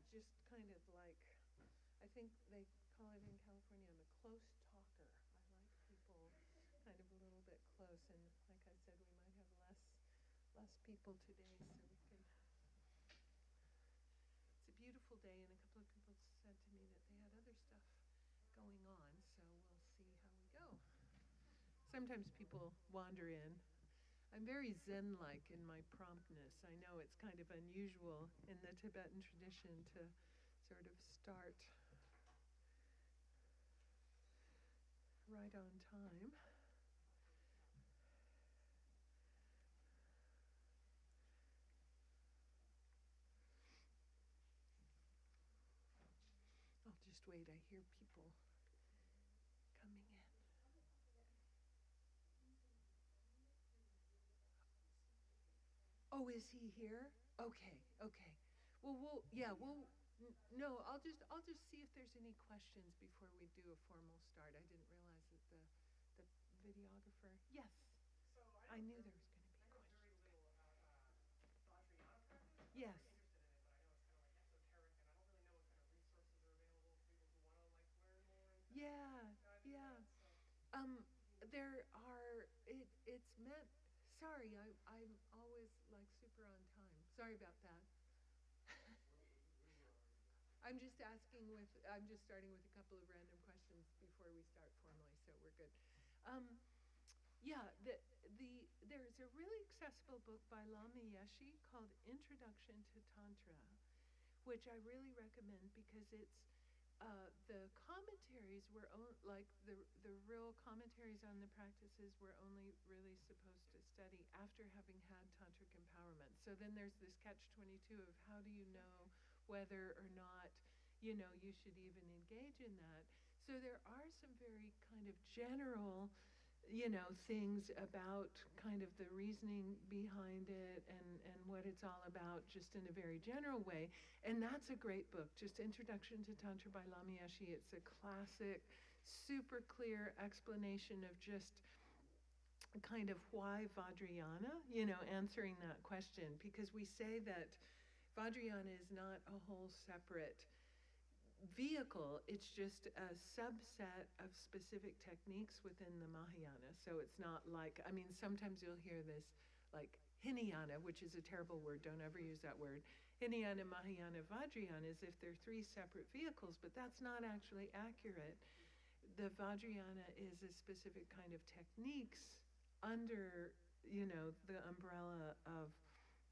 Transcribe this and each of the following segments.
just kind of like, I think they call it in California, I'm a close talker. I like people kind of a little bit close, and like I said, we might have less people today, so we can. It's a beautiful day, and a couple of people said to me that they had other stuff going on, so we'll see how we go. Sometimes people wander in. I'm very Zen-like in my promptness. I know it's kind of unusual in the Tibetan tradition to sort of start right on time. I'll just wait, I hear people coming in. Oh, is he here? Okay. Well, no, I'll just see if there's any questions before we do a formal start. I didn't realize that the videographer, yes. So I knew there was going to be questions. I know very little about Vajrayana practice. Yes. I'm very interested in it, but I know it's kind of like esoteric, and I don't really know what kind of resources are available for people who want to like learn more. And Yeah. There are. It's meant. Sorry, I'm always like super on time. Sorry about that. I'm just starting with a couple of random questions before we start formally, so we're good. There's a really accessible book by Lama Yeshe called Introduction to Tantra, which I really recommend because it's the commentaries were the real commentaries on the practices we're only really supposed to study after having had tantric empowerment. So then there's this catch-22 of how do you know whether or not you should even engage in that. So there are some very kind of general things about kind of the reasoning behind it and what it's all about just in a very general way. And that's a great book, just Introduction to Tantra by Lama Yeshe. It's a classic, super clear explanation of just kind of why Vajrayana, answering that question. Because we say that Vajrayana is not a whole separate vehicle, it's just a subset of specific techniques within the Mahayana. So it's not like, sometimes you'll hear this like Hinayana, which is a terrible word, don't ever use that word. Hinayana, Mahayana, Vajrayana, as if they're three separate vehicles, but that's not actually accurate. The Vajrayana is a specific kind of techniques under, the umbrella of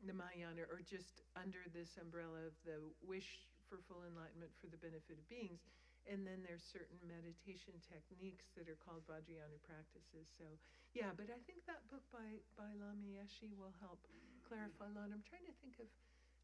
the Mahayana, or just under this umbrella of the wish for full enlightenment for the benefit of beings. And then there's certain meditation techniques that are called Vajrayana practices. So, yeah, but I think that book by Lama Yeshe will help clarify a lot. I'm trying to think of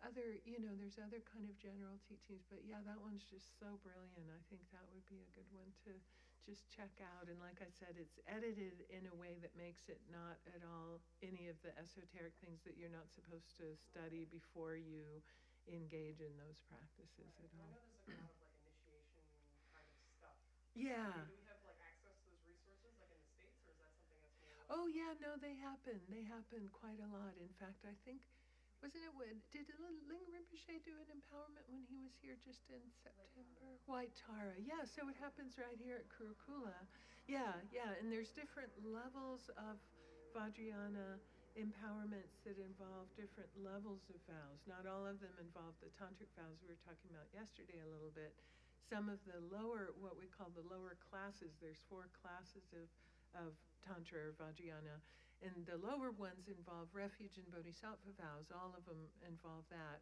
other, there's other kind of general teachings, but yeah, that one's just so brilliant. I think that would be a good one to just check out. And like I said, it's edited in a way that makes it not at all any of the esoteric things that you're not supposed to study before you engage in those practices at all. I know there's like a lot of like initiation kind of stuff. Yeah. Do we have like access to those resources like in the States, or is that something that's more? Oh yeah, no, they happen quite a lot. In fact, I think, wasn't it did Ling Rinpoche do an empowerment when he was here just in September? White Tara, yeah, so it happens right here at Kurukulla. Yeah, and there's different levels of Vajrayana empowerments that involve different levels of vows. Not all of them involve the tantric vows we were talking about yesterday a little bit. Some of the lower, what we call the lower classes, there's 4 classes of Tantra or Vajrayana, and the lower ones involve refuge and Bodhisattva vows. All of them involve that.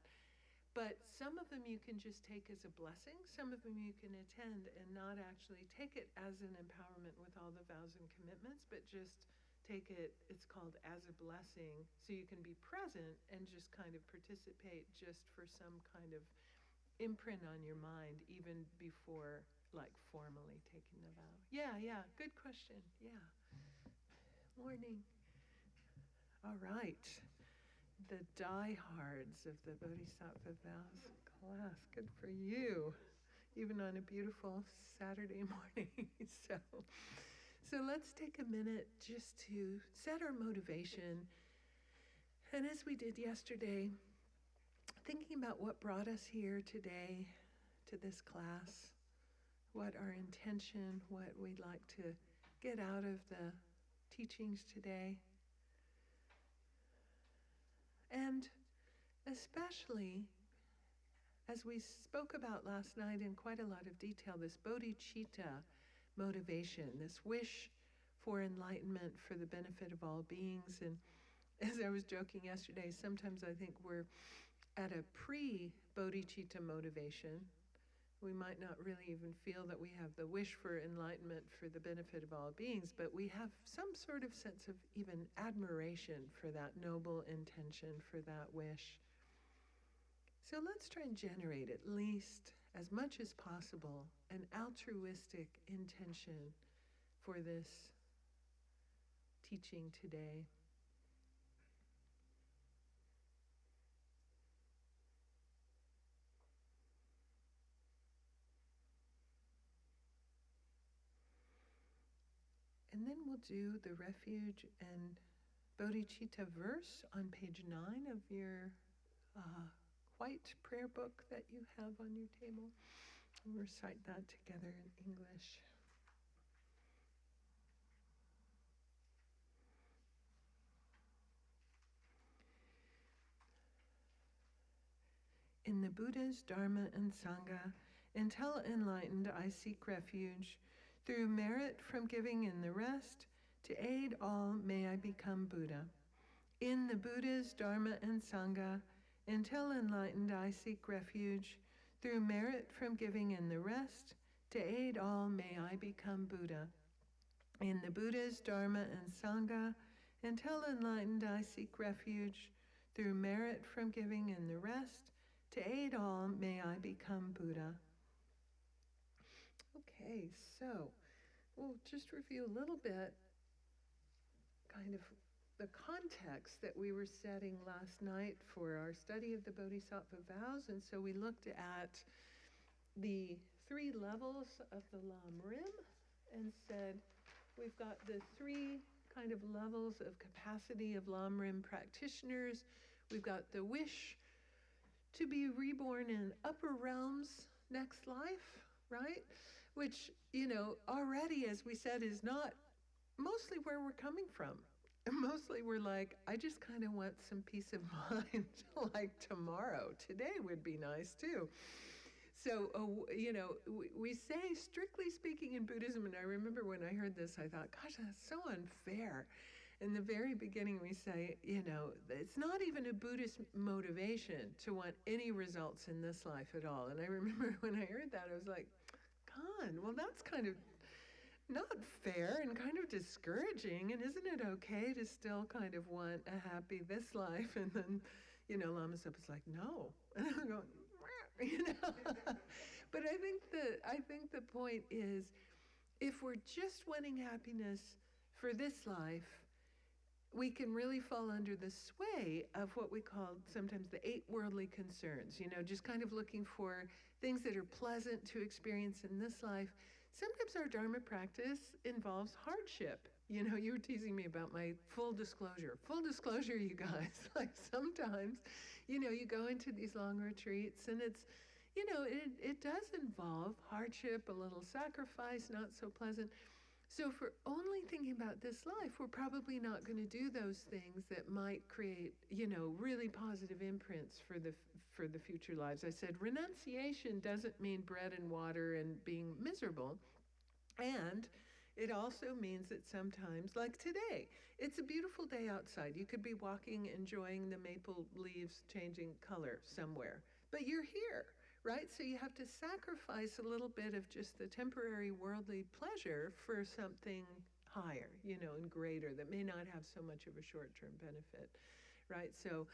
But some of them you can just take as a blessing. Some of them you can attend and not actually take it as an empowerment with all the vows and commitments, but just take it, it's called as a blessing, so you can be present and just kind of participate just for some kind of imprint on your mind, even before like formally taking the vow. Yeah, good question, yeah. Morning. All right, the diehards of the Bodhisattva Vows class, good for you, even on a beautiful Saturday morning. So let's take a minute just to set our motivation. And as we did yesterday, thinking about what brought us here today to this class, what our intention, what we'd like to get out of the teachings today. And especially, as we spoke about last night in quite a lot of detail, this bodhicitta motivation, this wish for enlightenment for the benefit of all beings. And as I was joking yesterday, sometimes I think we're at a pre-bodhicitta motivation. We might not really even feel that we have the wish for enlightenment for the benefit of all beings, but we have some sort of sense of even admiration for that noble intention, for that wish. So let's try and generate at least, as much as possible, an altruistic intention for this teaching today. And then we'll do the refuge and bodhicitta verse on page 9 of your white prayer book that you have on your table. We'll recite that together in English. In the Buddha's Dharma and Sangha, until enlightened, I seek refuge. Through merit from giving in the rest, to aid all may I become Buddha. In the Buddha's Dharma and Sangha, until enlightened I seek refuge. Through merit from giving in the rest, to aid all may I become Buddha. In the Buddha's Dharma and Sangha, until enlightened I seek refuge. Through merit from giving in the rest, to aid all may I become Buddha. Okay, so we'll just review a little bit kind of the context that we were setting last night for our study of the Bodhisattva Vows. And so we looked at the 3 levels of the Lam Rim and said we've got the 3 kind of levels of capacity of Lam Rim practitioners. We've got the wish to be reborn in upper realms next life, right? Which, already, as we said, is not mostly where we're coming from. Mostly we're like, I just kind of want some peace of mind, like tomorrow. Today would be nice too. So, we say, strictly speaking in Buddhism, and I remember when I heard this, I thought, gosh, that's so unfair. In the very beginning, we say, it's not even a Buddhist motivation to want any results in this life at all. And I remember when I heard that, I was like, well, that's kind of not fair and kind of discouraging. And isn't it okay to still kind of want a happy this life? And then, Lama Zopa's like, no. And I'm going, But I think the point is, if we're just wanting happiness for this life, we can really fall under the sway of what we call sometimes the 8 worldly concerns, just kind of looking for things that are pleasant to experience in this life. Sometimes our Dharma practice involves hardship. You were teasing me about my full disclosure. Full disclosure, you guys. Like sometimes, you go into these long retreats and it's, it does involve hardship, a little sacrifice, not so pleasant. So if we're only thinking about this life, we're probably not going to do those things that might create, really positive imprints for the future lives. I said renunciation doesn't mean bread and water and being miserable. And it also means that sometimes, like today, it's a beautiful day outside. You could be walking, enjoying the maple leaves changing color somewhere, but you're here. Right? So you have to sacrifice a little bit of just the temporary worldly pleasure for something higher, and greater that may not have so much of a short-term benefit, right? So,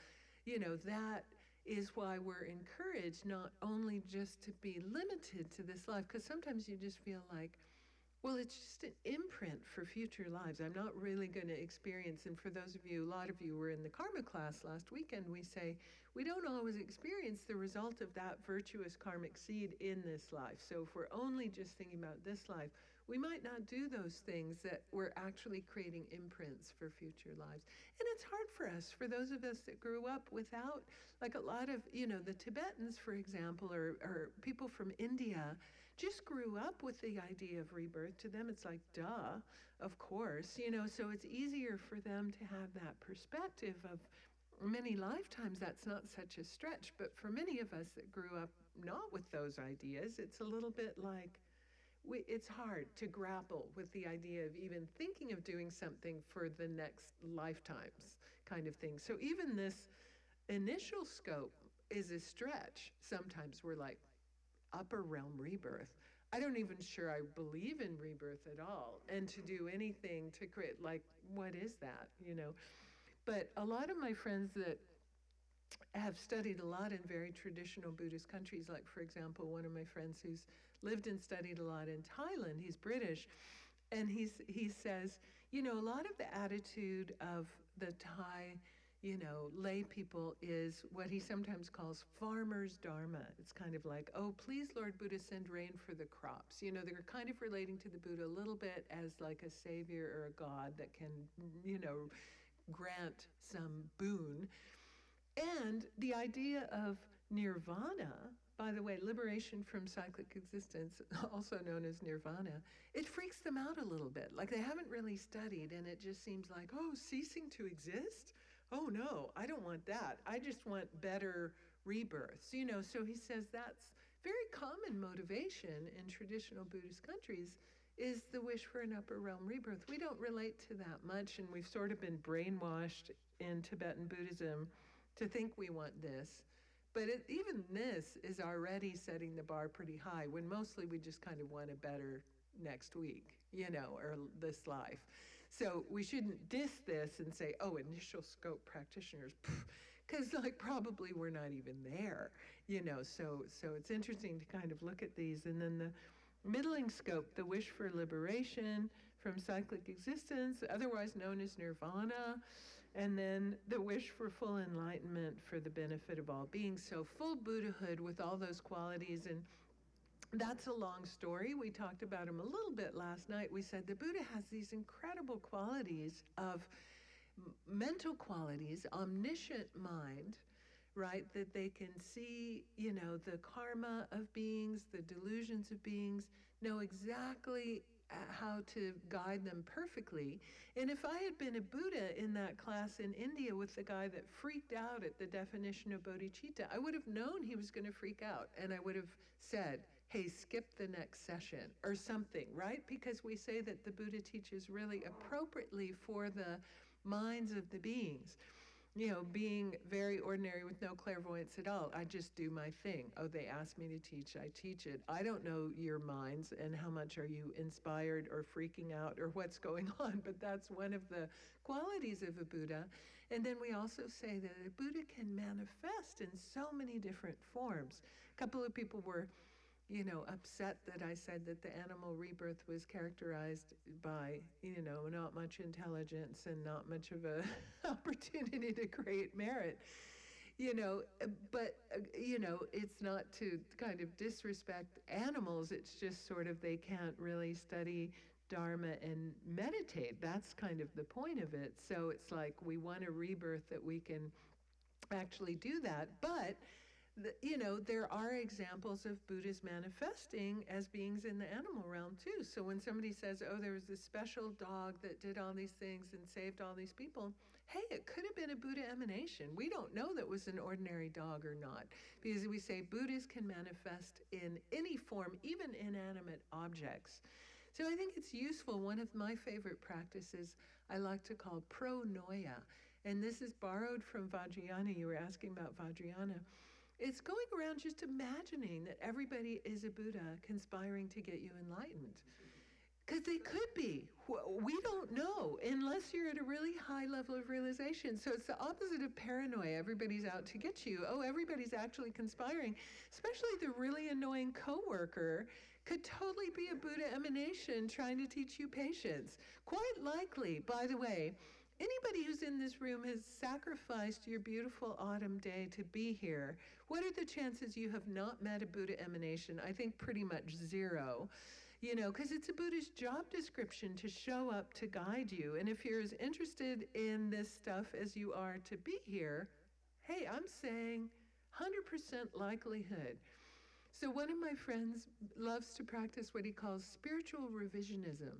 that is why we're encouraged not only just to be limited to this life, because sometimes you just feel like, well, it's just an imprint for future lives. I'm not really going to experience, and for those of you, a lot of you were in the karma class last weekend, we say, we don't always experience the result of that virtuous karmic seed in this life. So if we're only just thinking about this life, we might not do those things that we're actually creating imprints for future lives. And it's hard for us, for those of us that grew up without, like a lot of, the Tibetans, for example, or people from India, just grew up with the idea of rebirth. To them, it's like, duh, of course, so it's easier for them to have that perspective of many lifetimes. That's not such a stretch. But for many of us that grew up not with those ideas, it's a little bit like, it's hard to grapple with the idea of even thinking of doing something for the next lifetimes kind of thing. So even this initial scope is a stretch. Sometimes we're like, upper realm rebirth. I don't even sure I believe in rebirth at all. And to do anything to create, like, what is that, But a lot of my friends that have studied a lot in very traditional Buddhist countries, like, for example, one of my friends who's lived and studied a lot in Thailand, he's British, and he says, a lot of the attitude of the Thai, lay people is what he sometimes calls farmer's dharma. It's kind of like, oh, please, Lord Buddha, send rain for the crops. They're kind of relating to the Buddha a little bit as like a savior or a god that can, grant some boon. And the idea of nirvana, by the way, liberation from cyclic existence, also known as nirvana, it freaks them out a little bit. Like, they haven't really studied, and it just seems like, oh, ceasing to exist? Oh no, I don't want that. I just want better rebirths. So he says that's very common motivation in traditional Buddhist countries, is the wish for an upper realm rebirth. We don't relate to that much, and we've sort of been brainwashed in Tibetan Buddhism to think we want this. But even this is already setting the bar pretty high, when mostly we just kind of want a better next week, or this life. So we shouldn't diss this and say, oh, initial scope practitioners, because probably we're not even there, So it's interesting to kind of look at these. And then the middling scope, the wish for liberation from cyclic existence, otherwise known as nirvana, and then the wish for full enlightenment for the benefit of all beings. So full Buddhahood with all those qualities. And that's a long story. We talked about them a little bit last night. We said the Buddha has these incredible qualities of mental qualities, omniscient mind, right? That they can see, the karma of beings, the delusions of beings, know exactly how to guide them perfectly. And if I had been a Buddha in that class in India with the guy that freaked out at the definition of bodhicitta, I would have known he was going to freak out, and I would have said, hey, skip the next session or something, right? Because we say that the Buddha teaches really appropriately for the minds of the beings. Being very ordinary with no clairvoyance at all. I just do my thing. Oh, they asked me to teach, I teach it. I don't know your minds and how much are you inspired or freaking out or what's going on, but that's one of the qualities of a Buddha. And then we also say that a Buddha can manifest in so many different forms. A couple of people were upset that I said that the animal rebirth was characterized by, not much intelligence and not much of a opportunity to create merit, but, it's not to kind of disrespect animals. It's just sort of, they can't really study Dharma and meditate. That's kind of the point of it. So it's like, we want a rebirth that we can actually do that. But there are examples of Buddhas manifesting as beings in the animal realm too. So when somebody says, oh, there was this special dog that did all these things and saved all these people, hey, it could have been a Buddha emanation. We don't know that was an ordinary dog or not, because we say Buddhas can manifest in any form, even inanimate objects. So I think it's useful. One of my favorite practices I like to call pronoia. And this is borrowed from Vajrayana. You were asking about Vajrayana. It's going around just imagining that everybody is a Buddha conspiring to get you enlightened. Because they could be. We don't know unless you're at a really high level of realization. So it's the opposite of paranoia. Everybody's out to get you. Oh, everybody's actually conspiring. Especially the really annoying coworker could totally be a Buddha emanation trying to teach you patience. Quite likely, by the way, anybody who's in this room has sacrificed your beautiful autumn day to be here. What are the chances you have not met a Buddha emanation? I think pretty much zero. you know, because it's a Buddhist job description to show up to guide you. And if you're as interested in this stuff as you are to be here, hey, I'm saying 100% likelihood. So one of my friends loves to practice what he calls spiritual revisionism.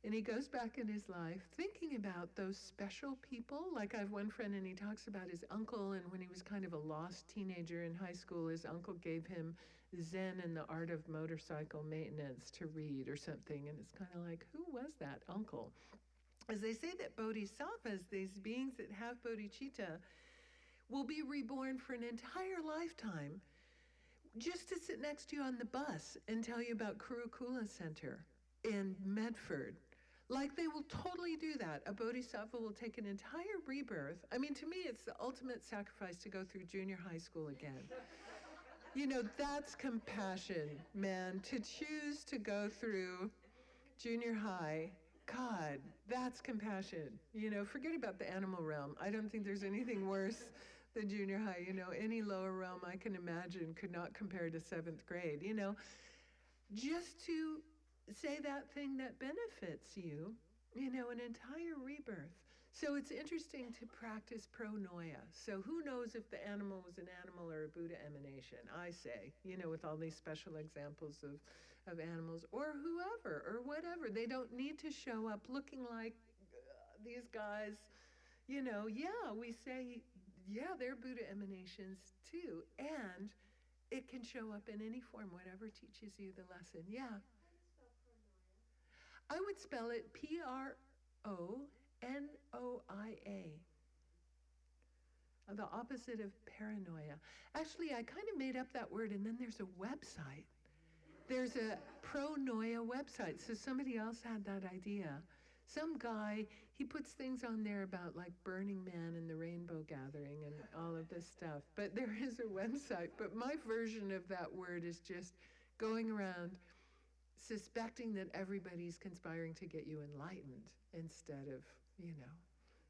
And he goes back in his life thinking about those special people. Like I have one friend and he talks about his uncle, and when he was kind of a lost teenager in high school, his uncle gave him Zen and the Art of Motorcycle Maintenance to read or something. And it's kind of like, who was that uncle? As they say that bodhisattvas, these beings that have bodhicitta, will be reborn for an entire lifetime just to sit next to you on the bus and tell you about Kurukulla Center in Medford. Like they will totally do that. A bodhisattva will take an entire rebirth. I mean, to me, it's the ultimate sacrifice to go through junior high school again. You know, that's compassion, man. To choose to go through junior high, God, that's compassion. You know, forget about the animal realm. I don't think there's anything worse than junior high. You know, any lower realm I can imagine could not compare to 7th grade. You know, just to say that thing that benefits you, you know, an entire rebirth. So it's interesting to practice pronoia. So who knows if the animal was an animal or a Buddha emanation, I say, you know, with all these special examples of animals or whoever or whatever. They don't need to show up looking like these guys, you know. Yeah, we say, yeah, they're Buddha emanations too. And it can show up in any form, whatever teaches you the lesson. Yeah. I would spell it Pronoia. The opposite of paranoia. Actually, I kind of made up that word, and then there's a website. There's a Pronoia website. So somebody else had that idea. Some guy, he puts things on there about like Burning Man and the Rainbow Gathering and all of this stuff. But there is a website. But my version of that word is just going around suspecting that everybody's conspiring to get you enlightened instead of, you know,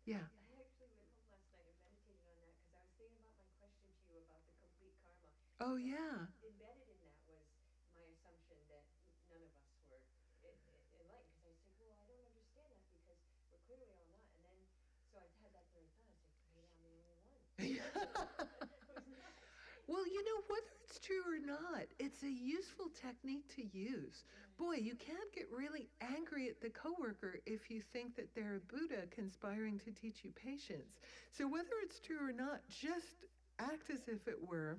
yeah. I actually went home last night and meditated on that because I was thinking about my question to you about the complete karma. Oh, And yeah. embedded in that was my assumption that none of us were enlightened. Because I said, well, I don't understand that because we're clearly all not. And then, so I had that very thought. I said, maybe I'm the only one. Well, you know, whether it's true or not, it's a useful technique to use. Boy, you can't get really angry at the coworker if you think that they're a Buddha conspiring to teach you patience. So whether it's true or not, just act as if it were,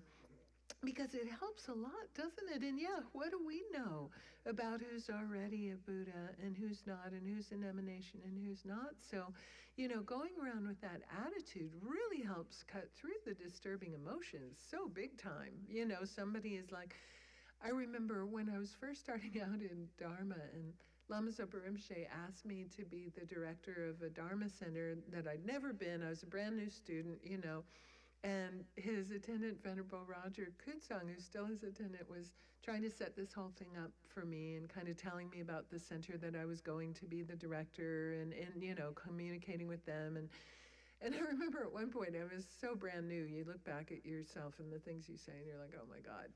because it helps a lot, doesn't it? And yeah, what do we know about who's already a Buddha and who's not, and who's an emanation and who's not? So, you know, going around with that attitude really helps cut through the disturbing emotions so big time. You know, somebody is like, I remember when I was first starting out in Dharma, and Lama Zopa Rinpoche asked me to be the director of a Dharma center that I'd never been. I was a brand new student, you know. And his attendant, Venerable Roger Kudsong, who's still his attendant, was trying to set this whole thing up for me and kind of telling me about the center that I was going to be the director, and you know, communicating with them. And I remember at one point, I was so brand new, you look back at yourself and the things you say and you're like, oh my God.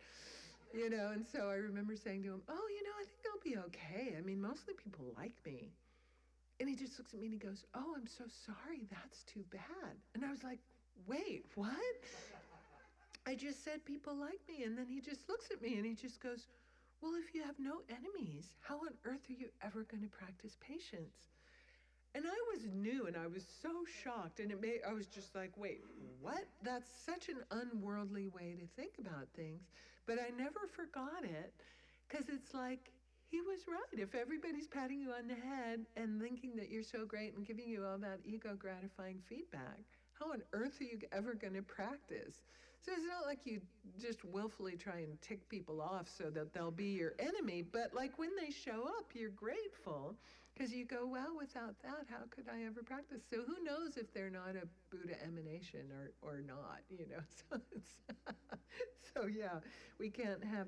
You know, and so I remember saying to him, oh, you know, I think I'll be okay. I mean, mostly people like me. And he just looks at me and he goes, oh, I'm so sorry, that's too bad. And I was like, wait, what? I just said people like me. And then he just looks at me and he just goes, well, if you have no enemies, how on earth are you ever going to practice patience? And I was new and I was so shocked, and I was just like, wait, what? That's such an unworldly way to think about things. But I never forgot it, because it's like, he was right. If everybody's patting you on the head and thinking that you're so great and giving you all that ego gratifying feedback, how on earth are you ever going to practice? So it's not like you just willfully try and tick people off so that they'll be your enemy, but like when they show up, you're grateful, because you go, well, without that, how could I ever practice? So who knows if they're not a Buddha emanation or not, you know? So so yeah, we can't have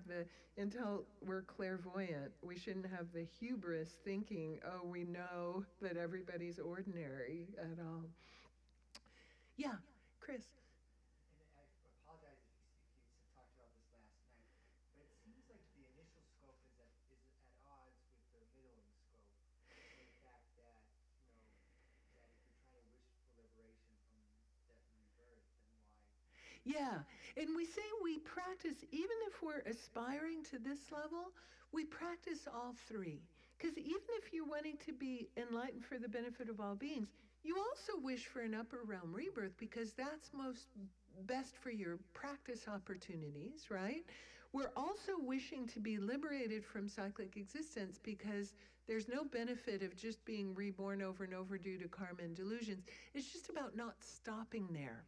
until we're clairvoyant, we shouldn't have the hubris thinking, oh, we know that everybody's ordinary at all. Yeah, Chris. And I apologize if you talked about this last night, but it seems like the initial scope is at odds with Yeah, and we say we practice, even if we're aspiring to this level, we practice all three. Because even if you're wanting to be enlightened for the benefit of all beings, you also wish for an upper realm rebirth because that's most best for your practice opportunities, right? We're also wishing to be liberated from cyclic existence because there's no benefit of just being reborn over and over due to karma and delusions. It's just about not stopping there,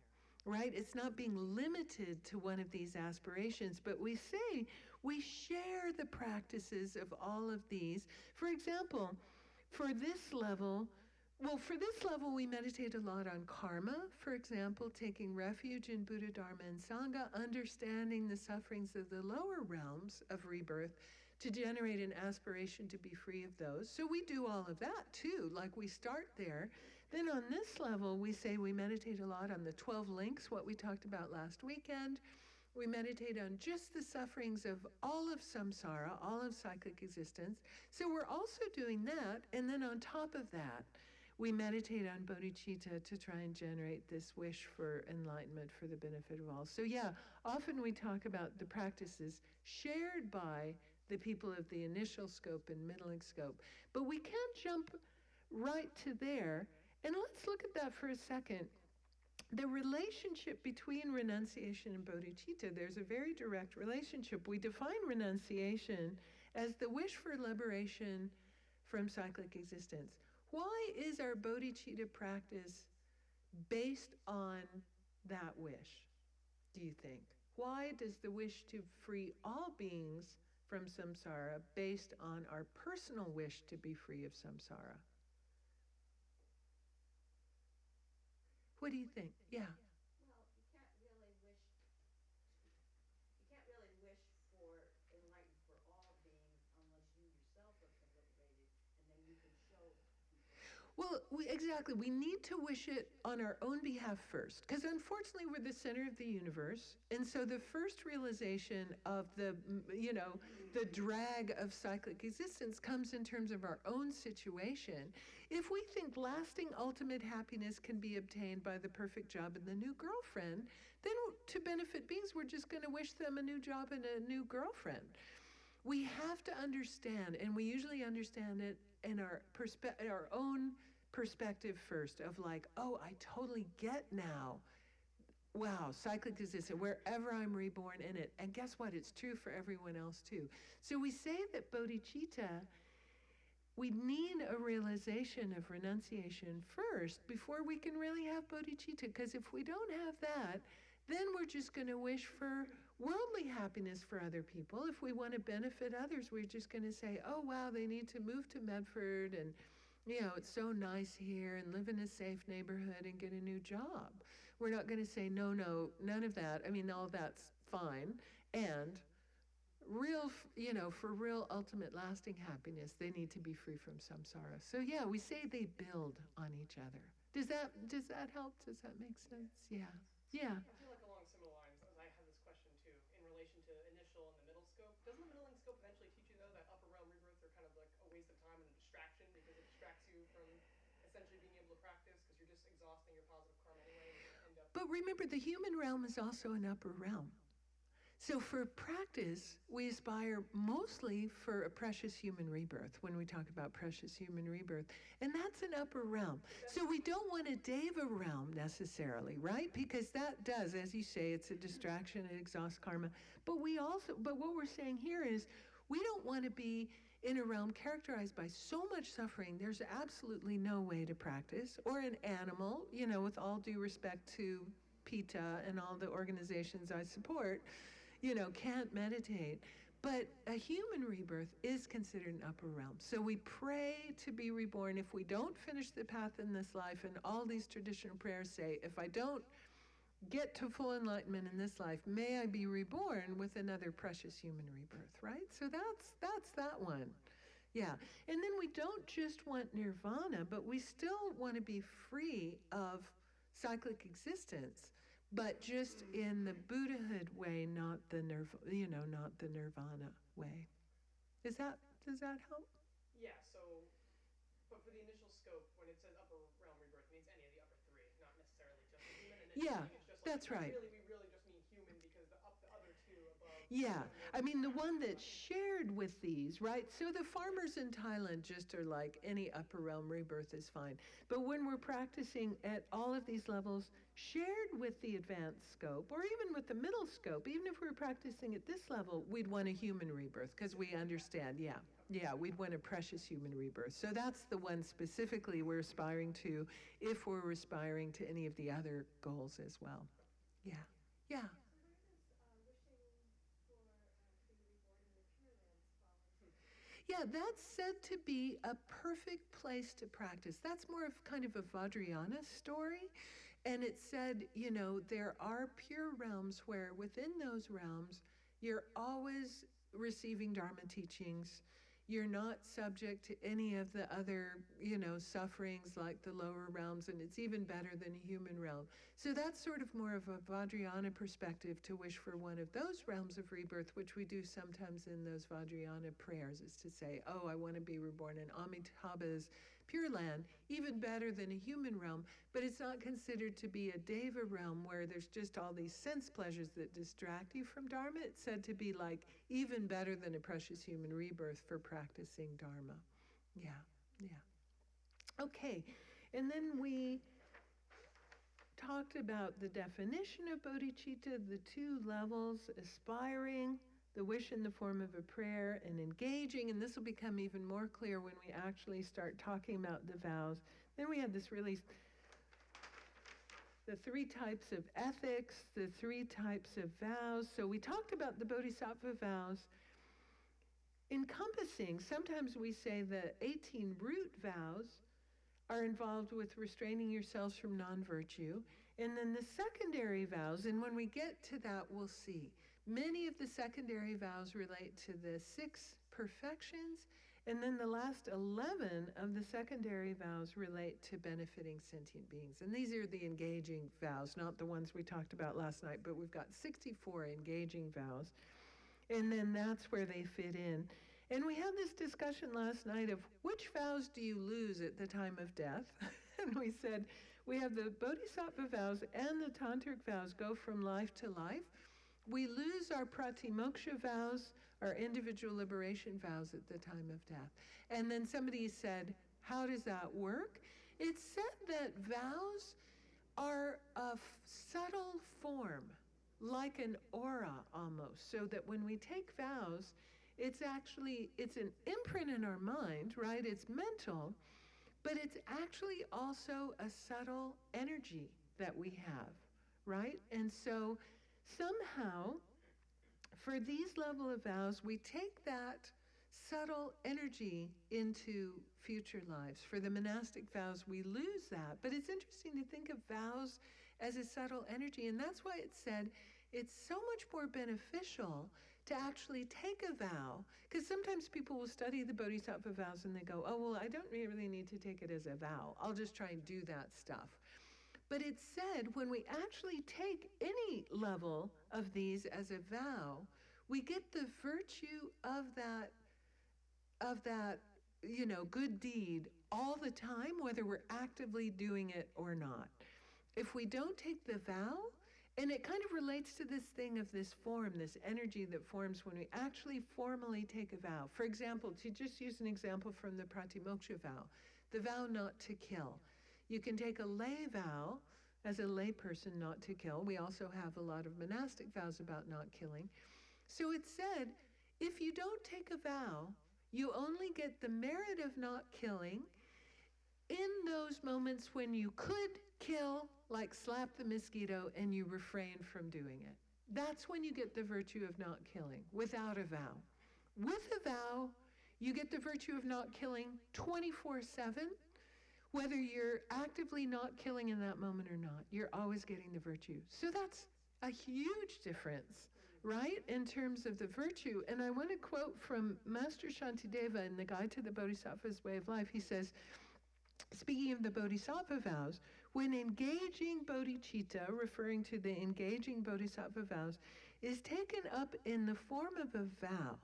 right? It's not being limited to one of these aspirations, but we say we share the practices of all of these. For example, for this level, we meditate a lot on karma, for example, taking refuge in Buddha, Dharma, and Sangha, understanding the sufferings of the lower realms of rebirth to generate an aspiration to be free of those. So we do all of that too, like we start there. Then on this level, we say we meditate a lot on the 12 links, what we talked about last weekend. We meditate on just the sufferings of all of samsara, all of cyclic existence. So we're also doing that. And then on top of that, we meditate on bodhicitta to try and generate this wish for enlightenment for the benefit of all. So yeah, often we talk about the practices shared by the people of the initial scope and middling scope. But we can't jump right to there. And let's look at that for a second. The relationship between renunciation and bodhicitta, there's a very direct relationship. We define renunciation as the wish for liberation from cyclic existence. Why is our bodhicitta practice based on that wish, do you think? Why does the wish to free all beings from samsara based on our personal wish to be free of samsara? What do you think? Yeah. Well, you can't really wish for enlightenment for all beings unless you yourself have been liberated, and then you can show people. Well, exactly. We need to wish it on our own behalf first, because unfortunately we're the center of the universe, and so the first realization of the drag of cyclic existence comes in terms of our own situation. If we think lasting ultimate happiness can be obtained by the perfect job and the new girlfriend, then to benefit beings, we're just going to wish them a new job and a new girlfriend. We have to understand, and we usually understand it in our own perspective first, of like, oh, I totally get now. Wow, cyclic existence, wherever I'm reborn in it. And guess what? It's true for everyone else too. So we say that bodhicitta, we need a realization of renunciation first before we can really have bodhicitta. Because if we don't have that, then we're just going to wish for worldly happiness for other people. If we want to benefit others, we're just going to say, oh, wow, they need to move to Medford and, it's so nice here, and live in a safe neighborhood and get a new job. We're not going to say, no, none of that. I mean, all that's fine. And for real ultimate lasting happiness, they need to be free from samsara. So yeah, we say they build on each other. Does that help? Does that make sense? Yeah. Yeah. I feel like along similar lines, as I have this question too, in relation to initial and the middle scope. Doesn't the middling scope eventually teach you, though, that upper realm rebirths are kind of like a waste of time and a distraction because it distracts you from essentially being able to practice because you're just exhausting your positive karma anyway and you're going to end up... But remember, the human realm is also an upper realm. So for practice, we aspire mostly for a precious human rebirth when we talk about precious human rebirth. And that's an upper realm. So we don't want a deva realm necessarily, right? Because that does, as you say, it's a distraction, it exhausts karma. But what we're saying here is we don't want to be in a realm characterized by so much suffering, there's absolutely no way to practice. Or an animal, with all due respect to PETA and all the organizations I support, can't meditate. But a human rebirth is considered an upper realm. So we pray to be reborn. If we don't finish the path in this life, and all these traditional prayers say, if I don't get to full enlightenment in this life, may I be reborn with another precious human rebirth, right? So that's that one. Yeah. And then we don't just want nirvana, but we still want to be free of cyclic existence, but just in the Buddhahood way, not the nirvana way. Does that help? Yeah, so, but for the initial scope, when it says upper realm rebirth, it means any of the upper three, not necessarily just the human. And Yeah, it's just like, that's right. We really just mean Yeah, I mean, the one that's shared with these, right? So the farmers in Thailand just are like, any upper realm rebirth is fine. But when we're practicing at all of these levels, shared with the advanced scope, or even with the middle scope, even if we were practicing at this level, we'd want a human rebirth, because we understand, yeah, we'd want a precious human rebirth. So that's the one specifically we're aspiring to, if we're aspiring to any of the other goals as well. Yeah, yeah. Yeah, that's said to be a perfect place to practice. That's more of kind of a Vajrayana story. And it said, there are pure realms where within those realms, you're always receiving Dharma teachings. You're not subject to any of the other, sufferings like the lower realms, and it's even better than a human realm. So that's sort of more of a Vajrayana perspective, to wish for one of those realms of rebirth, which we do sometimes in those Vajrayana prayers, is to say, oh, I want to be reborn in Amitabha's Pure Land, even better than a human realm, but it's not considered to be a Deva realm where there's just all these sense pleasures that distract you from Dharma. It's said to be like even better than a precious human rebirth for practicing Dharma. Yeah. Okay, and then we talked about the definition of bodhicitta, the two levels: aspiring, the wish in the form of a prayer, and engaging, and this will become even more clear when we actually start talking about the vows. Then we had this really, the three types of ethics, the three types of vows. So we talked about the Bodhisattva vows encompassing, sometimes we say the 18 root vows are involved with restraining yourselves from non-virtue. And then the secondary vows, and when we get to that, we'll see. Many of the secondary vows relate to the 6 perfections, and then the last 11 of the secondary vows relate to benefiting sentient beings. And these are the engaging vows, not the ones we talked about last night, but we've got 64 engaging vows. And then that's where they fit in. And we had this discussion last night of which vows do you lose at the time of death? And we said we have the Bodhisattva vows and the Tantric vows go from life to life. We lose our pratimoksha vows, our individual liberation vows, at the time of death. And then somebody said, how does that work? It's said that vows are a subtle form, like an aura almost, so that when we take vows, it's an imprint in our mind, right? It's mental, but it's actually also a subtle energy that we have, right? And so somehow, for these level of vows, we take that subtle energy into future lives. For the monastic vows, we lose that. But it's interesting to think of vows as a subtle energy, and that's why it said it's so much more beneficial to actually take a vow, because sometimes people will study the Bodhisattva vows and they go, oh, well, I don't really need to take it as a vow. I'll just try and do that stuff. But it's said when we actually take any level of these as a vow, we get the virtue of that, good deed all the time, whether we're actively doing it or not. If we don't take the vow, and it kind of relates to this thing of this form, this energy that forms when we actually formally take a vow. For example, to just use an example from the pratimoksha vow, the vow not to kill. You can take a lay vow as a lay person not to kill. We also have a lot of monastic vows about not killing. So it said, if you don't take a vow, you only get the merit of not killing in those moments when you could kill, like slap the mosquito, and you refrain from doing it. That's when you get the virtue of not killing, without a vow. With a vow, you get the virtue of not killing 24/7, whether you're actively not killing in that moment or not. You're always getting the virtue. So that's a huge difference, right, in terms of the virtue. And I want to quote from Master Shantideva in the Guide to the Bodhisattva's Way of Life. He says, speaking of the Bodhisattva vows, when engaging bodhicitta, referring to the engaging Bodhisattva vows, is taken up in the form of a vow,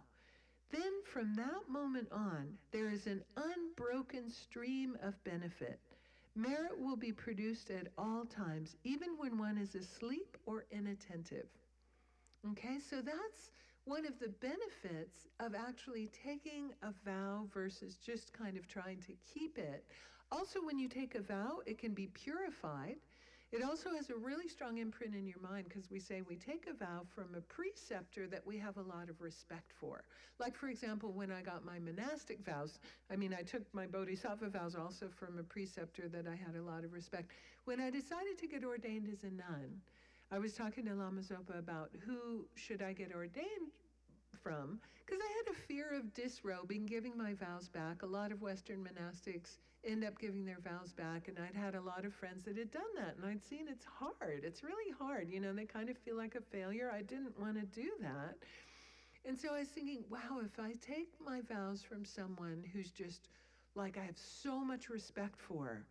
then from that moment on, there is an unbroken stream of benefit. Merit will be produced at all times, even when one is asleep or inattentive. Okay, so that's one of the benefits of actually taking a vow versus just kind of trying to keep it. Also, when you take a vow, it can be purified. It also has a really strong imprint in your mind because we say we take a vow from a preceptor that we have a lot of respect for. Like, for example, when I got my monastic vows, I took my Bodhisattva vows also from a preceptor that I had a lot of respect. When I decided to get ordained as a nun, I was talking to Lama Zopa about who should I get ordained from, because I had a fear of disrobing, giving my vows back. A lot of Western monastics end up giving their vows back, and I'd had a lot of friends that had done that, and I'd seen it's hard. It's really hard. They kind of feel like a failure. I didn't want to do that. And so I was thinking, wow, if I take my vows from someone who's just like I have so much respect for,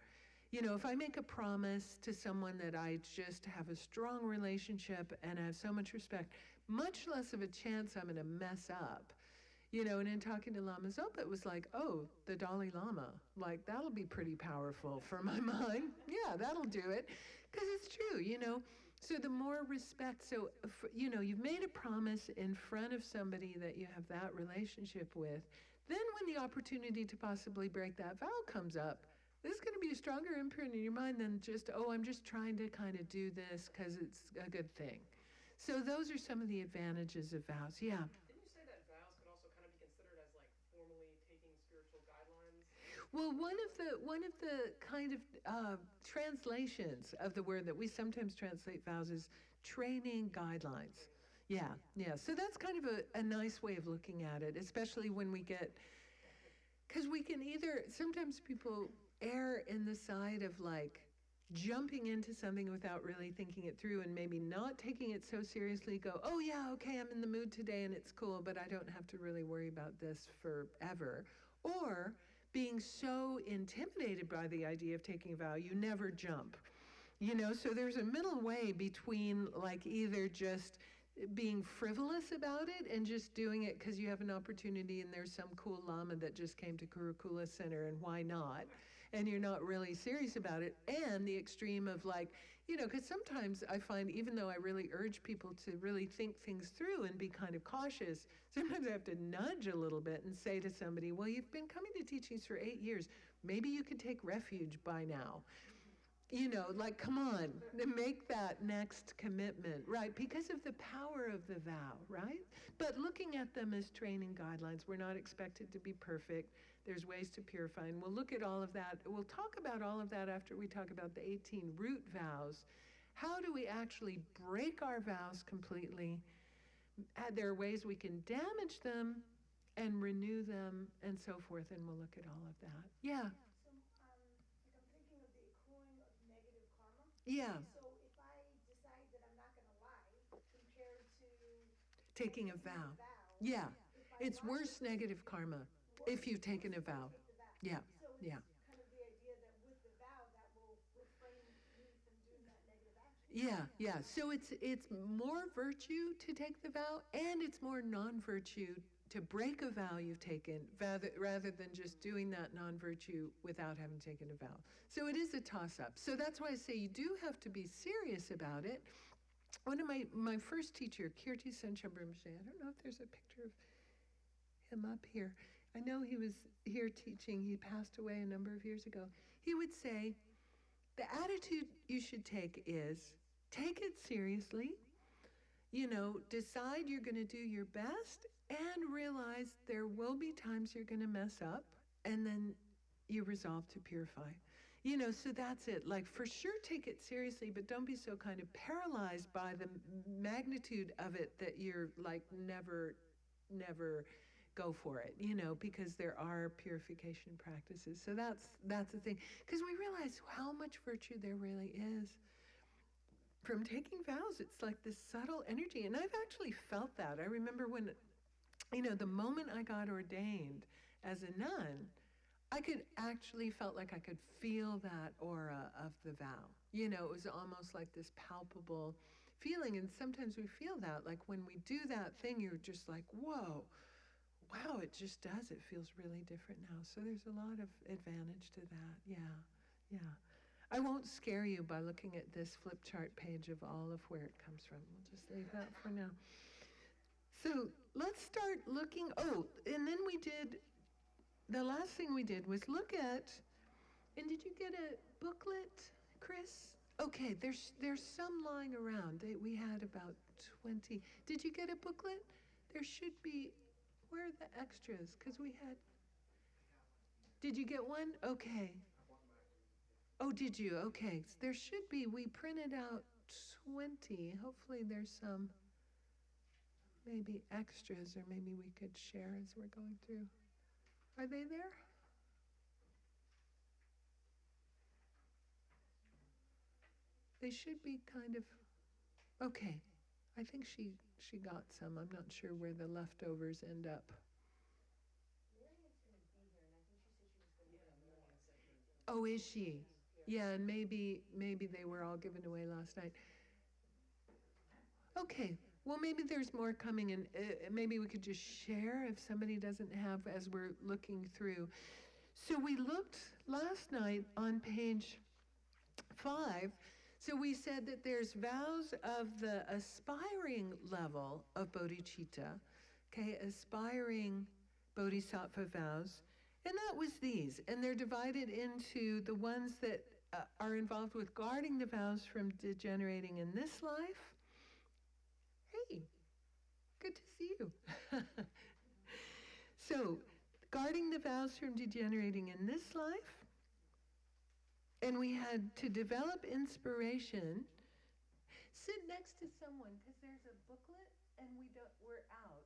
if I make a promise to someone that I just have a strong relationship and I have so much respect, much less of a chance I'm going to mess up. And in talking to Lama Zopa, it was like, oh, the Dalai Lama, like that'll be pretty powerful for my mind. Yeah, that'll do it. Because it's true, So the more respect, you've made a promise in front of somebody that you have that relationship with. Then when the opportunity to possibly break that vow comes up, this is going to be a stronger imprint in your mind than just, oh, I'm just trying to kind of do this because it's a good thing. So those are some of the advantages of vows. Yeah. Didn't you say that vows could also kind of be considered as like formally taking spiritual guidelines? Well, one of the kind of translations of the word that we sometimes translate vows is training guidelines. Yeah. So that's kind of a nice way of looking at it, especially when we get, because we can either, sometimes people err in the side of like jumping into something without really thinking it through and maybe not taking it so seriously, go, oh yeah, okay, I'm in the mood today and it's cool, but I don't have to really worry about this forever. Or being so intimidated by the idea of taking a vow, you never jump. So there's a middle way between like either just being frivolous about it and just doing it because you have an opportunity and there's some cool lama that just came to Kurukulla Center and why not? And you're not really serious about it. And the extreme of like, because sometimes I find, even though I really urge people to really think things through and be kind of cautious, sometimes I have to nudge a little bit and say to somebody, well, you've been coming to teachings for 8 years. Maybe you could take refuge by now. Like, come on, make that next commitment, right? Because of the power of the vow, right? But looking at them as training guidelines, we're not expected to be perfect. There's ways to purify, and we'll look at all of that. We'll talk about all of that after we talk about the 18 root vows. How do we actually break our vows completely? There are ways we can damage them and renew them and so forth, and we'll look at all of that. Yeah. Yeah. So if I decide that I'm not going to lie, compared to taking a vow. Yeah. It's worse negative karma if you've taken a vow. Yeah. So it's kind of the idea that with the vow, that will refrain me from doing that negative action. Yeah. So it's more virtue to take the vow, and it's more non-virtue to break a vow you've taken rather than just doing that non-virtue without having taken a vow. So it is a toss-up. So that's why I say you do have to be serious about it. One of my first teacher, Kirti Sencham Rinpoche, I don't know if there's a picture of him up here. I know he was here teaching. He passed away a number of years ago. He would say, the attitude you should take is, take it seriously, decide you're going to do your best, and realize there will be times you're going to mess up, and then you resolve to purify. So that's it. Like, for sure, take it seriously, but don't be so kind of paralyzed by the magnitude of it that you're like, never go for it, because there are purification practices. So that's the thing. Because we realize how much virtue there really is from taking vows. It's like this subtle energy. And I've actually felt that. I remember when, the moment I got ordained as a nun, I could actually felt like I could feel that aura of the vow. It was almost like this palpable feeling. And sometimes we feel that, like when we do that thing, you're just like, whoa, wow, it just does. It feels really different now. So there's a lot of advantage to that. Yeah. I won't scare you by looking at this flip chart page of all of where it comes from. We'll just leave that for now. So let's start looking. Oh, and then the last thing we did was look at, and did you get a booklet, Chris? Okay, there's some lying around. We had about 20. Did you get a booklet? There should be. Where are the extras? Because we had. Did you get one? Okay. Oh, did you? Okay. There should be. We printed out 20. Hopefully there's some maybe extras, or maybe we could share as we're going through. Are they there? They should be kind of, okay. I think she got some. I'm not sure where the leftovers end up. Miriam's gonna be here, and I think she said she was gonna get more. Oh, is she? Yeah, and maybe they were all given away last night. Okay, well, maybe there's more coming, and maybe we could just share if somebody doesn't have as we're looking through. So we looked last night on page 5. So we said that there's vows of the aspiring level of bodhicitta, okay, aspiring bodhisattva vows. And that was these. And they're divided into the ones that are involved with guarding the vows from degenerating in this life. Hey, good to see you. So, guarding the vows from degenerating in this life. And we had to develop inspiration. Sit next to someone, because there's a booklet and we're out,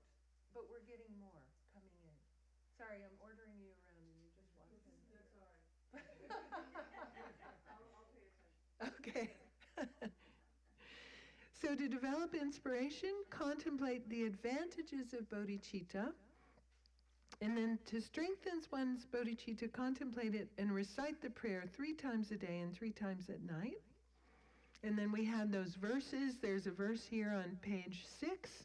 but we're getting more coming in. Sorry, I'm ordering you around and you just walked in. That's all right. I'll pay attention. Okay. So to develop inspiration, contemplate the advantages of bodhicitta, and then to strengthen one's bodhicitta, contemplate it and recite the prayer 3 times a day and 3 times at night. And then we had those verses. There's a verse here on page 6.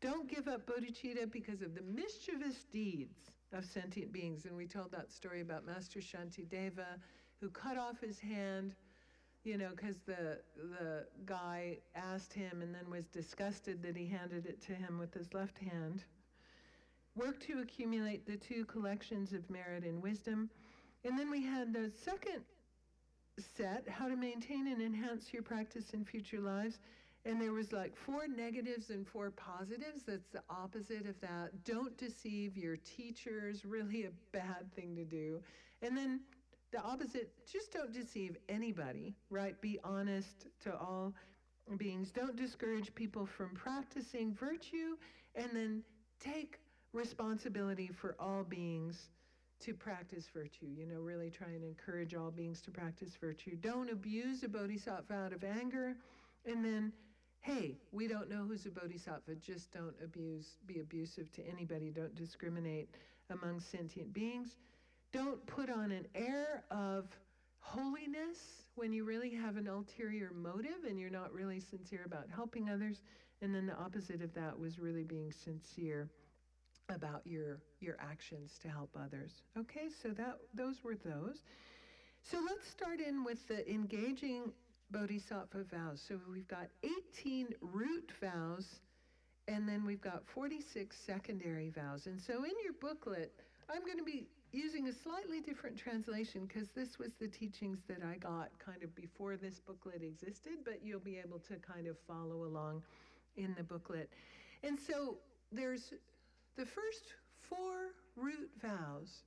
Don't give up bodhicitta because of the mischievous deeds of sentient beings. And we told that story about Master Shantideva, who cut off his hand, because the guy asked him and then was disgusted that he handed it to him with his left hand. Work to accumulate the 2 collections of merit and wisdom. And then we had the second set, how to maintain and enhance your practice in future lives. And there was like 4 negatives and 4 positives. That's the opposite of that. Don't deceive your teachers, really a bad thing to do. And then the opposite, just don't deceive anybody, right? Be honest to all beings. Don't discourage people from practicing virtue, and then take responsibility for all beings to practice virtue. Really try and encourage all beings to practice virtue. Don't abuse a bodhisattva out of anger. And then, hey, we don't know who's a bodhisattva. Just don't be abusive to anybody. Don't discriminate among sentient beings. Don't put on an air of holiness when you really have an ulterior motive and you're not really sincere about helping others. And then the opposite of that was really being sincere about your actions to help others. Okay, so those were those. So let's start in with the engaging bodhisattva vows. So we've got 18 root vows, and then we've got 46 secondary vows. And so in your booklet, I'm going to be using a slightly different translation because this was the teachings that I got kind of before this booklet existed, but you'll be able to kind of follow along in the booklet. And so there's the first 4 root vows.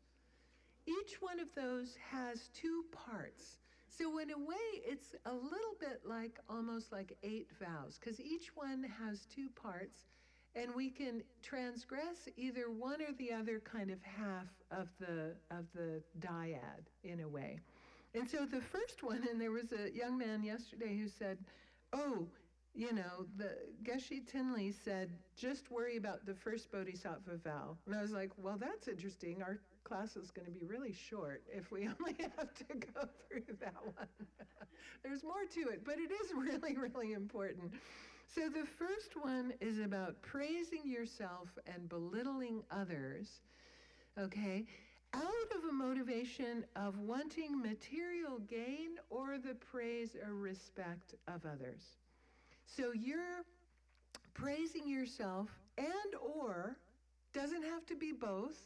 Each one of those has 2 parts. So in a way, it's a little bit like almost like 8 vows, because each one has 2 parts, and we can transgress either one or the other kind of half of the dyad in a way. And so the first one, and there was a young man yesterday who said, the Geshe Tenli said, just worry about the first bodhisattva vow. And I was like, well, that's interesting. Our class is going to be really short if we only have to go through that one. There's more to it, but it is really, really important. So the first one is about praising yourself and belittling others, okay, out of a motivation of wanting material gain or the praise or respect of others. So you're praising yourself and or, doesn't have to be both,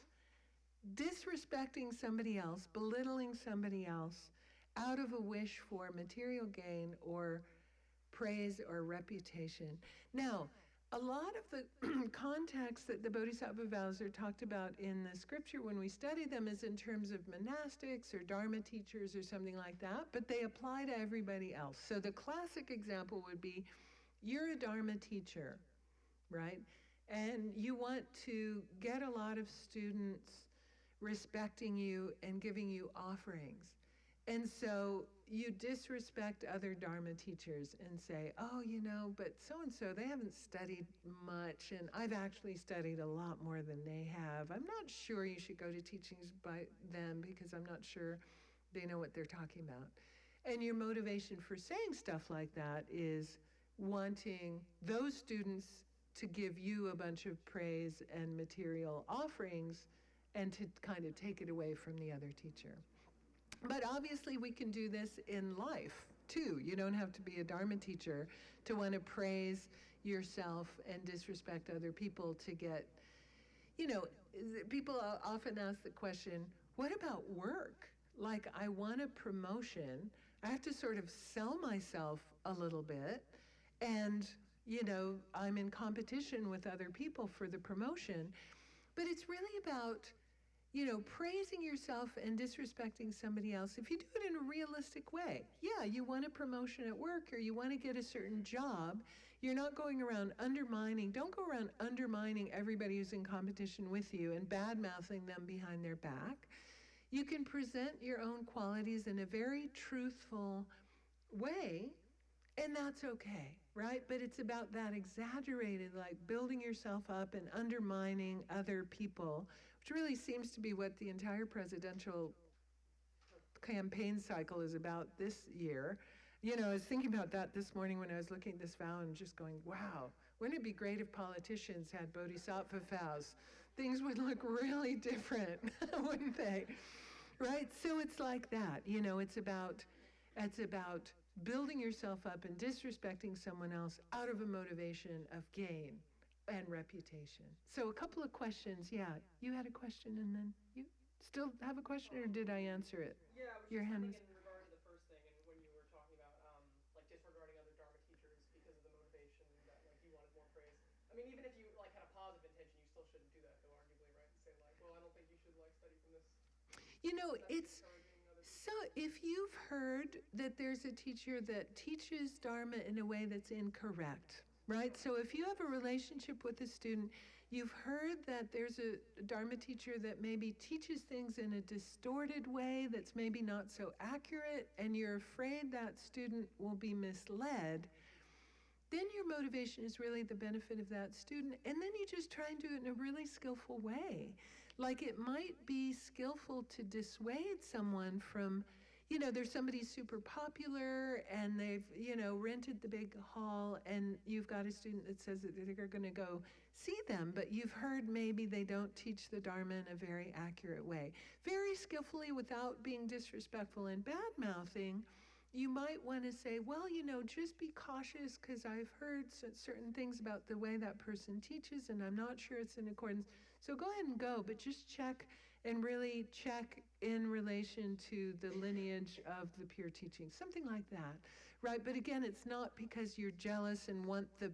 disrespecting somebody else, belittling somebody else out of a wish for material gain or praise or reputation. Now, a lot of the context that the Bodhisattva vows are talked about in the scripture when we study them is in terms of monastics or Dharma teachers or something like that, but they apply to everybody else. So the classic example would be, you're a Dharma teacher, right? And you want to get a lot of students respecting you and giving you offerings. And so you disrespect other Dharma teachers and say, oh, but so-and-so, they haven't studied much, and I've actually studied a lot more than they have. I'm not sure you should go to teachings by them because I'm not sure they know what they're talking about. And your motivation for saying stuff like that is wanting those students to give you a bunch of praise and material offerings and to kind of take it away from the other teacher. But obviously we can do this in life too. You don't have to be a Dharma teacher to want to praise yourself and disrespect other people to get, people often ask the question, what about work? Like, I want a promotion. I have to sort of sell myself a little bit, and I'm in competition with other people for the promotion. But it's really about praising yourself and disrespecting somebody else. If you do it in a realistic way, yeah, you want a promotion at work or you want to get a certain job, you're not going around don't go around undermining everybody who's in competition with you and bad-mouthing them behind their back. You can present your own qualities in a very truthful way, and that's okay, right? But it's about that exaggerated, like building yourself up and undermining other people, which really seems to be what the entire presidential campaign cycle is about this year. I was thinking about that this morning when I was looking at this vow and just going, wow, wouldn't it be great if politicians had Bodhisattva vows? Things would look really different, wouldn't they? Right? So it's like that. It's about building yourself up and disrespecting someone else out of a motivation of gain and reputation. So a couple of questions. Yeah, you had a question and then you still have a question, or did I answer it? Yeah, I was Your just hand thinking was... in regard to the first thing, and when you were talking about like disregarding other Dharma teachers because of the motivation that like you wanted more praise. I mean, even if you like had a positive intention, you still shouldn't do that though, arguably, right? And say like, well, I don't think you should like study from this. It's so, if you've heard that there's a teacher that teaches Dharma in a way that's incorrect, right? So if you have a relationship with a student, you've heard that there's a Dharma teacher that maybe teaches things in a distorted way that's maybe not so accurate, and you're afraid that student will be misled, then your motivation is really the benefit of that student, and then you just try and do it in a really skillful way. Like, it might be skillful to dissuade someone from, there's somebody super popular and they've, rented the big hall, and you've got a student that says that they're going to go see them, but you've heard maybe they don't teach the Dharma in a very accurate way. Very skillfully, without being disrespectful and bad-mouthing, you might want to say, well, just be cautious because I've heard certain things about the way that person teaches, and I'm not sure it's in accordance. So go ahead and go, but just check and really check in relation to the lineage of the pure teaching, something like that, right? But again, it's not because you're jealous and want the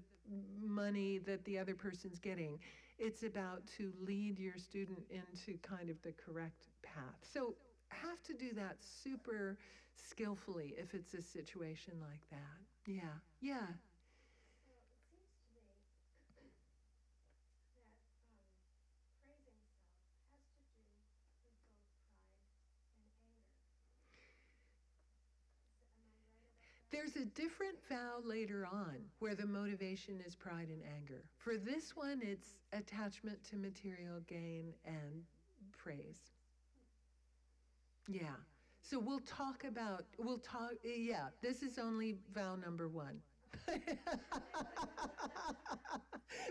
money that the other person's getting. It's about to lead your student into kind of the correct path. So have to do that super skillfully if it's a situation like that. Yeah. So it seems to me that praising self has to do with both pride and anger. Am I right about that? There's a different vow later on where the motivation is pride and anger. For this one, it's attachment to material gain and praise. Yeah. So this is only vow number 1.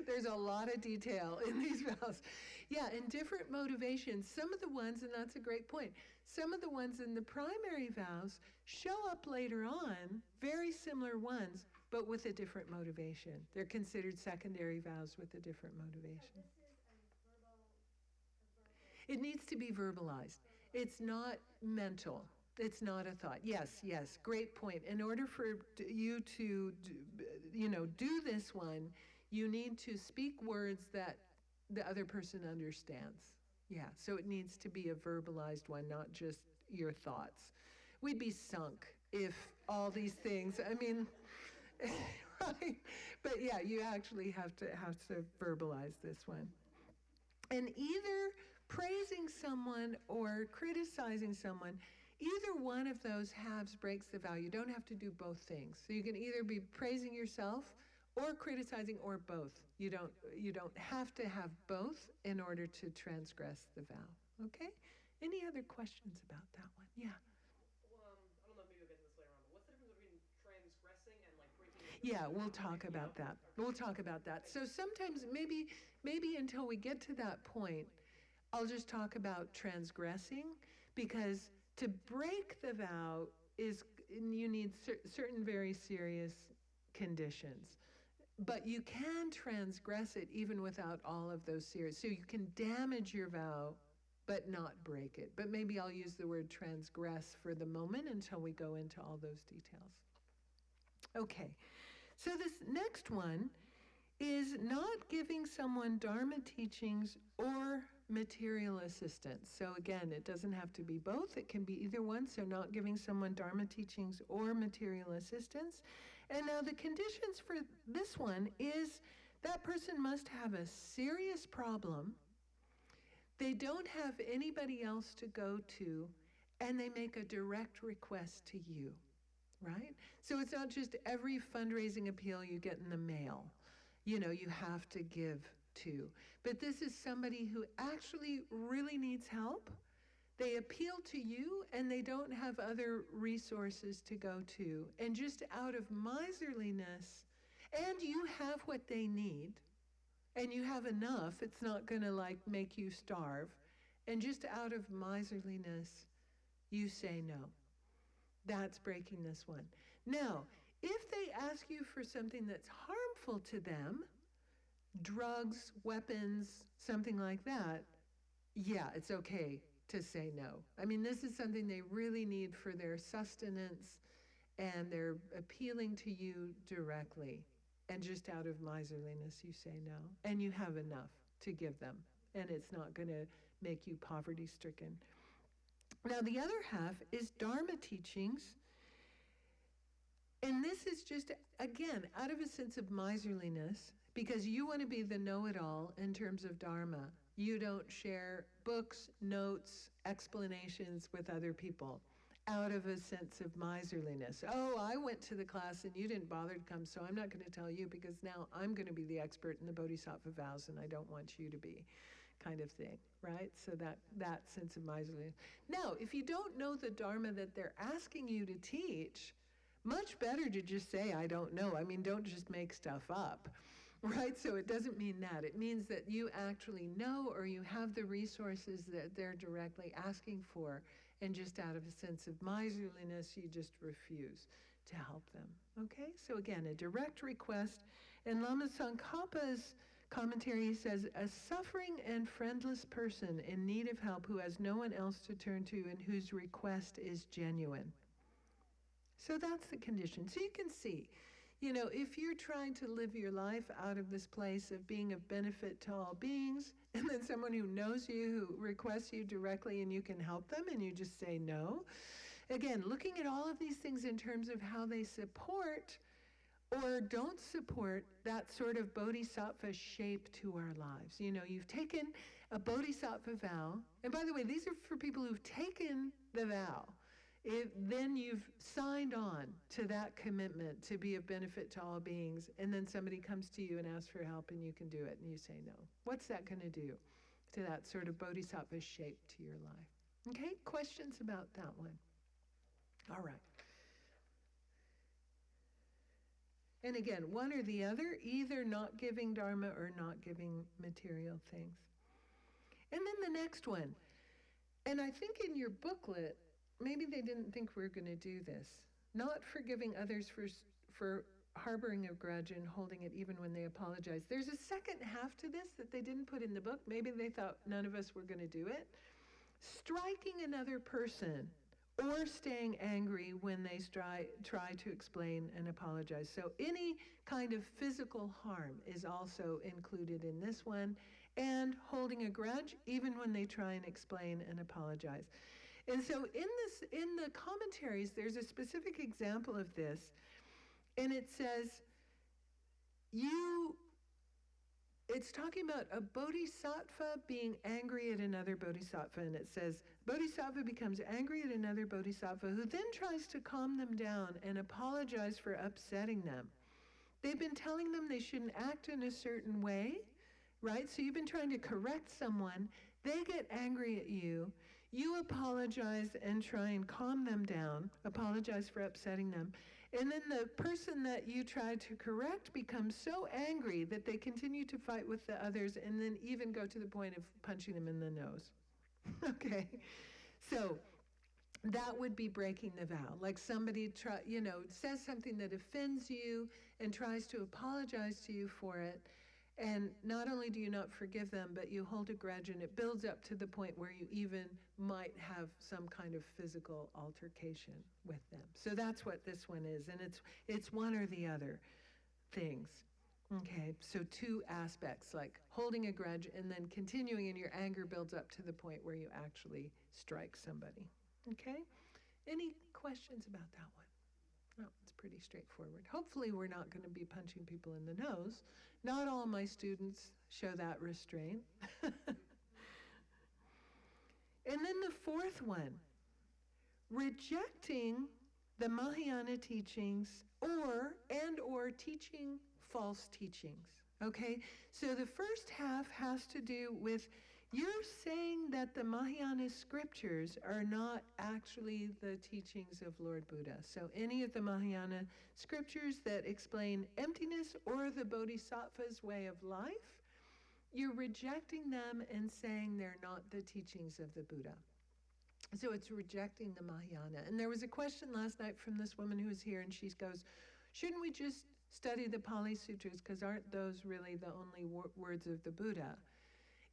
There's a lot of detail in these vows. Yeah, and different motivations. Some of the ones, and that's a great point, some of the ones in the primary vows show up later on, very similar ones, but with a different motivation. They're considered secondary vows with a different motivation. So this is a verbal. It needs to be verbalized. It's not mental. It's not a thought. Yes, yes, great point. In order for you to, do this one, you need to speak words that the other person understands. Yeah, so it needs to be a verbalized one, not just your thoughts. We'd be sunk if all these things, right? But yeah, you actually have to verbalize this one. And either praising someone or criticizing someone, either one of those halves breaks the vow. You don't have to do both things. So you can either be praising yourself or criticizing, or both. You don't have to have both in order to transgress the vow. Okay? Any other questions about that one? Yeah. Well, I don't know, maybe we'll get to this later on, but what's the difference between transgressing and like breaking? Yeah, we'll talk about that. We'll talk about that. So sometimes maybe until we get to that point, I'll just talk about transgressing, because to break the vow you need certain very serious conditions. But you can transgress it even without all of those serious. So you can damage your vow, but not break it. But maybe I'll use the word transgress for the moment until we go into all those details. Okay, so this next one is not giving someone Dharma teachings or material assistance. So again, it doesn't have to be both. It can be either one. So not giving someone Dharma teachings or material assistance. And now the conditions for this one is that person must have a serious problem. They don't have anybody else to go to, and they make a direct request to you, right? So it's not just every fundraising appeal you get in the mail, you have to give to. But this is somebody who actually really needs help. They appeal to you, and they don't have other resources to go to. And just out of miserliness, and you have what they need, and you have enough, it's not going to make you starve. And just out of miserliness, you say no. That's breaking this one. Now, if they ask you for something that's harmful to them, drugs, weapons, something like that, yeah, it's okay to say no. This is something they really need for their sustenance, and they're appealing to you directly. And just out of miserliness, you say no. And you have enough to give them, and it's not going to make you poverty-stricken. Now, the other half is Dharma teachings. And this is just, again, out of a sense of miserliness, because you want to be the know-it-all in terms of Dharma. You don't share books, notes, explanations with other people out of a sense of miserliness. Oh, I went to the class and you didn't bother to come, so I'm not going to tell you because now I'm going to be the expert in the Bodhisattva Vows and I don't want you to be, kind of thing, right? So that sense of miserliness. Now, if you don't know the Dharma that they're asking you to teach, much better to just say, I don't know. Don't just make stuff up. Right? So it doesn't mean that. It means that you actually know, or you have the resources that they're directly asking for, and just out of a sense of miserliness, you just refuse to help them. Okay? So again, a direct request. In Lama Tsongkhapa's commentary, he says, a suffering and friendless person in need of help who has no one else to turn to and whose request is genuine. So that's the condition. So you can see, if you're trying to live your life out of this place of being of benefit to all beings, and then someone who knows you, who requests you directly, and you can help them, and you just say no. Again, looking at all of these things in terms of how they support or don't support that sort of bodhisattva shape to our lives. You've taken a bodhisattva vow, and by the way, these are for people who've taken the vow. Then you've signed on to that commitment to be of benefit to all beings, and then somebody comes to you and asks for help and you can do it, and you say no. What's that going to do to that sort of bodhisattva shape to your life? Okay, questions about that one? All right. And again, one or the other, either not giving Dharma or not giving material things. And then the next one, and I think in your booklet, maybe they didn't think we were going to do this. Not forgiving others for harboring a grudge and holding it even when they apologize. There's a second half to this that they didn't put in the book. Maybe they thought none of us were going to do it. Striking another person or staying angry when they try to explain and apologize. So any kind of physical harm is also included in this one, and holding a grudge even when they try and explain and apologize. And so in the commentaries, there's a specific example of this, and it says, it's talking about a bodhisattva being angry at another bodhisattva, and it says, bodhisattva becomes angry at another bodhisattva who then tries to calm them down and apologize for upsetting them. They've been telling them they shouldn't act in a certain way, right? So you've been trying to correct someone, they get angry at you, you apologize and try and calm them down, apologize for upsetting them, and then the person that you tried to correct becomes so angry that they continue to fight with the others and then even go to the point of punching them in the nose. Okay? So that would be breaking the vow. Like somebody says something that offends you and tries to apologize to you for it. And not only do you not forgive them, but you hold a grudge, and it builds up to the point where you even might have some kind of physical altercation with them. So that's what this one is, and it's one or the other things. Okay, so two aspects, like holding a grudge and then continuing, and your anger builds up to the point where you actually strike somebody. Okay? Any questions about that one? No, it's pretty straightforward. Hopefully we're not going to be punching people in the nose. Not all my students show that restraint. And then the fourth one, rejecting the Mahayana teachings or teaching false teachings. Okay? So the first half has to do with you're saying that the Mahayana scriptures are not actually the teachings of Lord Buddha. So any of the Mahayana scriptures that explain emptiness or the Bodhisattva's way of life, you're rejecting them and saying they're not the teachings of the Buddha. So it's rejecting the Mahayana. And there was a question last night from this woman who was here, and she goes, shouldn't we just study the Pali Sutras, because aren't those really the only words of the Buddha?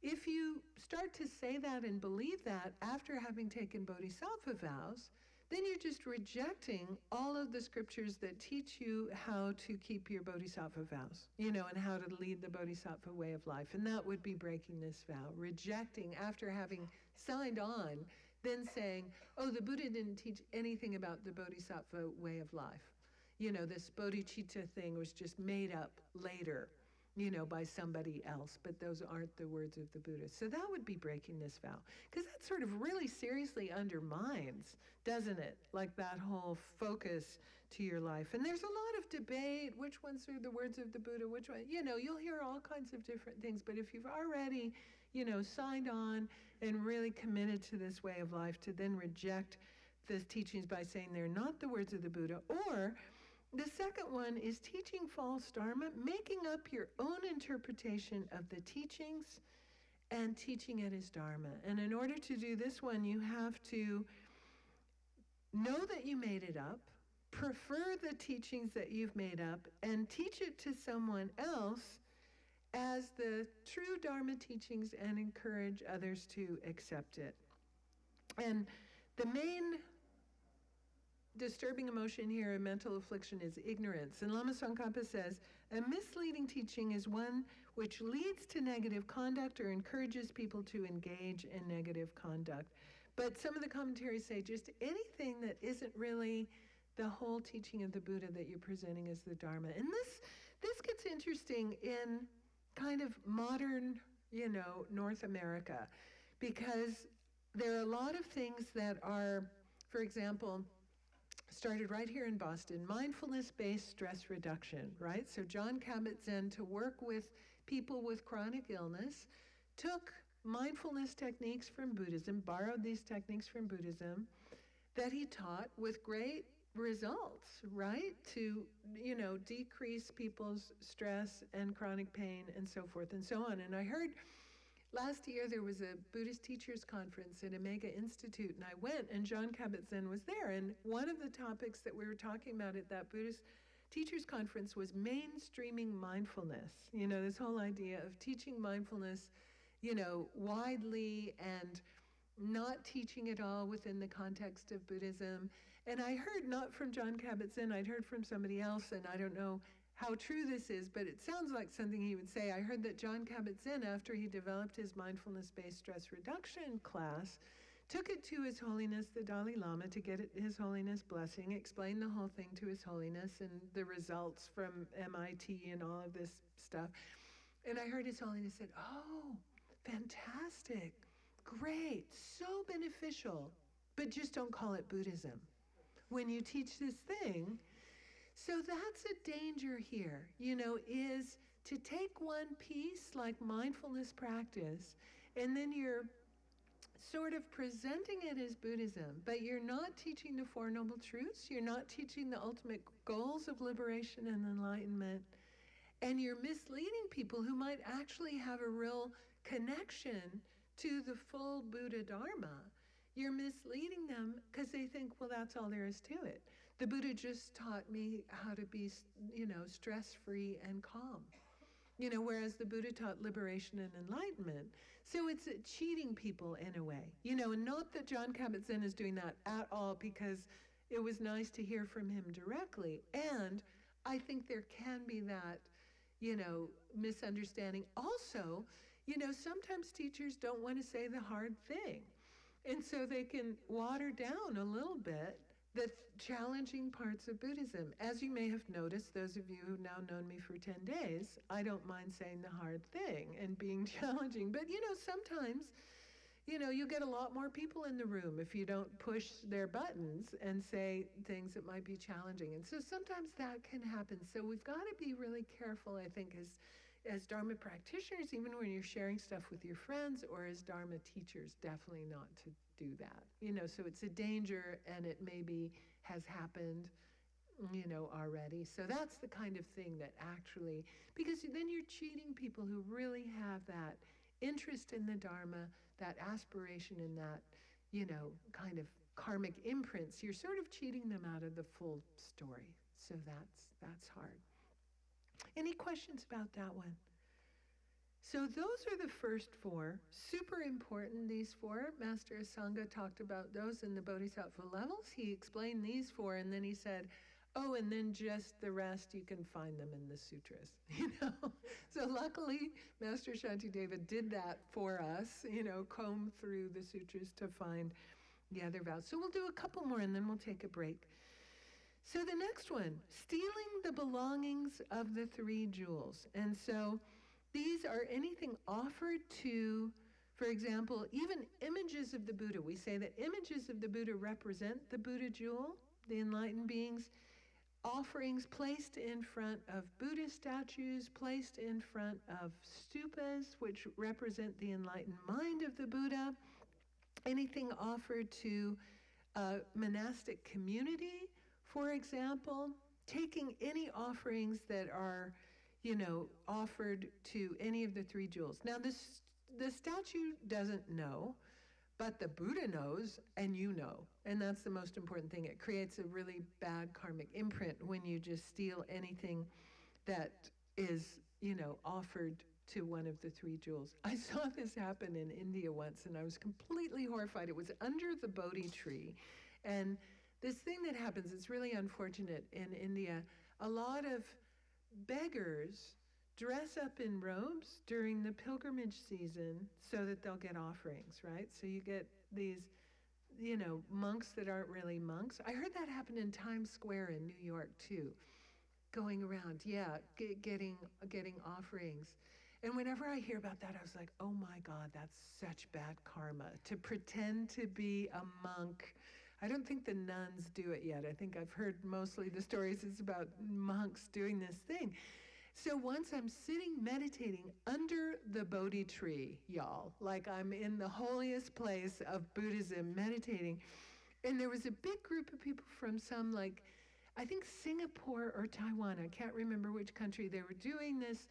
If you start to say that and believe that after having taken Bodhisattva vows, then you're just rejecting all of the scriptures that teach you how to keep your Bodhisattva vows, and how to lead the Bodhisattva way of life. And that would be breaking this vow, rejecting after having signed on, then saying, oh, the Buddha didn't teach anything about the Bodhisattva way of life. This bodhicitta thing was just made up later, by somebody else, but those aren't the words of the Buddha. So that would be breaking this vow, because that sort of really seriously undermines, doesn't it, like that whole focus to your life. And there's a lot of debate, which ones are the words of the Buddha, which one, you'll hear all kinds of different things, but if you've already, signed on and really committed to this way of life, to then reject the teachings by saying they're not the words of the Buddha, or the second one is teaching false dharma, making up your own interpretation of the teachings and teaching it as dharma. And in order to do this one, you have to know that you made it up, prefer the teachings that you've made up, and teach it to someone else as the true dharma teachings and encourage others to accept it. And the main disturbing emotion here in mental affliction is ignorance. And Lama Tsongkhapa says, a misleading teaching is one which leads to negative conduct or encourages people to engage in negative conduct. But some of the commentaries say just anything that isn't really the whole teaching of the Buddha that you're presenting as the Dharma. And this gets interesting in kind of modern, North America, because there are a lot of things that are, for example, started right here in Boston, mindfulness-based stress reduction, right? So John Kabat-Zinn, to work with people with chronic illness, took mindfulness techniques from Buddhism, borrowed these techniques from Buddhism that he taught with great results, right? To, decrease people's stress and chronic pain and so forth and so on. And I heard last year there was a Buddhist Teachers Conference at Omega Institute, and I went, and John Kabat-Zinn was there. And one of the topics that we were talking about at that Buddhist teachers conference was mainstreaming mindfulness. This whole idea of teaching mindfulness, widely, and not teaching it all within the context of Buddhism. And I heard, not from John Kabat-Zinn, I'd heard from somebody else, and I don't know how true this is, but it sounds like something he would say. I heard that John Kabat-Zinn, after he developed his mindfulness-based stress reduction class, took it to His Holiness the Dalai Lama to get His Holiness blessing, explained the whole thing to His Holiness and the results from MIT and all of this stuff. And I heard His Holiness said, "Oh, fantastic, great, so beneficial, but just don't call it Buddhism when you teach this thing." So that's a danger here, is to take one piece like mindfulness practice, and then you're sort of presenting it as Buddhism, but you're not teaching the Four Noble Truths, you're not teaching the ultimate goals of liberation and enlightenment, and you're misleading people who might actually have a real connection to the full Buddha Dharma. You're misleading them because they think, well, that's all there is to it. The Buddha just taught me how to be, stress-free and calm. Whereas the Buddha taught liberation and enlightenment. So it's cheating people in a way. And not that John Kabat-Zinn is doing that at all, because it was nice to hear from him directly. And I think there can be that, misunderstanding. Also, sometimes teachers don't want to say the hard thing. And so they can water down a little bit the challenging parts of Buddhism. As you may have noticed, those of you who've now known me for 10 days, I don't mind saying the hard thing and being challenging. But, sometimes, you get a lot more people in the room if you don't push their buttons and say things that might be challenging. And so sometimes that can happen. So we've got to be really careful, I think, as Dharma practitioners, even when you're sharing stuff with your friends, or as Dharma teachers, definitely not to do that. So it's a danger, and it maybe has happened, already. So that's the kind of thing that actually, because then you're cheating people who really have that interest in the Dharma, that aspiration, and that, kind of karmic imprints. You're sort of cheating them out of the full story. So that's hard. Any questions about that one? So those are the first four. Super important, these four. Master Asanga talked about those in the Bodhisattva levels. He explained these four, and then he said, oh, and then just the rest, you can find them in the sutras, So luckily, Master Shantideva did that for us, comb through the sutras to find the other vows. So we'll do a couple more, and then we'll take a break. So the next one, stealing the belongings of the three jewels. And so these are anything offered to, for example, even images of the Buddha. We say that images of the Buddha represent the Buddha jewel, the enlightened beings. Offerings placed in front of Buddha statues, placed in front of stupas, which represent the enlightened mind of the Buddha. Anything offered to a monastic community, for example. Taking any offerings that are, offered to any of the three jewels. Now, the statue doesn't know, but the Buddha knows, and you know. And that's the most important thing. It creates a really bad karmic imprint when you just steal anything that is, offered to one of the three jewels. I saw this happen in India once, and I was completely horrified. It was under the Bodhi tree. And this thing that happens, it's really unfortunate in India. A lot of beggars dress up in robes during the pilgrimage season so that they'll get offerings, right? So you get these, monks that aren't really monks. I heard that happen in Times Square in New York too, going around, getting offerings. And whenever I hear about that, I was like, oh my God, that's such bad karma. To pretend to be a monk. I don't think the nuns do it yet. I think I've heard mostly the stories is about monks doing this thing. So once I'm sitting meditating under the Bodhi tree, y'all, like I'm in the holiest place of Buddhism meditating, and there was a big group of people from some, I think Singapore or Taiwan, I can't remember which country. They were doing this,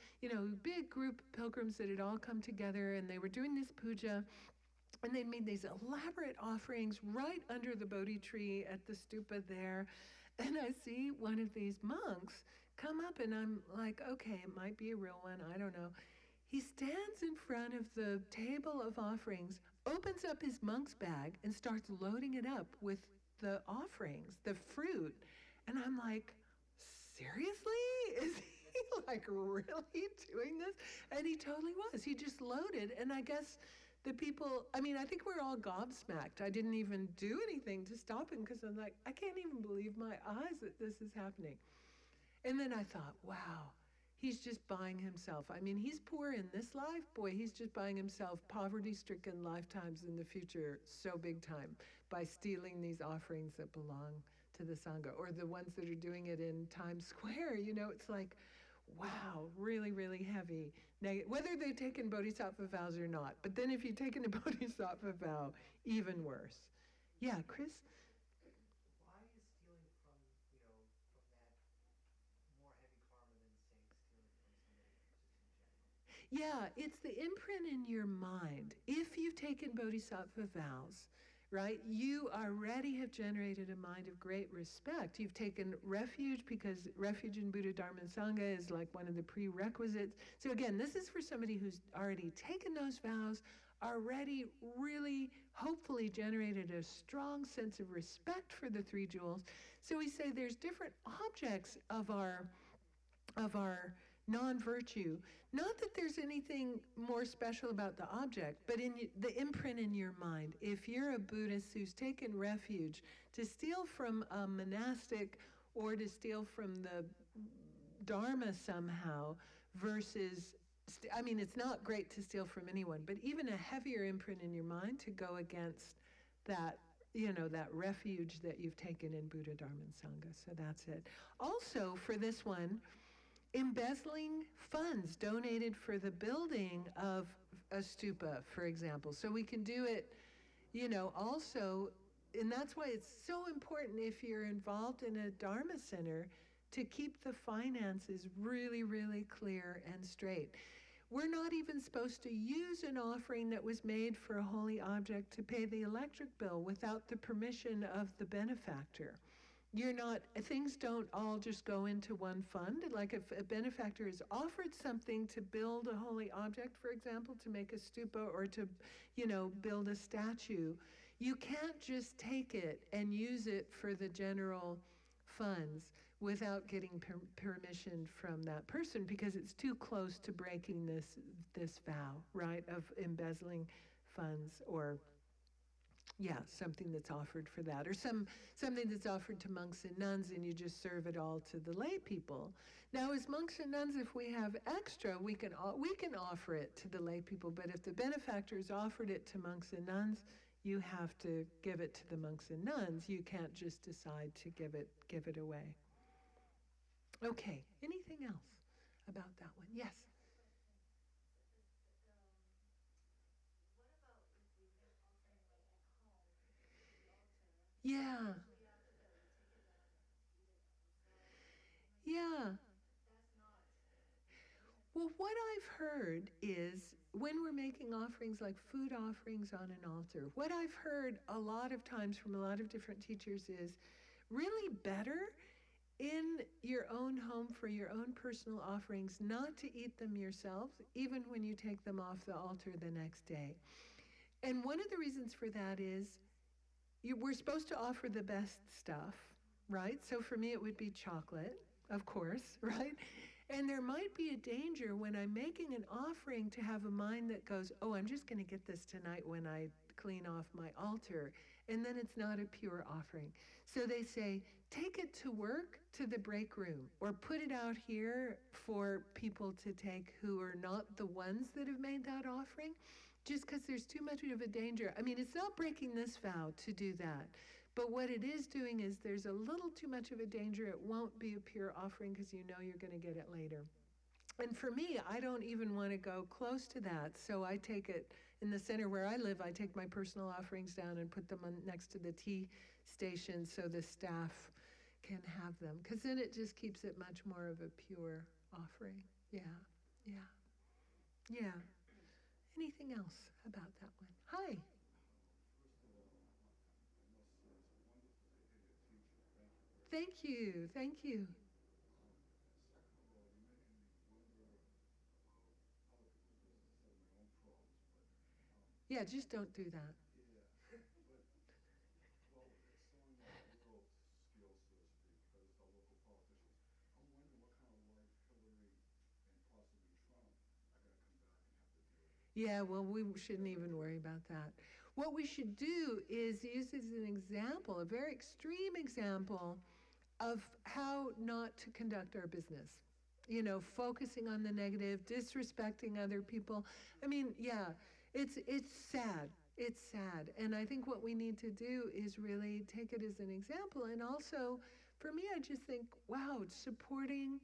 big group of pilgrims that had all come together, and they were doing this puja, and they made these elaborate offerings right under the Bodhi tree at the stupa there. And I see one of these monks come up, and I'm like, okay, it might be a real one, I don't know. He stands in front of the table of offerings, opens up his monk's bag, and starts loading it up with the offerings, the fruit. And I'm like, seriously? Is he like really doing this? And he totally was. He just loaded. And I guess the people, I mean, I think we're all gobsmacked. I didn't even do anything to stop him because I'm like, I can't even believe my eyes that this is happening. And then I thought, wow, he's just buying himself. I mean, he's poor in this life. Boy, he's just buying himself poverty-stricken lifetimes in the future so big time by stealing these offerings that belong to the Sangha, or the ones that are doing it in Times Square. You know, it's like, wow, really, really heavy. Whether they've taken Bodhisattva vows or not. But then if you've taken a Bodhisattva vow, even worse. Yeah, Chris? Why is stealing from, from that more heavy karma than, say, stealing from somebody just in general? Yeah, it's the imprint in your mind. If you've taken Bodhisattva vows, right, you already have generated a mind of great respect. You've taken refuge because refuge in Buddha, Dharma, and Sangha is like one of the prerequisites. So again, this is for somebody who's already taken those vows, already really hopefully generated a strong sense of respect for the three jewels. So we say there's different objects of our non-virtue. Not that there's anything more special about the object, but in the imprint in your mind. If you're a Buddhist who's taken refuge, to steal from a monastic or to steal from the Dharma somehow versus, I mean, it's not great to steal from anyone, but even a heavier imprint in your mind to go against that, that refuge that you've taken in Buddha, Dharma, and Sangha. So that's it. Also, for this one, embezzling funds donated for the building of a stupa, for example. So we can do it, also, and that's why it's so important if you're involved in a Dharma center to keep the finances really, really clear and straight. We're not even supposed to use an offering that was made for a holy object to pay the electric bill without the permission of the benefactor. Things don't all just go into one fund. Like if a benefactor has offered something to build a holy object, for example, to make a stupa or to, build a statue, you can't just take it and use it for the general funds without getting permission from that person, because it's too close to breaking this vow, right, of embezzling funds, or something that's offered for that, or something that's offered to monks and nuns, and you just serve it all to the lay people. Now, as monks and nuns, if we have extra, we can offer it to the lay people. But if the benefactors offered it to monks and nuns, you have to give it to the monks and nuns. You can't just decide to give it away. Okay. Anything else about that one? Yes. Yeah. Yeah. Well, what I've heard is when we're making offerings like food offerings on an altar, what I've heard a lot of times from a lot of different teachers is really better in your own home for your own personal offerings not to eat them yourselves, even when you take them off the altar the next day. And one of the reasons for that is we're supposed to offer the best stuff, right? So for me, it would be chocolate, of course, right? And there might be a danger when I'm making an offering to have a mind that goes, oh, I'm just going to get this tonight when I clean off my altar. And then it's not a pure offering. So they say, take it to work to the break room, or put it out here for people to take who are not the ones that have made that offering, just because there's too much of a danger. I mean, it's not breaking this vow to do that. But what it is doing is there's a little too much of a danger. It won't be a pure offering because you know you're going to get it later. And for me, I don't even want to go close to that. So I take it in the center where I live. I take my personal offerings down and put them next to the tea station so the staff can have them. Because then it just keeps it much more of a pure offering. Yeah. Anything else about that one? Hi. thank you, thank you. Yeah, just don't do that. Yeah, well, we shouldn't even worry about that. What we should do is use as an example, a very extreme example of how not to conduct our business. You know, focusing on the negative, disrespecting other people. I mean, yeah, it's sad. It's sad. And I think what we need to do is really take it as an example. And also, for me, I just think, wow, supporting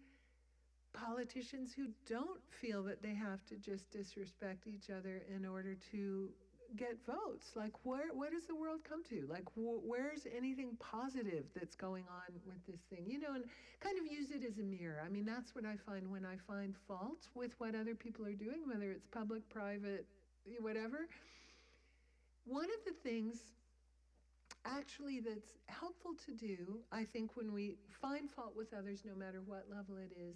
politicians who don't feel that they have to just disrespect each other in order to get votes. Like, what does the world come to? Like, where's anything positive that's going on with this thing? You know, and kind of use it as a mirror. I mean, that's what I find when I find fault with what other people are doing, whether it's public, private, whatever. One of the things actually that's helpful to do, I think, when we find fault with others, no matter what level it is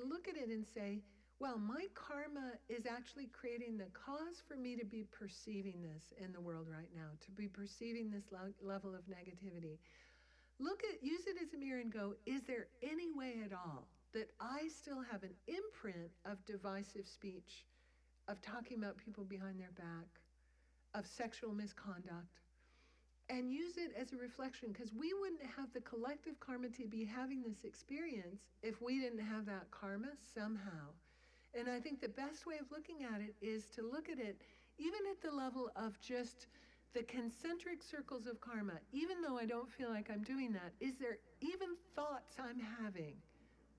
look at it and say, well, my karma is actually creating the cause for me to be perceiving this in the world right now, to be perceiving this level of negativity. Use it as a mirror and go, is there any way at all that I still have an imprint of divisive speech, of talking about people behind their back, of sexual misconduct? And use it as a reflection, because we wouldn't have the collective karma to be having this experience if we didn't have that karma somehow. And I think the best way of looking at it is to look at it even at the level of just the concentric circles of karma. Even though I don't feel like I'm doing that, is there even thoughts I'm having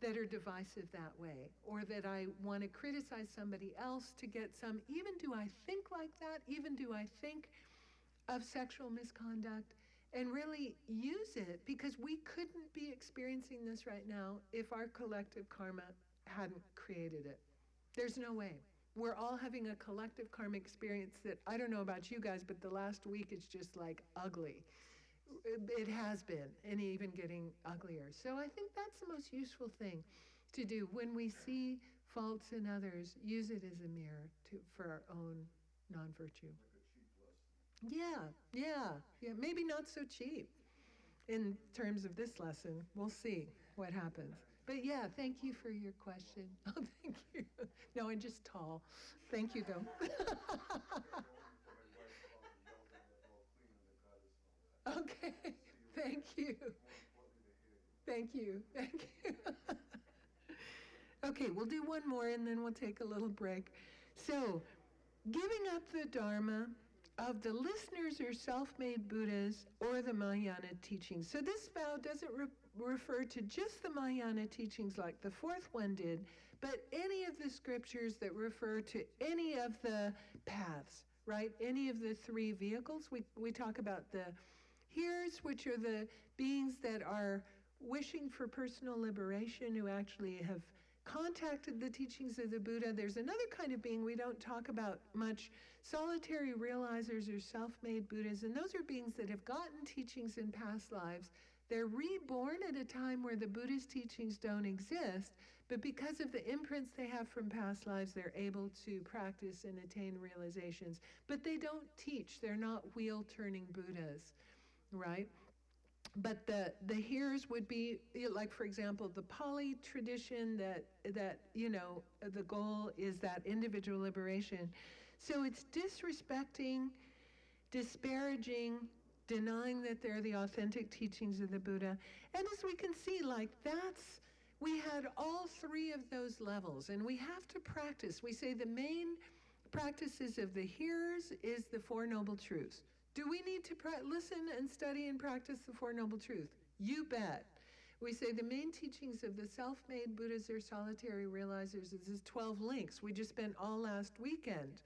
that are divisive that way, or that I want to criticize somebody else to get some, even do I think like that? Even do I think of sexual misconduct? And really use it, because we couldn't be experiencing this right now if our collective karma hadn't created it. There's no way. We're all having a collective karma experience that, I don't know about you guys, but the last week is just like ugly. It has been, and even getting uglier. So I think that's the most useful thing to do. When we see faults in others, use it as a mirror for our own non-virtue. Yeah, maybe not so cheap in terms of this lesson. We'll see what happens. But yeah, thank you for your question. Oh, thank you. No, I'm just tall. Thank you, though. Okay, thank you. Thank you. Thank you. Okay, we'll do one more and then we'll take a little break. So, giving up the Dharma of the listeners are self-made Buddhas or the Mahayana teachings. So this vow doesn't refer to just the Mahayana teachings like the fourth one did, but any of the scriptures that refer to any of the paths, right? Any of the three vehicles. We talk about the hearers, which are the beings that are wishing for personal liberation, who actually have contacted the teachings of the Buddha. There's another kind of being we don't talk about much, solitary realizers or self-made Buddhas, and those are beings that have gotten teachings in past lives. They're reborn at a time where the Buddha's teachings don't exist, but because of the imprints they have from past lives, they're able to practice and attain realizations. But they don't teach. They're not wheel-turning Buddhas, right? But the hearers would be, like, for example, the Pali tradition that you know, the goal is that individual liberation. So it's disrespecting, disparaging, denying that they're the authentic teachings of the Buddha. And as we can see, like, we had all three of those levels, and we have to practice. We say the main practices of the hearers is the Four Noble Truths. Do we need to listen and study and practice the Four Noble Truths? You bet. We say the main teachings of the self-made Buddhas or solitary realizers is 12 links. We just spent all last weekend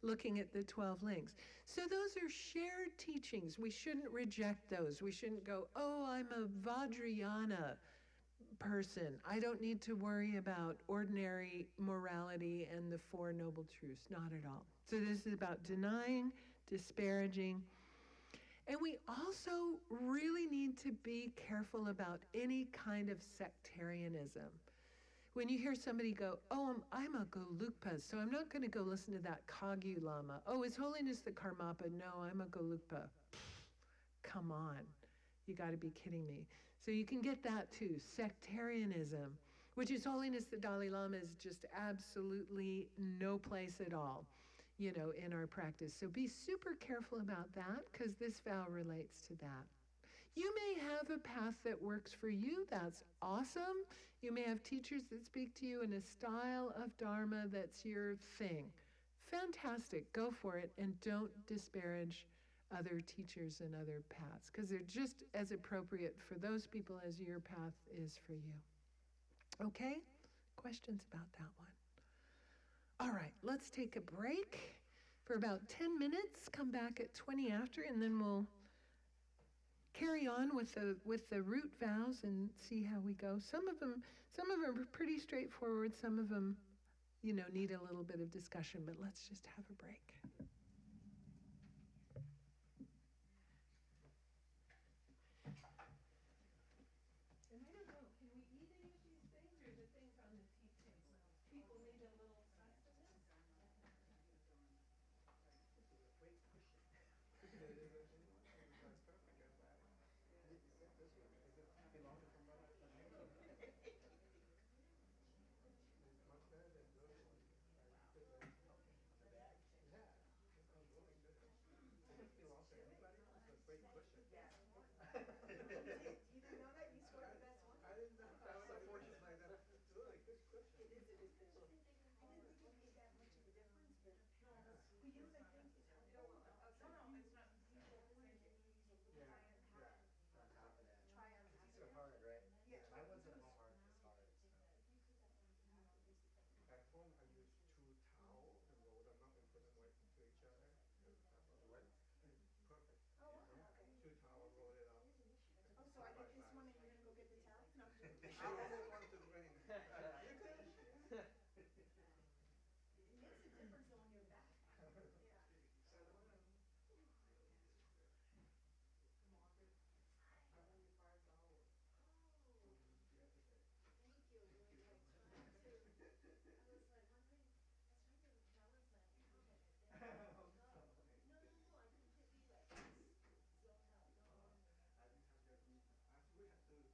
looking at the 12 links. So those are shared teachings. We shouldn't reject those. We shouldn't go, oh, I'm a Vajrayana person. I don't need to worry about ordinary morality and the Four Noble Truths. Not at all. So this is about denying, disparaging, And we also really need to be careful about any kind of sectarianism. When you hear somebody go, oh, I'm a Golukpa, so I'm not going to go listen to that Kagyu Lama. Oh, His Holiness the Karmapa. No, I'm a Golukpa. Come on. You got to be kidding me. So you can get that too, sectarianism, which His Holiness the Dalai Lama is just absolutely no place at all, in our practice. So be super careful about that, because this vow relates to that. You may have a path that works for you. That's awesome. You may have teachers that speak to you in a style of Dharma that's your thing. Fantastic. Go for it, and don't disparage other teachers and other paths, because they're just as appropriate for those people as your path is for you. Okay? Questions about that one? All right, let's take a break for about 10 minutes. Come back at 20 after, and then we'll carry on with the root vows and see how we go. Some of them are pretty straightforward. Some of them, need a little bit of discussion, but let's just have a break. And I don't know, can we eat any of these things, or the things on the tea table? People need a little sustenance. This is a great cushion. It is actually. It's like perfect as that. This one, Does it belong to somebody? it's much better than those ones. I put the bag. Yeah, this one's really good. Does this belong to anybody? It's a great cushion. You didn't know that? You scored the best one? I didn't know. That was unfortunate. It's a really good cushion. It is a good cushion. I didn't think it made that much of a difference, but we use, I think, it's hard to go outside. You use that orange and you use a little Yeah, high on yeah. top. On top of that. Try on top These of are it. hard, right? Yeah. My ones at home aren't as hard. So. At home, I use 2 towels and roll them up and put them right into each other. Does that work? Perfect. Oh, wow, okay. 2 towels, roll it up. Oh, so I get this one and you're gonna go get the towel? No, I'm joking. I almost wanted to bring. You could. Yeah. It makes a difference though when you're back. Yeah. Thank you, really like trying to, I was like wondering, I was trying to balance my account and then, no, I completely like zoned out, no. We have to We should exchange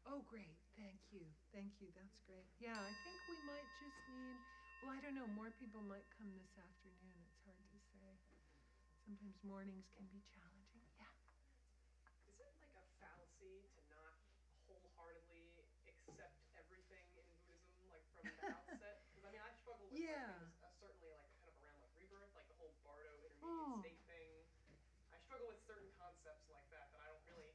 Oh, great. Thank you. Thank you. That's great. Yeah, I think we might just need, well, I don't know, more people might come this afternoon. It's hard to say. Sometimes mornings can be challenging. Yeah. Is it like a fallacy to not wholeheartedly accept everything in Buddhism, like from the outset? Because I mean, I struggle with like Yeah. things, certainly like kind of around like rebirth, like the whole Bardo intermediate Oh. state thing. I struggle with certain concepts like that that I don't really,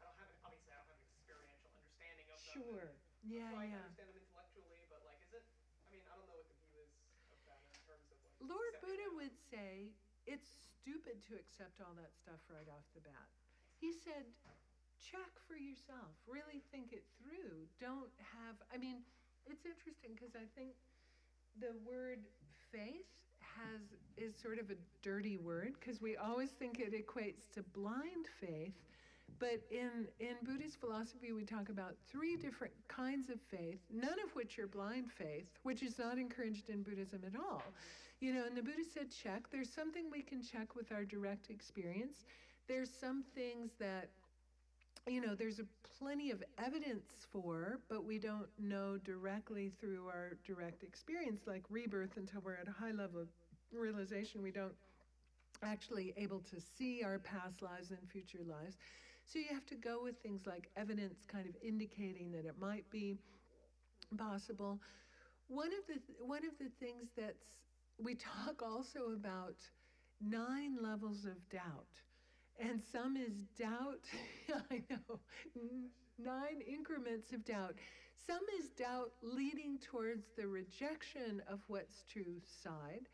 I don't have an, obviously I don't have an experiential understanding of them. Sure. And Yeah, I'm trying to yeah. understand them intellectually, but like, is it? I mean, I don't know what the view is of that in terms of like Lord accepting Buddha that. would say it's stupid to accept all that stuff right off the bat. He said, check for yourself, really think it through. Don't have, I mean, it's interesting because I think the word faith is sort of a dirty word because we always think it equates to blind faith. But in Buddhist philosophy, we talk about three different kinds of faith, none of which are blind faith, which is not encouraged in Buddhism at all. And the Buddha said check. There's something we can check with our direct experience. There's some things that, there's plenty of evidence for, but we don't know directly through our direct experience, like rebirth, until we're at a high level of realization. We don't actually able to see our past lives and future lives. So you have to go with things like evidence kind of indicating that it might be possible. One of the things we talk also about 9 levels of doubt. And some is doubt, I know, 9 increments of doubt. Some is doubt leading towards the rejection of what's true side.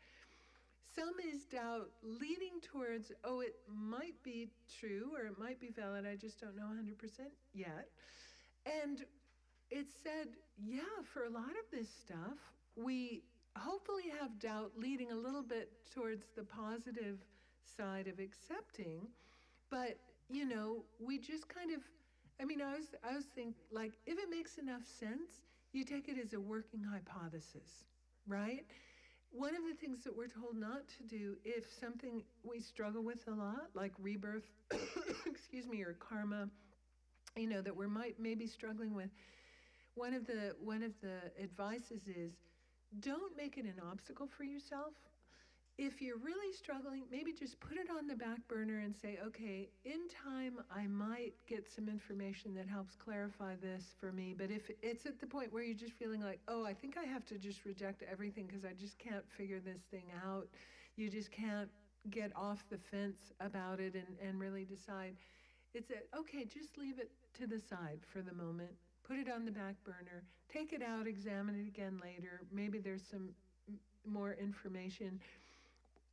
Some is doubt leading towards, oh, it might be true or it might be valid, I just don't know 100% yet. And it's said, yeah, for a lot of this stuff, we hopefully have doubt leading a little bit towards the positive side of accepting. But, we just kind of, I was thinking, like, if it makes enough sense, you take it as a working hypothesis, right? One of the things that we're told not to do if something we struggle with a lot, like rebirth, excuse me, or karma, that we're maybe struggling with, one of the advices is don't make it an obstacle for yourself. If you're really struggling, maybe just put it on the back burner and say, okay, in time I might get some information that helps clarify this for me. But if it's at the point where you're just feeling like, oh, I think I have to just reject everything because I just can't figure this thing out, you just can't get off the fence about it and really decide, it's okay, just leave it to the side for the moment. Put it on the back burner. Take it out, examine it again later. Maybe there's some more information.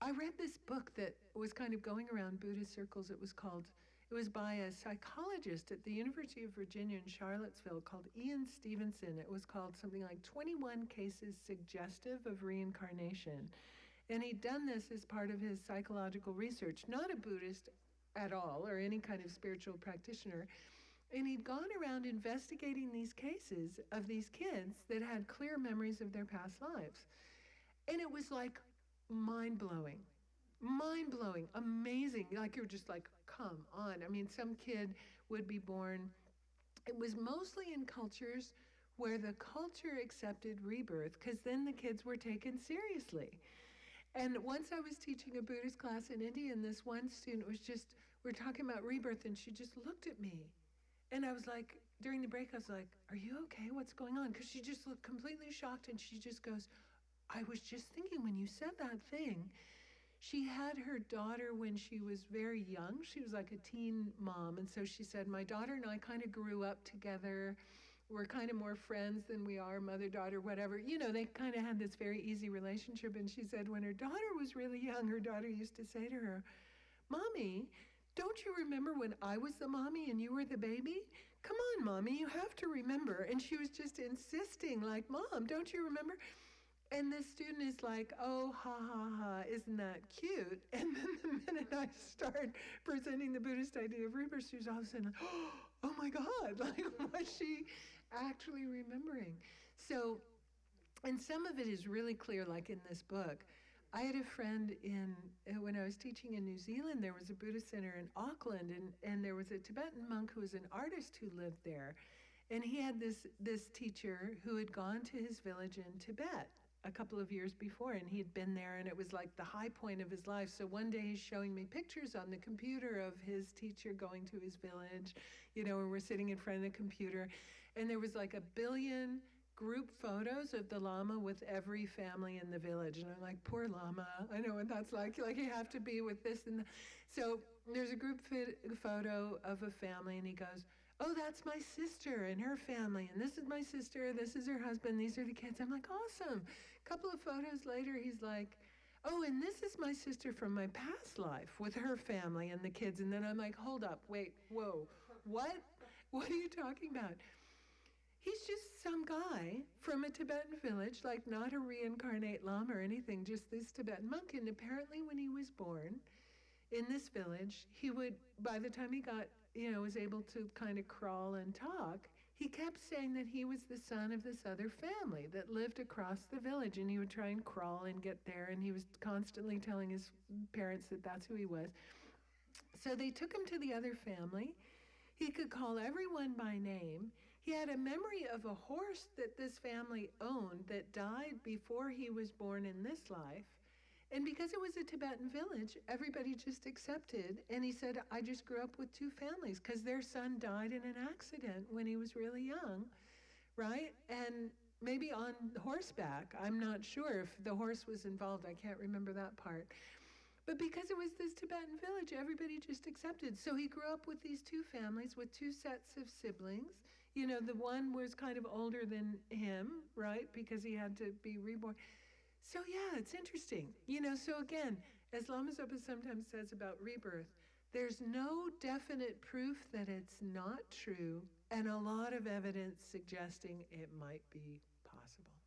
I read this book that was kind of going around Buddhist circles. It was by a psychologist at the University of Virginia in Charlottesville called Ian Stevenson. It was called something like 21 Cases Suggestive of Reincarnation. And he'd done this as part of his psychological research, not a Buddhist at all or any kind of spiritual practitioner. And he'd gone around investigating these cases of these kids that had clear memories of their past lives. And it was like mind-blowing, amazing. Like you're just like, come on. I mean, some kid would be born. It was mostly in cultures where the culture accepted rebirth because then the kids were taken seriously. And once I was teaching a Buddhist class in India, and this one student we're talking about rebirth, and she just looked at me. And I was like, during the break, I was like, are you okay? What's going on? Because she just looked completely shocked, and she just goes, I was just thinking when you said that thing, she had her daughter when she was very young. She was like a teen mom. And so she said, my daughter and I kind of grew up together. We're kind of more friends than we are mother-daughter, whatever. They kind of had this very easy relationship. And she said when her daughter was really young, her daughter used to say to her, Mommy, don't you remember when I was the mommy and you were the baby? Come on, Mommy, you have to remember. And she was just insisting, like, Mom, don't you remember? And the student is like, oh, ha, ha, ha, isn't that cute? And then the minute I start presenting the Buddhist idea of rebirth, she's all of a sudden, oh my God, like, was she actually remembering? So, and some of it is really clear, like in this book. I had a friend when I was teaching in New Zealand, there was a Buddhist center in Auckland, and there was a Tibetan monk who was an artist who lived there. And he had this teacher who had gone to his village in Tibet a couple of years before, and he had been there, and it was like the high point of his life. So one day he's showing me pictures on the computer of his teacher going to his village, and we're sitting in front of the computer, and there was like 1 billion group photos of the Lama with every family in the village. And I'm like, poor Lama, I know what that's like you have to be with this and that. So there's a group photo of a family, and he goes, oh, that's my sister and her family, and this is my sister, this is her husband, these are the kids. I'm like, awesome. A couple of photos later, he's like, oh, and this is my sister from my past life with her family and the kids. And then I'm like, hold up, wait, whoa, what? What are you talking about? He's just some guy from a Tibetan village, like not a reincarnate Lama or anything, just this Tibetan monk. And apparently when he was born in this village, he would, by the time he got, was able to kind of crawl and talk, he kept saying that he was the son of this other family that lived across the village, and he would try and crawl and get there, and he was constantly telling his parents that that's who he was. So they took him to the other family. He could call everyone by name. He had a memory of a horse that this family owned that died before he was born in this life. And because it was a Tibetan village, everybody just accepted. And he said, I just grew up with 2 families because their son died in an accident when he was really young, right? And maybe on horseback. I'm not sure if the horse was involved. I can't remember that part. But because it was this Tibetan village, everybody just accepted. So he grew up with these 2 families with 2 sets of siblings. The one was kind of older than him, right? Because he had to be reborn. So yeah, it's interesting. So again, as Lama Zopa sometimes says about rebirth, there's no definite proof that it's not true, and a lot of evidence suggesting it might be possible.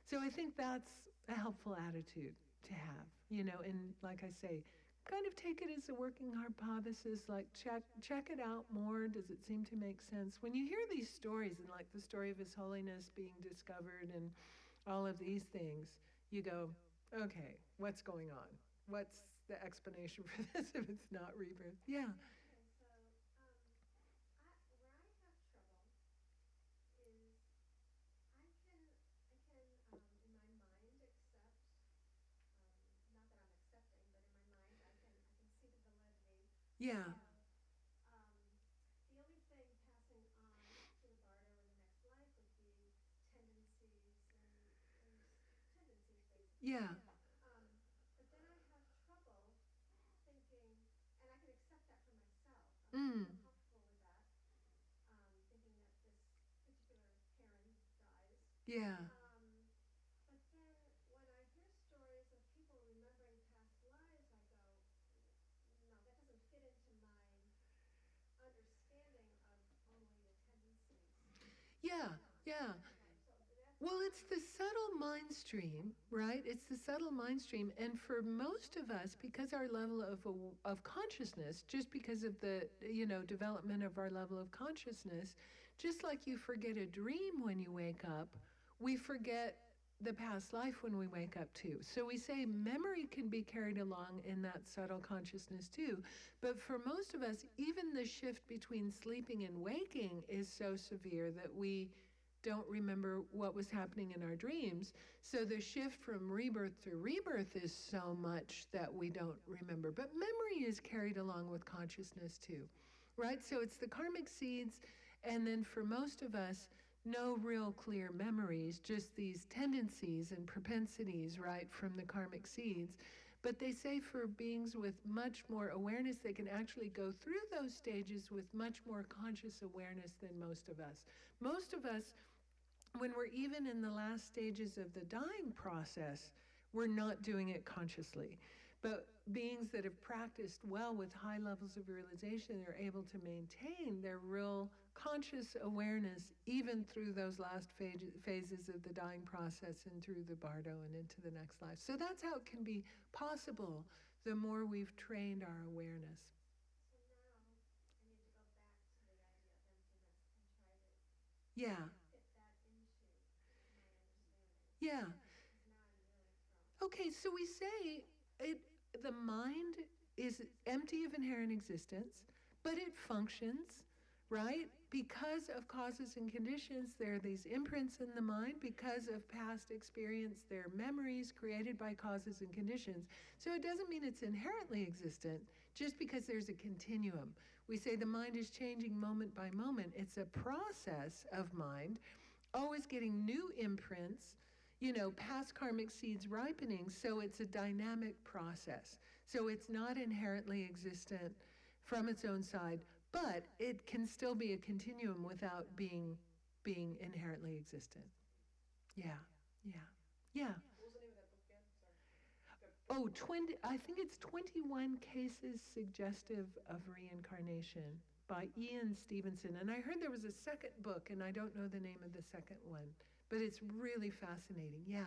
So I think that's a helpful attitude to have, and like I say, kind of take it as a working hypothesis, like check it out more. Does it seem to make sense? When you hear these stories, and like the story of His Holiness being discovered and all of these things, you go, okay, what's going on? What's the explanation for this if it's not rebirth? Yeah. Yeah. The only thing passing on to the bardo in the next life would be tendencies and tendencies, basically. Yeah. But then I have trouble thinking, and I can accept that for myself. I Mm. feel comfortable with that, thinking that this particular parent dies. Yeah. But then when I hear stories of people remembering past lives, I go, no, that doesn't fit into my understanding of only the tendencies. Yeah. Yeah. Well, it's the subtle mind stream, right? It's the subtle mind stream. And for most of us, because our level of consciousness, just because of the, development of our level of consciousness, just like you forget a dream when you wake up, we forget the past life when we wake up too. So we say memory can be carried along in that subtle consciousness too. But for most of us, even the shift between sleeping and waking is so severe that we don't remember what was happening in our dreams. So the shift from rebirth to rebirth is so much that we don't remember. But memory is carried along with consciousness too, right? So it's the karmic seeds, and then for most of us, no real clear memories, just these tendencies and propensities, right, from the karmic seeds. But they say for beings with much more awareness, they can actually go through those stages with much more conscious awareness than most of us. Most of us, when we're even in the last stages of the dying process, we're not doing it consciously. But beings that have practiced well with high levels of realization are able to maintain their real conscious awareness even through those last phases of the dying process and through the bardo and into the next life. So that's how it can be possible the more we've trained our awareness. So now I need to go back to the idea of emptiness and try to Yeah. fit that into my understanding. Yeah. Because now I'm really thrown. Okay, so we say the mind is empty of inherent existence, but it functions, right? Because of causes and conditions, there are these imprints in the mind. Because of past experience, there are memories created by causes and conditions. So it doesn't mean it's inherently existent just because there's a continuum. We say the mind is changing moment by moment. It's a process of mind, always getting new imprints, past karmic seeds ripening. So it's a dynamic process. So it's not inherently existent from its own side, but it can still be a continuum without being inherently existent. Yeah, yeah, yeah. What was the name of that book again? Sorry. Oh, I think it's 21 Cases Suggestive of Reincarnation by Ian Stevenson. And I heard there was a second book, and I don't know the name of the second one, but it's really fascinating. Yeah.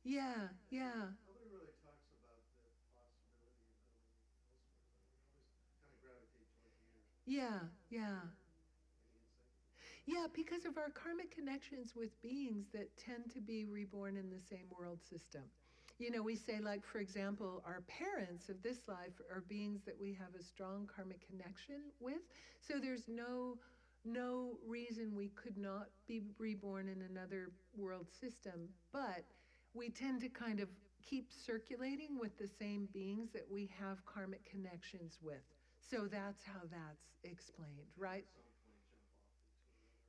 Yeah, yeah. Nobody really talks about the possibility of going elsewhere, but we always kind of gravitate toward here. Yeah, yeah. Any insight? Yeah, because of our karmic connections with beings that tend to be reborn in the same world system. We say, like, for example, our parents of this life are beings that we have a strong karmic connection with. So there's no reason we could not be reborn in another world system, but we tend to kind of keep circulating with the same beings that we have karmic connections with. So that's how that's explained, right?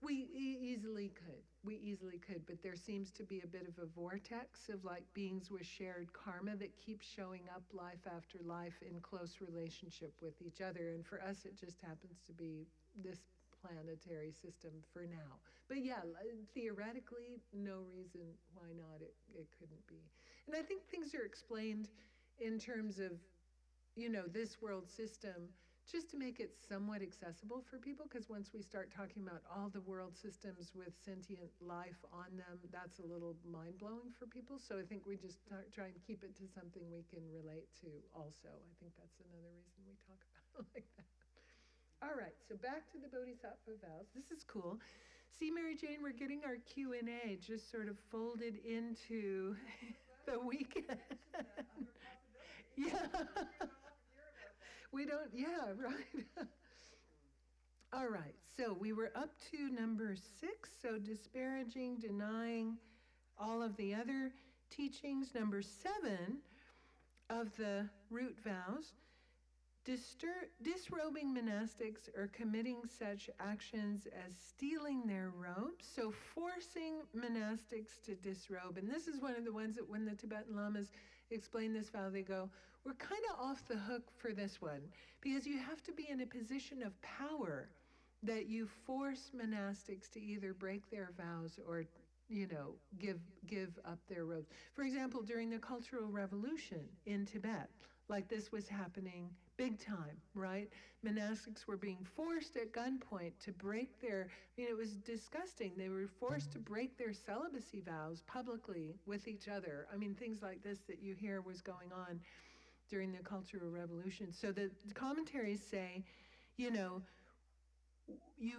We easily could, but there seems to be a bit of a vortex of like beings with shared karma that keeps showing up life after life in close relationship with each other. And for us, it just happens to be this planetary system for now. But yeah, theoretically, no reason why not it couldn't be. And I think things are explained in terms of, this world system, just to make it somewhat accessible for people, because once we start talking about all the world systems with sentient life on them, that's a little mind-blowing for people. So I think we just try and keep it to something we can relate to also. I think that's another reason we talk about it like that. All right, so back to the Bodhisattva Vows. This is cool. See, Mary Jane, we're getting our Q&A just sort of folded into the weekend. Yeah. We don't, yeah, right. All right, so we were up to number 6, so disparaging, denying all of the other teachings. Number 7 of the root vows, disrobing monastics or committing such actions as stealing their robes, so forcing monastics to disrobe. And this is one of the ones that when the Tibetan Lamas explain this vow, they go, we're kind of off the hook for this one, because you have to be in a position of power that you force monastics to either break their vows or, give up their robes. For example, during the Cultural Revolution in Tibet, like this was happening big time, right? Monastics were being forced at gunpoint to break their, it was disgusting. They were forced to break their celibacy vows publicly with each other. Things like this that you hear was going on during the Cultural Revolution. So the commentaries say, you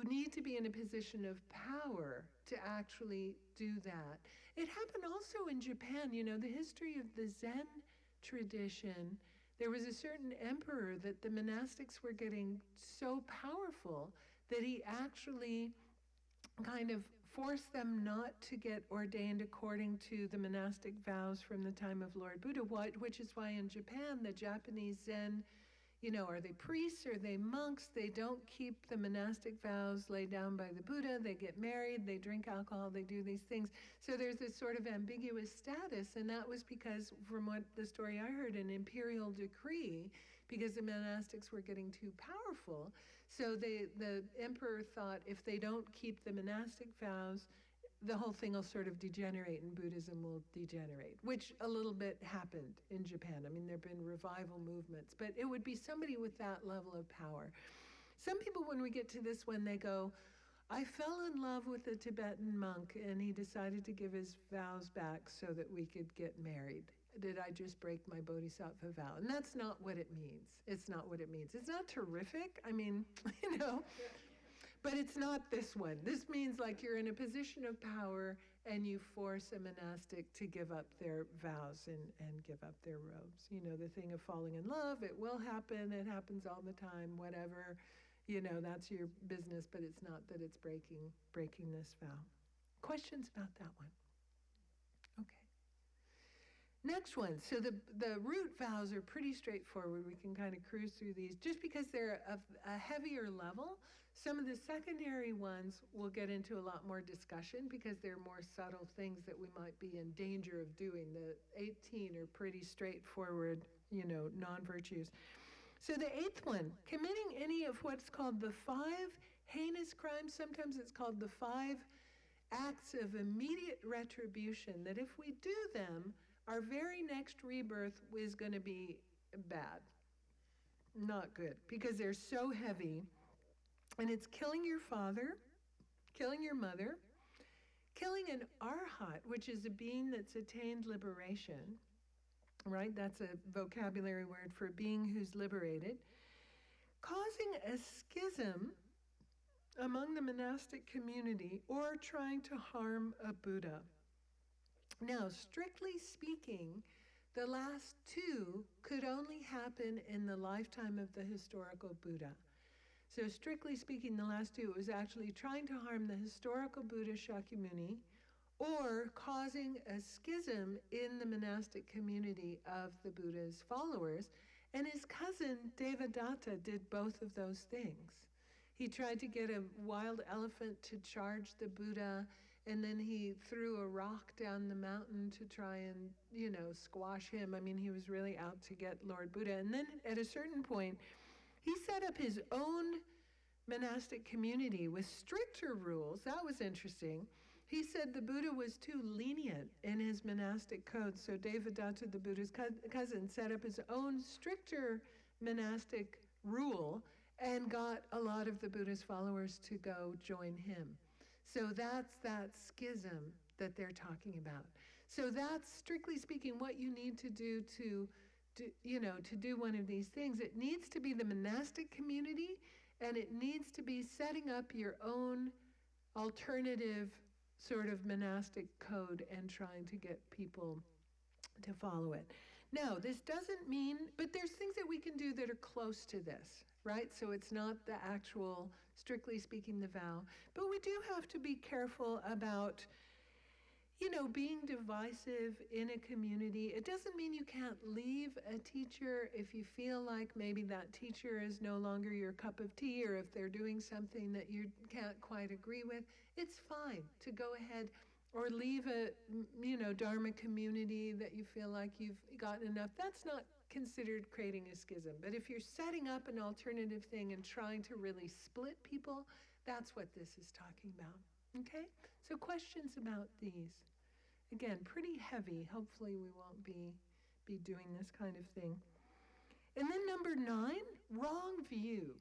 need to be in a position of power to actually do that. It happened also in Japan, the history of the Zen tradition. There was a certain emperor that the monastics were getting so powerful that he actually kind of forced them not to get ordained according to the monastic vows from the time of Lord Buddha, which is why in Japan, the Japanese Zen, are they priests, are they monks? They don't keep the monastic vows laid down by the Buddha. They get married, they drink alcohol, they do these things. So there's this sort of ambiguous status, and that was because, from what the story I heard, an imperial decree, because the monastics were getting too powerful. So the emperor thought if they don't keep the monastic vows, the whole thing will sort of degenerate and Buddhism will degenerate, which a little bit happened in Japan. There have been revival movements, but it would be somebody with that level of power. Some people, when we get to this one, they go, I fell in love with a Tibetan monk and he decided to give his vows back so that we could get married. Did I just break my Bodhisattva vow? And that's not what it means. It's not what it means. It's not terrific. But it's not this one. This means like you're in a position of power and you force a monastic to give up their vows and give up their robes. You know, the thing of falling in love, it will happen, it happens all the time, whatever. You know, that's your business, but it's not that it's breaking this vow. Questions about that one? Okay. Next one. So the root vows are pretty straightforward. We can kind of cruise through these. Just because they're of a heavier level, some of the secondary ones we'll get into a lot more discussion because they're more subtle things that we might be in danger of doing. The 18 are pretty straightforward, you know, non-virtues. So the 8th one, committing any of what's called the 5 heinous crimes. Sometimes it's called the 5 acts of immediate retribution, that if we do them, our very next rebirth is going to be bad. Not good, because they're so heavy. And it's killing your father, killing your mother, killing an arhat, which is a being that's attained liberation, right? That's a vocabulary word for a being who's liberated. Causing a schism among the monastic community or trying to harm a Buddha. Now, strictly speaking, the last 2 could only happen in the lifetime of the historical Buddha. So strictly speaking, the last 2, it was actually trying to harm the historical Buddha Shakyamuni or causing a schism in the monastic community of the Buddha's followers. And his cousin, Devadatta, did both of those things. He tried to get a wild elephant to charge the Buddha, and then he threw a rock down the mountain to try and, you know, squash him. I mean, he was really out to get Lord Buddha. And then at a certain point, he set up his own monastic community with stricter rules. That was interesting. He said the Buddha was too lenient in his monastic code, so Devadatta, the Buddha's cousin, set up his own stricter monastic rule and got a lot of the Buddha's followers to go join him. So that's that schism that they're talking about. So that's, strictly speaking, what you need to do to do one of these things. It needs to be the monastic community, and it needs to be setting up your own alternative sort of monastic code and trying to get people to follow it. Now, this doesn't mean, but there's things that we can do that are close to this, right? So it's not the actual, strictly speaking, the vow. But we do have to be careful about, you know, being divisive in a community. It doesn't mean you can't leave a teacher if you feel like maybe that teacher is no longer your cup of tea, or if they're doing something that you can't quite agree with. It's fine to go ahead or leave a, you know, Dharma community that you feel like you've gotten enough. That's not considered creating a schism. But if you're setting up an alternative thing and trying to really split people, that's what this is talking about. Okay? So questions about these? Again, pretty heavy. Hopefully we won't be doing this kind of thing. And then number 9, wrong view.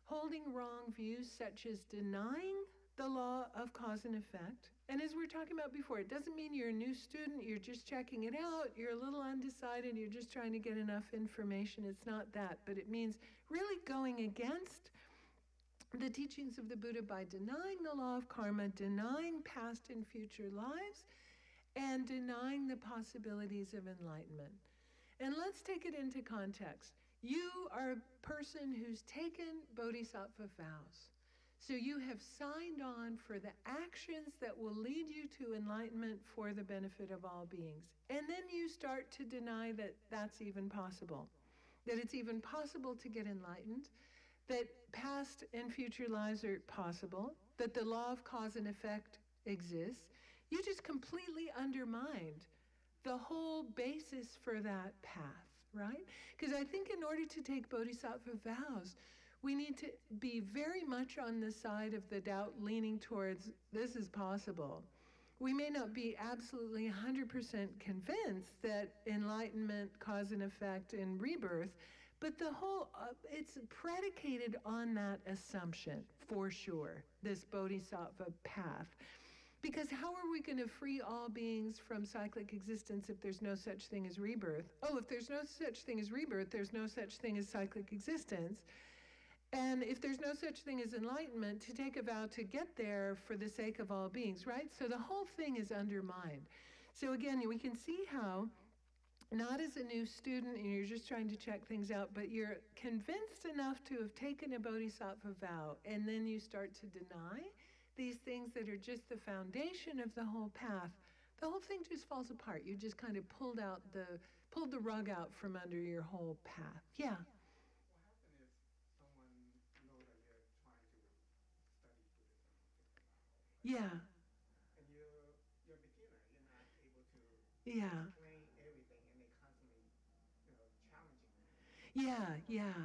Holding wrong views such as denying the law of cause and effect. And as we were talking about before, it doesn't mean you're a new student, you're just checking it out, you're a little undecided, you're just trying to get enough information. It's not that, but it means really going against the teachings of the Buddha by denying the law of karma, denying past and future lives, and denying the possibilities of enlightenment. And let's take it into context. You are a person who's taken Bodhisattva vows. So you have signed on for the actions that will lead you to enlightenment for the benefit of all beings. And then you start to deny that that's even possible, that it's even possible to get enlightened, that past and future lives are possible, that the law of cause and effect exists. You just completely undermined the whole basis for that path, right? Because I think in order to take Bodhisattva vows, we need to be very much on the side of the doubt, leaning towards this is possible. We may not be absolutely 100% convinced that enlightenment, cause and effect, and rebirth, but the whole, it's predicated on that assumption, for sure, this Bodhisattva path. Because how are we going to free all beings from cyclic existence if there's no such thing as rebirth? Oh, if there's no such thing as rebirth, there's no such thing as cyclic existence. And if there's no such thing as enlightenment, to take a vow to get there for the sake of all beings, right? So the whole thing is undermined. So again, we can see how, not as a new student and you're just trying to check things out, but you're convinced enough to have taken a bodhisattva vow, and then you start to deny these things that are just the foundation of the whole path. The whole thing just falls apart. You just kind of pulled the rug out from under your whole path. Yeah. Yeah. And you're a beginner. You're not able to Yeah. explain everything, and they constantly, challenging you. Yeah, yeah.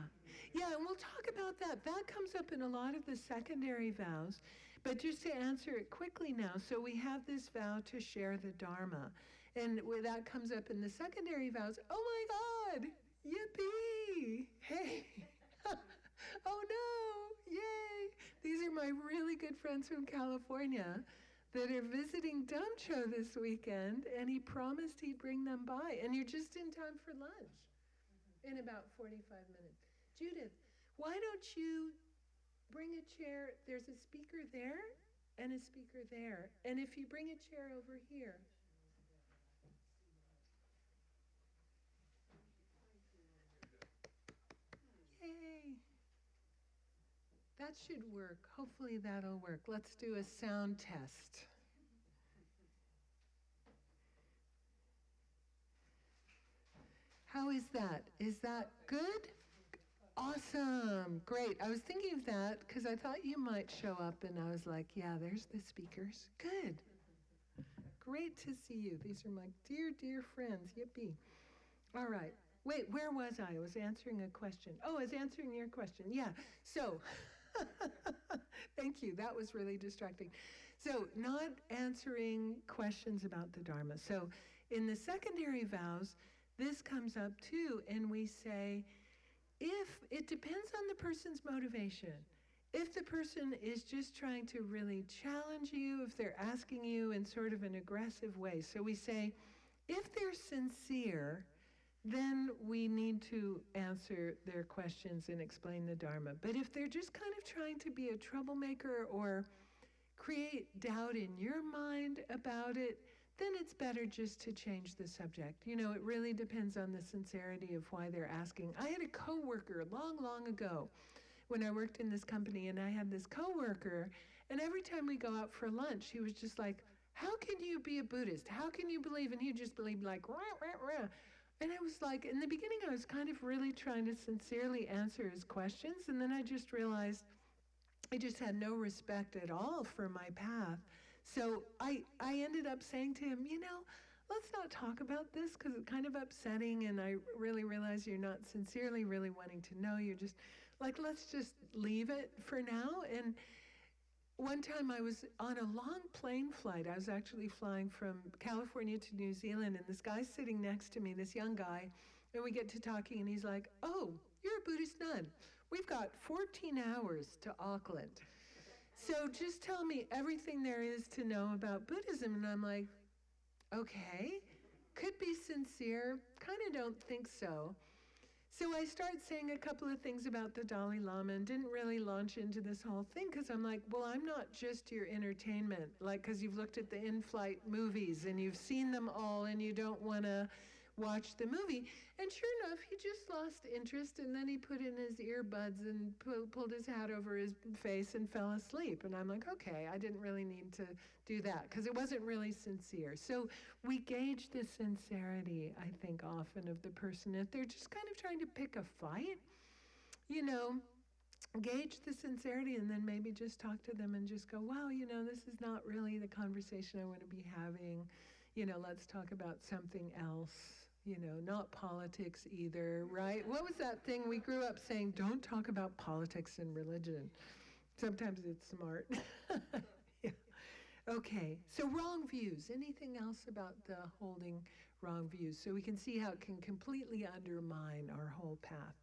Yeah, and we'll talk about that. That comes up in a lot of the secondary vows. But just to answer it quickly now, so we have this vow to share the Dharma. And that comes up in the secondary vows. Oh my God! Yippee! Hey! Oh no! Yay! These are my really good friends from California that are visiting Dumcho this weekend, and he promised he'd bring them by. And you're just in time for lunch in about 45 minutes. Judith, why don't you bring a chair? There's a speaker there and a speaker there. And if you bring a chair over here. Yay! That should work. Hopefully that'll work. Let's do a sound test. How is that? Is that good? Awesome. Great. I was thinking of that because I thought you might show up, and I was like, yeah, there's the speakers. Good. Great to see you. These are my dear, dear friends. Yippee. All right. Wait, where was I? I was answering a question. Oh, I was answering your question. Yeah. So, thank you. That was really distracting. So, not answering questions about the Dharma. So, in the secondary vows, this comes up too, and we say, if it depends on the person's motivation. If the person is just trying to really challenge you, if they're asking you in sort of an aggressive way. So we say, if they're sincere, then we need to answer their questions and explain the Dharma. But if they're just kind of trying to be a troublemaker or create doubt in your mind about it, then it's better just to change the subject. It really depends on the sincerity of why they're asking. I had a coworker long, long ago when I worked in this company, and I had this coworker, and every time we go out for lunch, he was just like, how can you be a Buddhist? How can you believe? And he just believed like, rah, rah, rah. And I was like, in the beginning, I was kind of really trying to sincerely answer his questions, and then I just realized I just had no respect at all for my path. So I ended up saying to him, let's not talk about this because it's kind of upsetting, and I really realize you're not sincerely really wanting to know. You're just like, let's just leave it for now. And one time I was on a long plane flight. I was actually flying from California to New Zealand, and this guy's sitting next to me, this young guy, and we get to talking, and he's like, oh, you're a Buddhist nun. We've got 14 hours to Auckland. So just tell me everything there is to know about Buddhism. And I'm like, okay, could be sincere, kind of don't think so. So I started saying a couple of things about the Dalai Lama and didn't really launch into this whole thing because I'm like, well, I'm not just your entertainment, because you've looked at the in-flight movies and you've seen them all and you don't want to watch the movie. And sure enough, he just lost interest, and then he put in his earbuds and pulled his hat over his face and fell asleep. And I'm like, okay, I didn't really need to do that because it wasn't really sincere. So we gauge the sincerity, I think, often of the person. If they're just kind of trying to pick a fight, gauge the sincerity and then maybe just talk to them and just go, wow, this is not really the conversation I want to be having. Let's talk about something else. Not politics either, right? What was that thing we grew up saying? Don't talk about politics and religion. Sometimes it's smart. Yeah. Okay, so wrong views. Anything else about the holding wrong views? So we can see how it can completely undermine our whole path.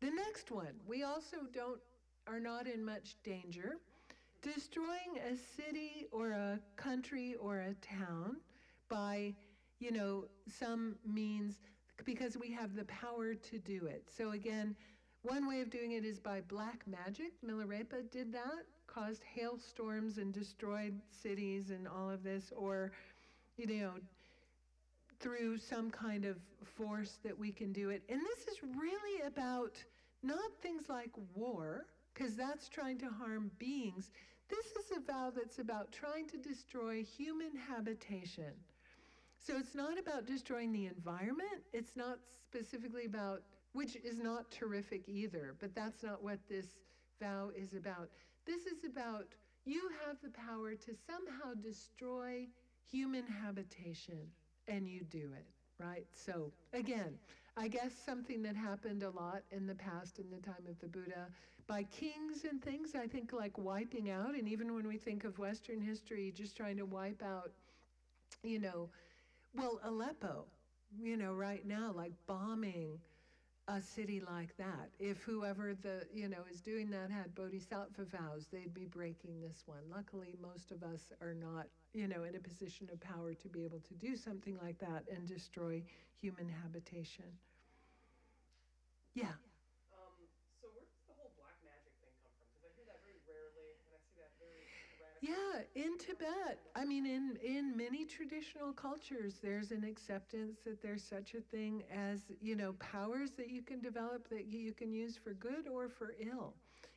The next one, we also are not in much danger. Destroying a city or a country or a town by some means because we have the power to do it. So again, One way of doing it is by black magic. Milarepa did that, caused hailstorms and destroyed cities and all of this, or, through some kind of force that we can do it. And this is really about not things like war, because that's trying to harm beings. This is a vow that's about trying to destroy human habitation. So it's not about destroying the environment. It's not specifically about, which is not terrific either, but that's not what this vow is about. This is about you have the power to somehow destroy human habitation, and you do it, right? So again, I guess something that happened a lot in the past, in the time of the Buddha, by kings and things, I think, like wiping out, and even when we think of Western history, just trying to wipe out, Aleppo, right now, like bombing a city like that. If whoever is doing that had Bodhisattva vows, they'd be breaking this one. Luckily, most of us are not, in a position of power to be able to do something like that and destroy human habitation. Yeah. So where does the whole black magic thing come from? Because I hear that very rarely, and I see that very erratic. Yeah, in Tibet, I mean, in many traditional cultures, there's an acceptance that there's such a thing as, powers that you can develop that you can use for good or for ill.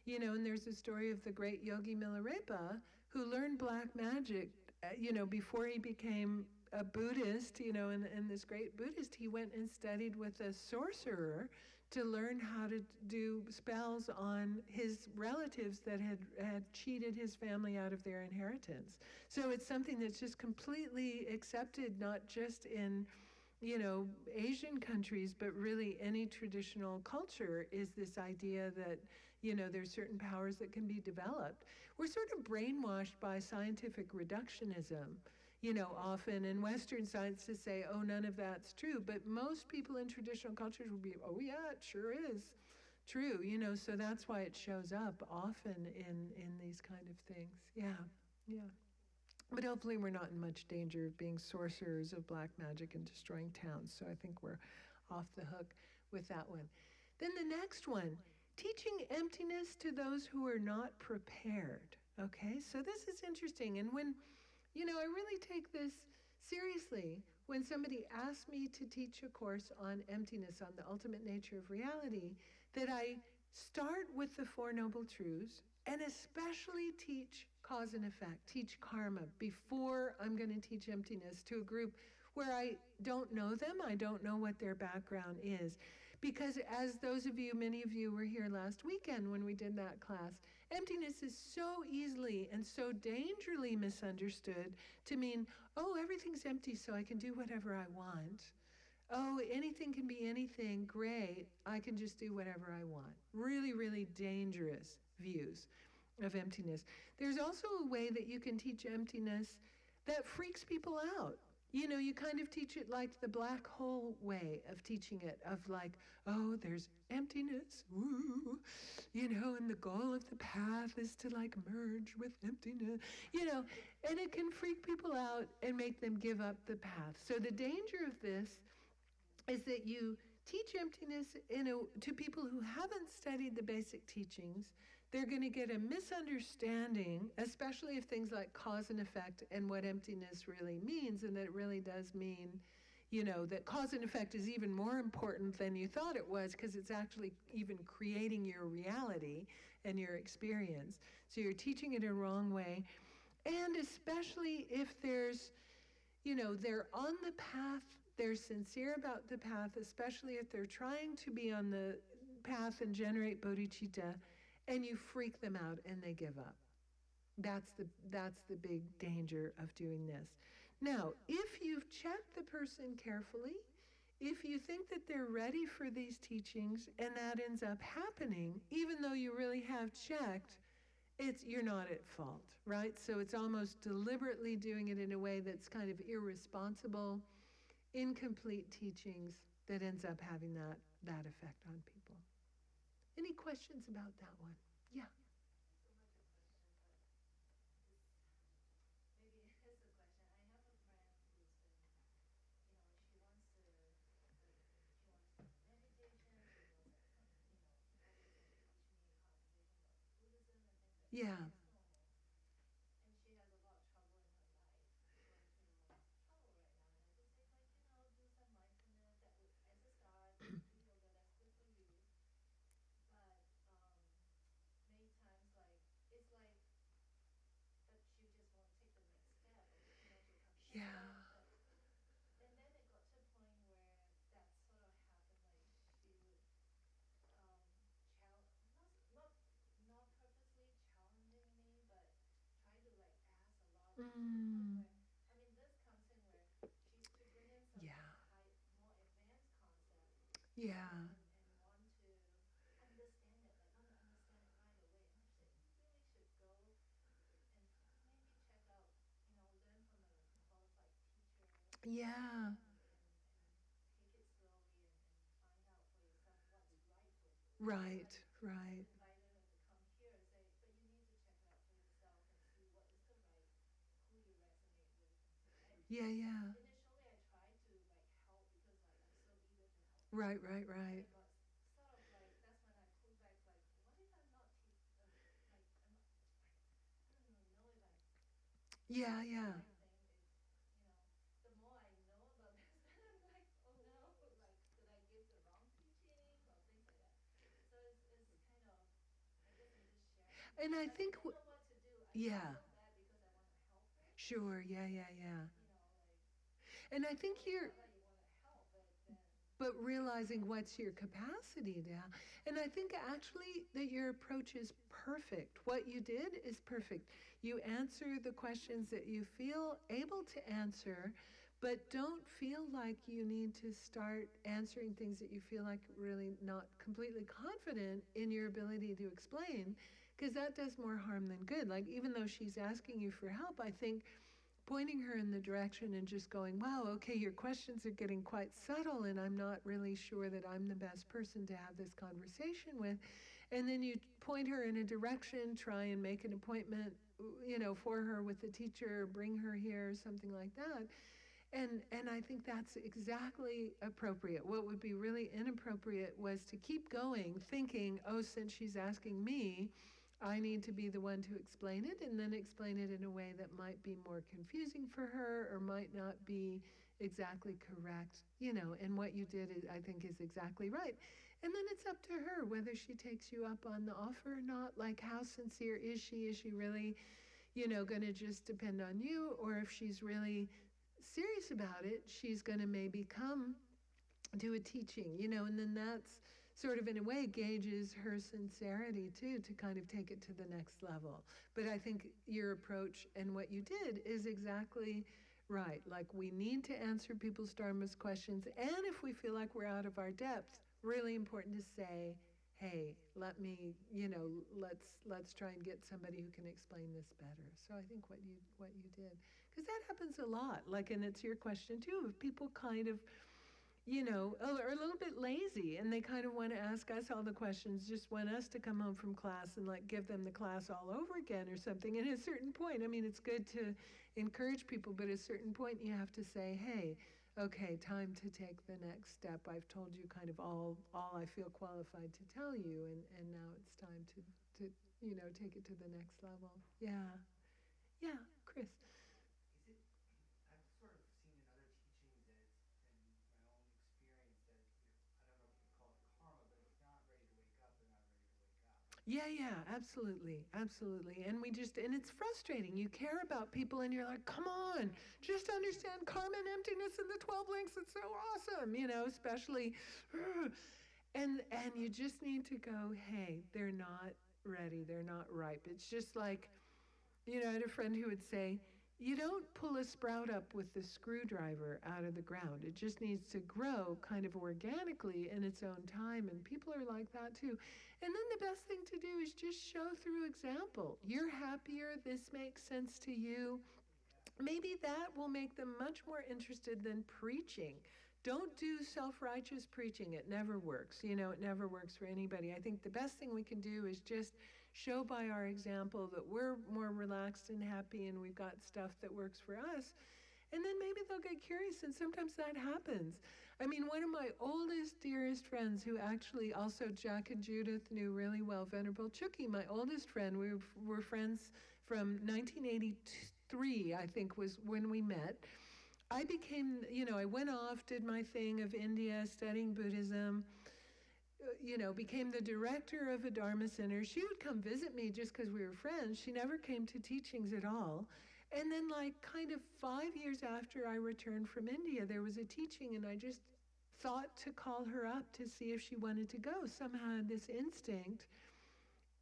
And there's a story of the great yogi Milarepa who learned black magic, before he became a Buddhist, and this great Buddhist, he went and studied with a sorcerer to learn how to do spells on his relatives that had cheated his family out of their inheritance. So it's something that's just completely accepted, not just in, Asian countries, but really any traditional culture, is this idea that, there's certain powers that can be developed. We're sort of brainwashed by scientific reductionism, often in Western science to say, oh, none of that's true. But most people in traditional cultures will be, oh, yeah, it sure is true, so that's why it shows up often in these kind of things. Yeah. But hopefully we're not in much danger of being sorcerers of black magic and destroying towns. So I think we're off the hook with that one. Then the next one, teaching emptiness to those who are not prepared. Okay, so this is interesting. And when I really take this seriously when somebody asks me to teach a course on emptiness, on the ultimate nature of reality, that I start with the Four Noble Truths and especially teach cause and effect, teach karma before I'm going to teach emptiness to a group where I don't know them, I don't know what their background is. Because as many of you were here last weekend when we did that class, emptiness is so easily and so dangerously misunderstood to mean, oh, everything's empty so I can do whatever I want. Oh, anything can be anything, great, I can just do whatever I want. Really, really dangerous views of emptiness. There's also a way that you can teach emptiness that freaks people out. You kind of teach it like the black hole way of teaching it, of like, oh, there's emptiness, woo, and the goal of the path is to like merge with emptiness, and it can freak people out and make them give up the path. So the danger of this is that you teach emptiness to people who haven't studied the basic teachings. They're going to get a misunderstanding, especially of things like cause and effect and what emptiness really means, and that it really does mean, that cause and effect is even more important than you thought it was, because it's actually even creating your reality and your experience. So you're teaching it in a wrong way. And especially if there's, they're on the path, they're sincere about the path, especially if they're trying to be on the path and generate bodhicitta, and you freak them out and they give up. That's the big danger of doing this. Now, if you've checked the person carefully, if you think that they're ready for these teachings and that ends up happening, even though you really have checked, you're not at fault, right? So it's almost deliberately doing it in a way that's kind of irresponsible, incomplete teachings that ends up having that effect on people. Any questions about that one? Yeah. Yeah. That's normal. And she has a lot of trouble in her life, trouble right now. And I just say, like, do some mindfulness that would, as a start, do yoga, that's good for you. But many times, like, it's like, but she just won't take the next step, or, she'll come check it out. Yeah. But, and then it got to a point where that sort of happened, like, she would challenge, not purposely challenging me, but try to like ask a lot to the point Mm. where, I mean, this comes in where to bring in some Yeah. more advanced concept, Yeah. and want to understand it, like want to understand it right away. And I'm saying you really should go and maybe check out, learn from a qualified teacher, Yeah. and take it slowly, and find out for yourself what's right for you. Right. But I Right. invited her to come here and say, but you need to check it out for yourself and see what is the right, who you resonate with, and so Yeah. Yeah. initially I tried to like help because like I'm so eager to help her. Right. Right. But Right. it got sort of like, that's when I pulled back, like, what if I'm not like I'm not, I don't even know if I'm Yeah. doing the Yeah. right thing. If the more I know about this, then I'm like, oh no, like did I give the wrong teaching or things like that. So it's kind of, I guess I'm just sharing, And I but I think, don't know what to do. I feel yeah. so bad because I want to help her, Sure. Yeah. Yeah. Yeah. like, And I think it's you're, not that you want to help, but then but you don't realizing know what's what your to do. capacity now. And I think actually that your approach is perfect. What you did is perfect. You answer the questions that you feel able to answer, but don't feel like you need to start answering things that you feel like really not completely confident in your ability to explain, because that does more harm than good. Like, even though she's asking you for help, I think pointing her in the direction and just going, wow, okay, your questions are getting quite subtle, and I'm not really sure that I'm the best person to have this conversation with. And then you point her in a direction, try and make an appointment, for her with the teacher, bring her here, something like that. And I think that's exactly appropriate. What would be really inappropriate was to keep going, thinking, oh, since she's asking me, I need to be the one to explain it, and then explain it in a way that might be more confusing for her or might not be exactly correct. And what you did, I think, is exactly right. And then it's up to her whether she takes you up on the offer or not. Like, how sincere is she? Is she really, going to just depend on you? Or if she's really serious about it, she's going to maybe come do a teaching, and then that's sort of in a way gauges her sincerity too, to kind of take it to the next level. But I think your approach and what you did is exactly right. Like, we need to answer people's dharma's questions, and if we feel like we're out of our depth, really important to say, hey, let's try and get somebody who can explain this better. So I think what you did, because that happens a lot, like, and it's your question too, if people kind of are a little bit lazy, and they kind of want to ask us all the questions, just want us to come home from class and like give them the class all over again or something. And at a certain point, I mean, it's good to encourage people, but at a certain point you have to say, hey, okay, time to take the next step. I've told you kind of all I feel qualified to tell you, and now it's time to take it to the next level. Yeah. Yeah, Chris. Is it, I've sort of seen in other teachings that it's, and my own experience that, I don't know if you could call it karma, but if you're not ready to wake up, they're not ready to wake up. Yeah, yeah, absolutely, absolutely. And it's frustrating. You care about people, and you're like, come on, just understand karma and emptiness and the 12 links. It's so awesome, especially, and you just need to go, hey, they're not ready, they're not ripe. It's just like, I had a friend who would say, you don't pull a sprout up with the screwdriver out of the ground. It just needs to grow kind of organically in its own time. And people are like that too. And then the best thing to do is just show through example. You're happier. This makes sense to you. Maybe that will make them much more interested than preaching. Don't do self-righteous preaching. It never works. It never works for anybody. I think the best thing we can do is just show by our example that we're more relaxed and happy, and we've got stuff that works for us. And then maybe they'll get curious, and sometimes that happens. I mean, one of my oldest, dearest friends, who actually also Jack and Judith knew really well, Venerable Chogkyi, my oldest friend, we were friends from 1983, I think, was when we met. I became, I went off, did my thing of India, studying Buddhism, became the director of a Dharma center. She would come visit me just because we were friends. She never came to teachings at all. And then, kind of 5 years after I returned from India, there was a teaching, and I just thought to call her up to see if she wanted to go. Somehow I had this instinct.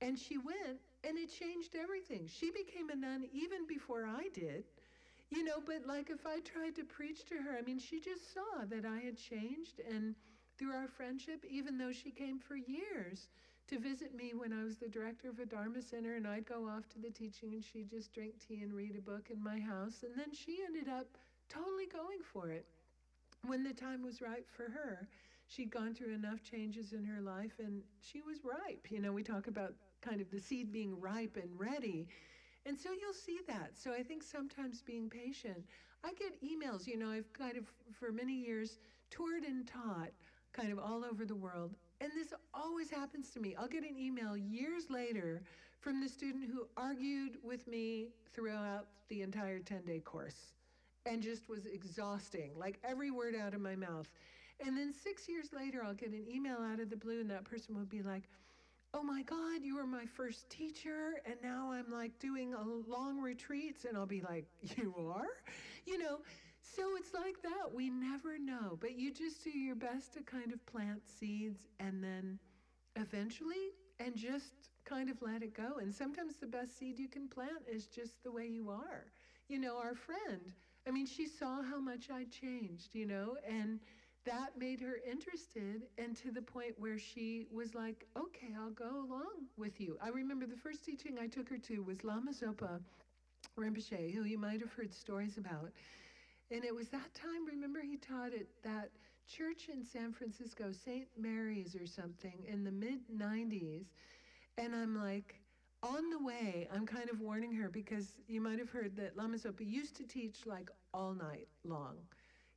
And she went, and it changed everything. She became a nun even before I did. But if I tried to preach to her, I mean, she just saw that I had changed, and through our friendship, even though she came for years to visit me when I was the director of a Dharma center, and I'd go off to the teaching, and she'd just drink tea and read a book in my house, and then she ended up totally going for it when the time was right for her. She'd gone through enough changes in her life, and she was ripe. We talk about kind of the seed being ripe and ready. And so you'll see that. So I think sometimes being patient. I get emails, I've kind of, for many years, toured and taught kind of all over the world. And this always happens to me. I'll get an email years later from the student who argued with me throughout the entire 10-day course and just was exhausting, like every word out of my mouth. And then 6 years later, I'll get an email out of the blue, and that person will be like, oh my God, you were my first teacher, and now I'm doing long retreats, and I'll be like, you are? So it's like that. We never know, but you just do your best to kind of plant seeds, and then eventually, and just kind of let it go. And sometimes the best seed you can plant is just the way you are. Our friend, I mean, she saw how much I'd changed, and that made her interested, and to the point where she was like, okay, I'll go along with you. I remember the first teaching I took her to was Lama Zopa Rinpoche, who you might have heard stories about. And it was that time, remember, he taught at that church in San Francisco, St. Mary's or something, in the mid-90s. And I'm like, on the way, I'm kind of warning her, because you might have heard that Lama Zopa used to teach all night long.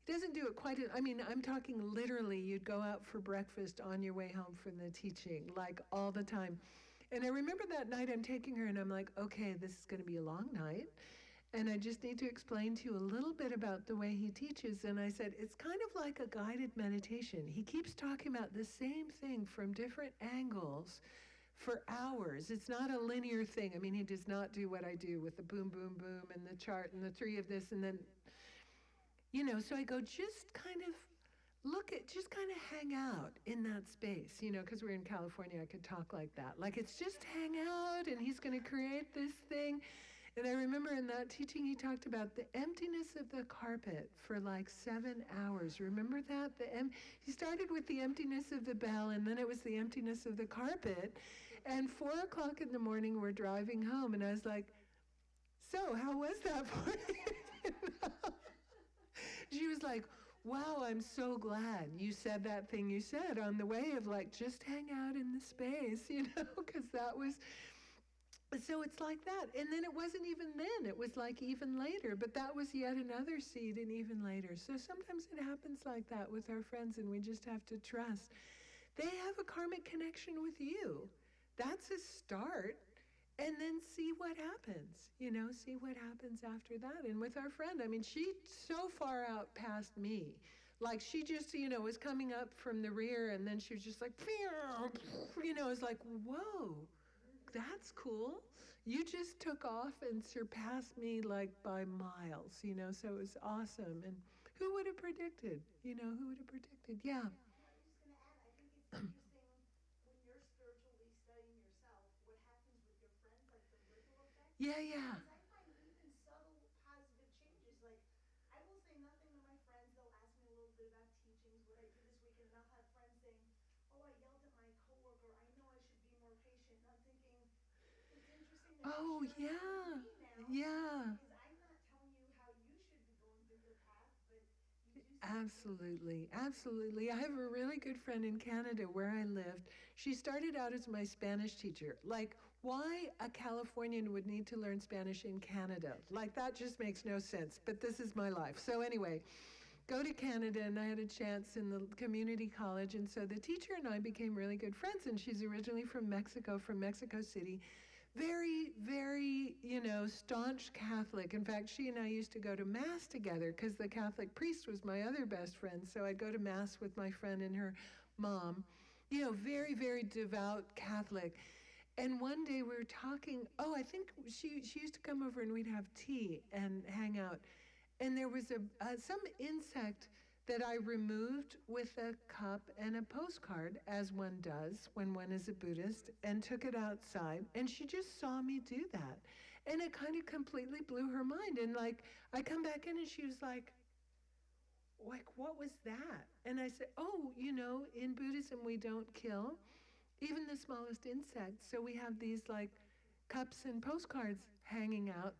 He doesn't do it quite, I'm talking literally, you'd go out for breakfast on your way home from the teaching, all the time. And I remember that night I'm taking her, and I'm like, okay, this is going to be a long night, and I just need to explain to you a little bit about the way he teaches. And I said, it's kind of like a guided meditation. He keeps talking about the same thing from different angles for hours. It's not a linear thing. I mean, he does not do what I do with the boom, boom, boom, and the chart, and the three of this, and then, so I go, just kind of just kind of hang out in that space, because we're in California, I could talk like that. It's just hang out, and he's going to create this thing. And I remember in that teaching, he talked about the emptiness of the carpet for 7 hours. Remember that? He started with the emptiness of the bell, and then it was the emptiness of the carpet. And 4 o'clock in the morning, we're driving home, and I was like, so how was that for you? She was like, wow, I'm so glad you said that thing you said on the way of just hang out in the space, because that was... So it's like that. And then it wasn't even then. It was even later. But that was yet another seed, and even later. So sometimes it happens like that with our friends, and we just have to trust. They have a karmic connection with you. That's a start. And then see what happens. See what happens after that. And with our friend, she so far out past me. She just, was coming up from the rear, and then she was just it was like, whoa. That's cool. You just took off and surpassed me by miles, so it was awesome. And who would have predicted? Who would have predicted? Yeah. I was just going to add, I think it's interesting when you're spiritually studying yourself, what happens with your friends, the ripple effect. Yeah, yeah. Because I find even subtle positive changes. I will say nothing to my friends. They'll ask me a little bit about teachings, what I do this weekend, and I'll have friends saying, oh, I yelled at my coworker. I know I should be more patient. And I'm thinking, it's interesting that Oh, you're sharing yeah. that with me now. Yeah. Because I'm not telling you how you should be going through your path, but you do. Absolutely. Absolutely. I have a really good friend in Canada where I lived. She started out as my Spanish teacher. why a Californian would need to learn Spanish in Canada. Like, that just makes no sense, but this is my life. So anyway, go to Canada, and I had a chance in the community college, and so the teacher and I became really good friends, and she's originally from Mexico City. Very, very, staunch Catholic. In fact, she and I used to go to Mass together because the Catholic priest was my other best friend. So I'd go to Mass with my friend and her mom. Very, very devout Catholic. And one day we were talking, I think she used to come over and we'd have tea and hang out. And there was some insect that I removed with a cup and a postcard, as one does when one is a Buddhist, and took it outside. And she just saw me do that. And it kind of completely blew her mind. And I come back in and she was like, what was that? And I said, in Buddhism we don't kill even the smallest insects. So we have these cups and postcards hanging out,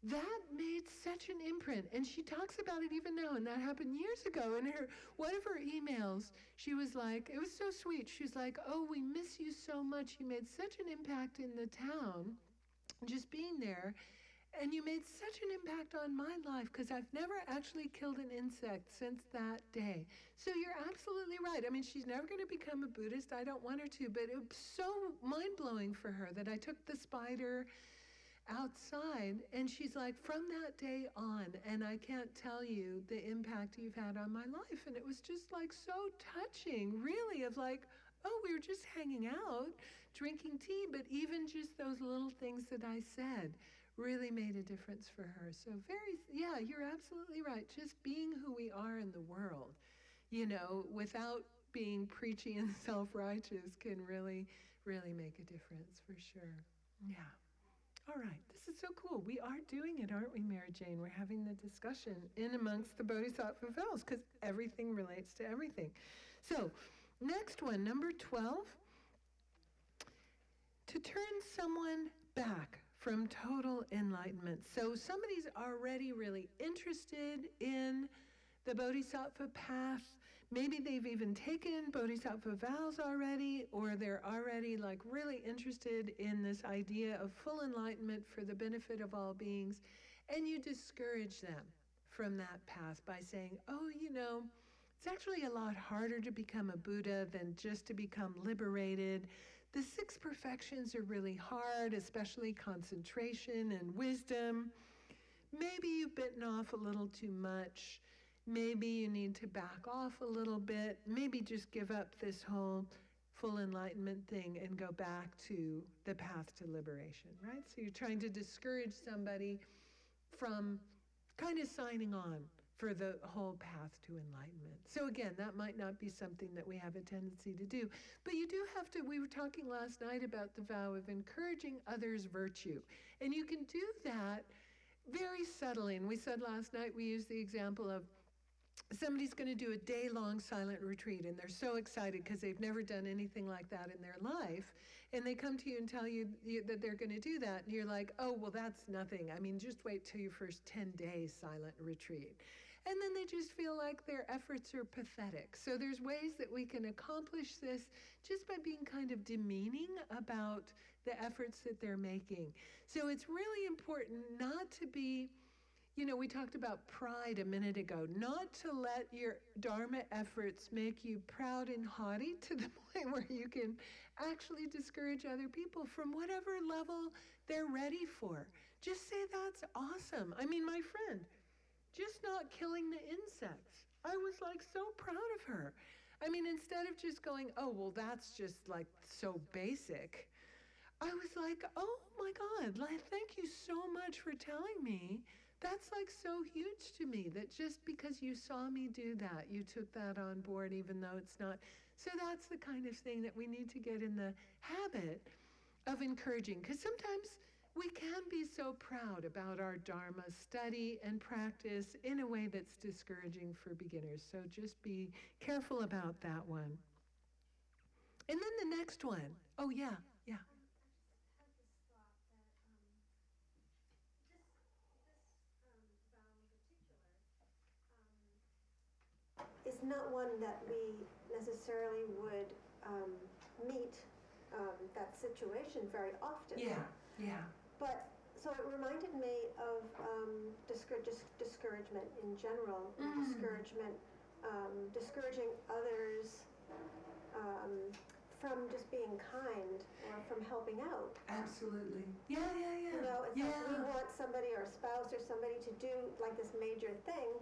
That made such an imprint, and she talks about it even now, and that happened years ago. In one of her emails, she was like, it was so sweet. She was like, we miss you so much. You made such an impact in the town, just being there, and you made such an impact on my life, because I've never actually killed an insect since that day. So you're absolutely right. I mean, she's never going to become a Buddhist. I don't want her to, but it was so mind-blowing for her that I took the spider outside, and she's like, from that day on, and I can't tell you the impact you've had on my life. And it was just so touching, really, of we were just hanging out, drinking tea, but even just those little things that I said really made a difference for her. So you're absolutely right. Just being who we are in the world, without being preachy and self-righteous can really, really make a difference, for sure. Yeah. All right, this is so cool. We are doing it, aren't we, Mary Jane? We're having the discussion in amongst the Bodhisattva Vows, because everything relates to everything. So, next one, number 12. To turn someone back from total enlightenment. So somebody's already really interested in the Bodhisattva path. Maybe they've even taken Bodhisattva vows already, or they're already really interested in this idea of full enlightenment for the benefit of all beings, and you discourage them from that path by saying, it's actually a lot harder to become a Buddha than just to become liberated. The 6 perfections are really hard, especially concentration and wisdom. Maybe you've bitten off a little too much. Maybe you need to back off a little bit. Maybe just give up this whole full enlightenment thing and go back to the path to liberation, right? So you're trying to discourage somebody from kind of signing on for the whole path to enlightenment. So again, that might not be something that we have a tendency to do, but you do have to, we were talking last night about the vow of encouraging others' virtue, and you can do that very subtly. And we said last night, we used the example of somebody's going to do a day-long silent retreat, and they're so excited because they've never done anything like that in their life, and they come to you and tell you that they're going to do that, and you're like, oh, well, that's nothing. I mean, just wait till your first 10 days silent retreat. And then they just feel like their efforts are pathetic. So there's ways that we can accomplish this just by being kind of demeaning about the efforts that they're making. So it's really important not to be, we talked about pride a minute ago, not to let your Dharma efforts make you proud and haughty to the point where you can actually discourage other people from whatever level they're ready for. Just say, that's awesome. I mean, my friend, just not killing the insects. I was so proud of her. I mean, instead of just going, oh, well, that's just so basic, I was like, oh my God, thank you so much for telling me. That's so huge to me that just because you saw me do that, you took that on board, even though it's not. So that's the kind of thing that we need to get in the habit of encouraging, because sometimes we can be so proud about our Dharma study and practice in a way that's discouraging for beginners. So just be careful about that one. And then the next one. Oh, yeah. I just had this thought that this vow in particular is not one that we necessarily would meet that situation very often. Yeah, yeah. But, so it reminded me of discouragement in general, and discouraging others from just being kind or from helping out. Absolutely. Yeah, yeah, yeah. You know, it's yeah. like we want somebody, our spouse or somebody, to do like this major thing.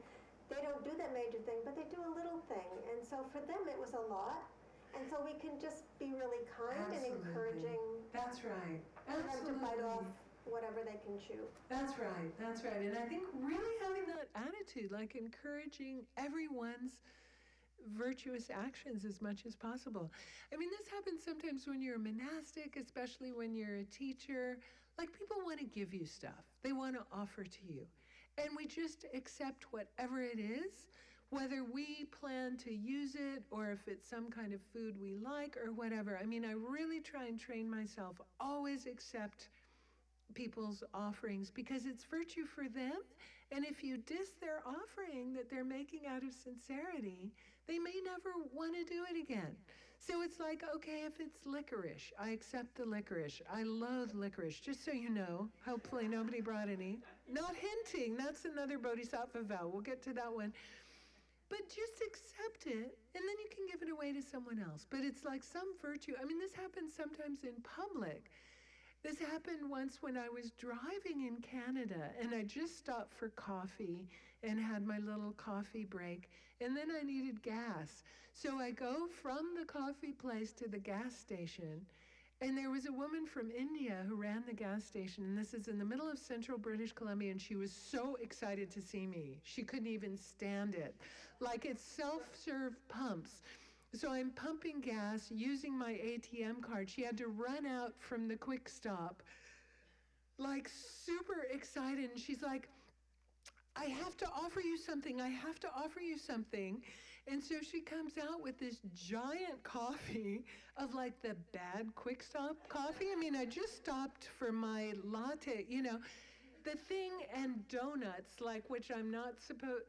They don't do that major thing, but they do a little thing. And so for them it was a lot. And so we can just be really kind and encouraging. That's right. For them to bite off whatever they can chew. That's right. That's right. And I think really having that attitude, like encouraging everyone's virtuous actions as much as possible. I mean, this happens sometimes when you're a monastic, especially when you're a teacher. Like, people want to give you stuff. They want to offer to you. And we just accept whatever it is, whether we plan to use it or if it's some kind of food we like or whatever. I mean, I really try and train myself, always accept people's offerings because it's virtue for them. And if you diss their offering that they're making out of sincerity, they may never want to do it again. So it's like, okay, if it's licorice, I accept the licorice. I loathe licorice, just so you know. Hopefully nobody brought any. Not hinting, that's another Bodhisattva vow. We'll get to that one. But just accept it, and then you can give it away to someone else. But it's like some virtue. I mean, this happens sometimes in public. This happened once when I was driving in Canada, and I just stopped for coffee and had my little coffee break, and then I needed gas. So I go from the coffee place to the gas station, and there was a woman from India who ran the gas station, and this is in the middle of central British Columbia, and she was so excited to see me. She couldn't even stand it. Like, it's self-serve pumps. So I'm pumping gas using my ATM card. She had to run out from the quick stop, like super excited. And she's like, I have to offer you something. I have to offer you something. And so she comes out with this giant coffee of like the bad quick stop coffee. I mean, I just stopped for my latte, you know, the thing, and donuts, like, which I'm not supposed.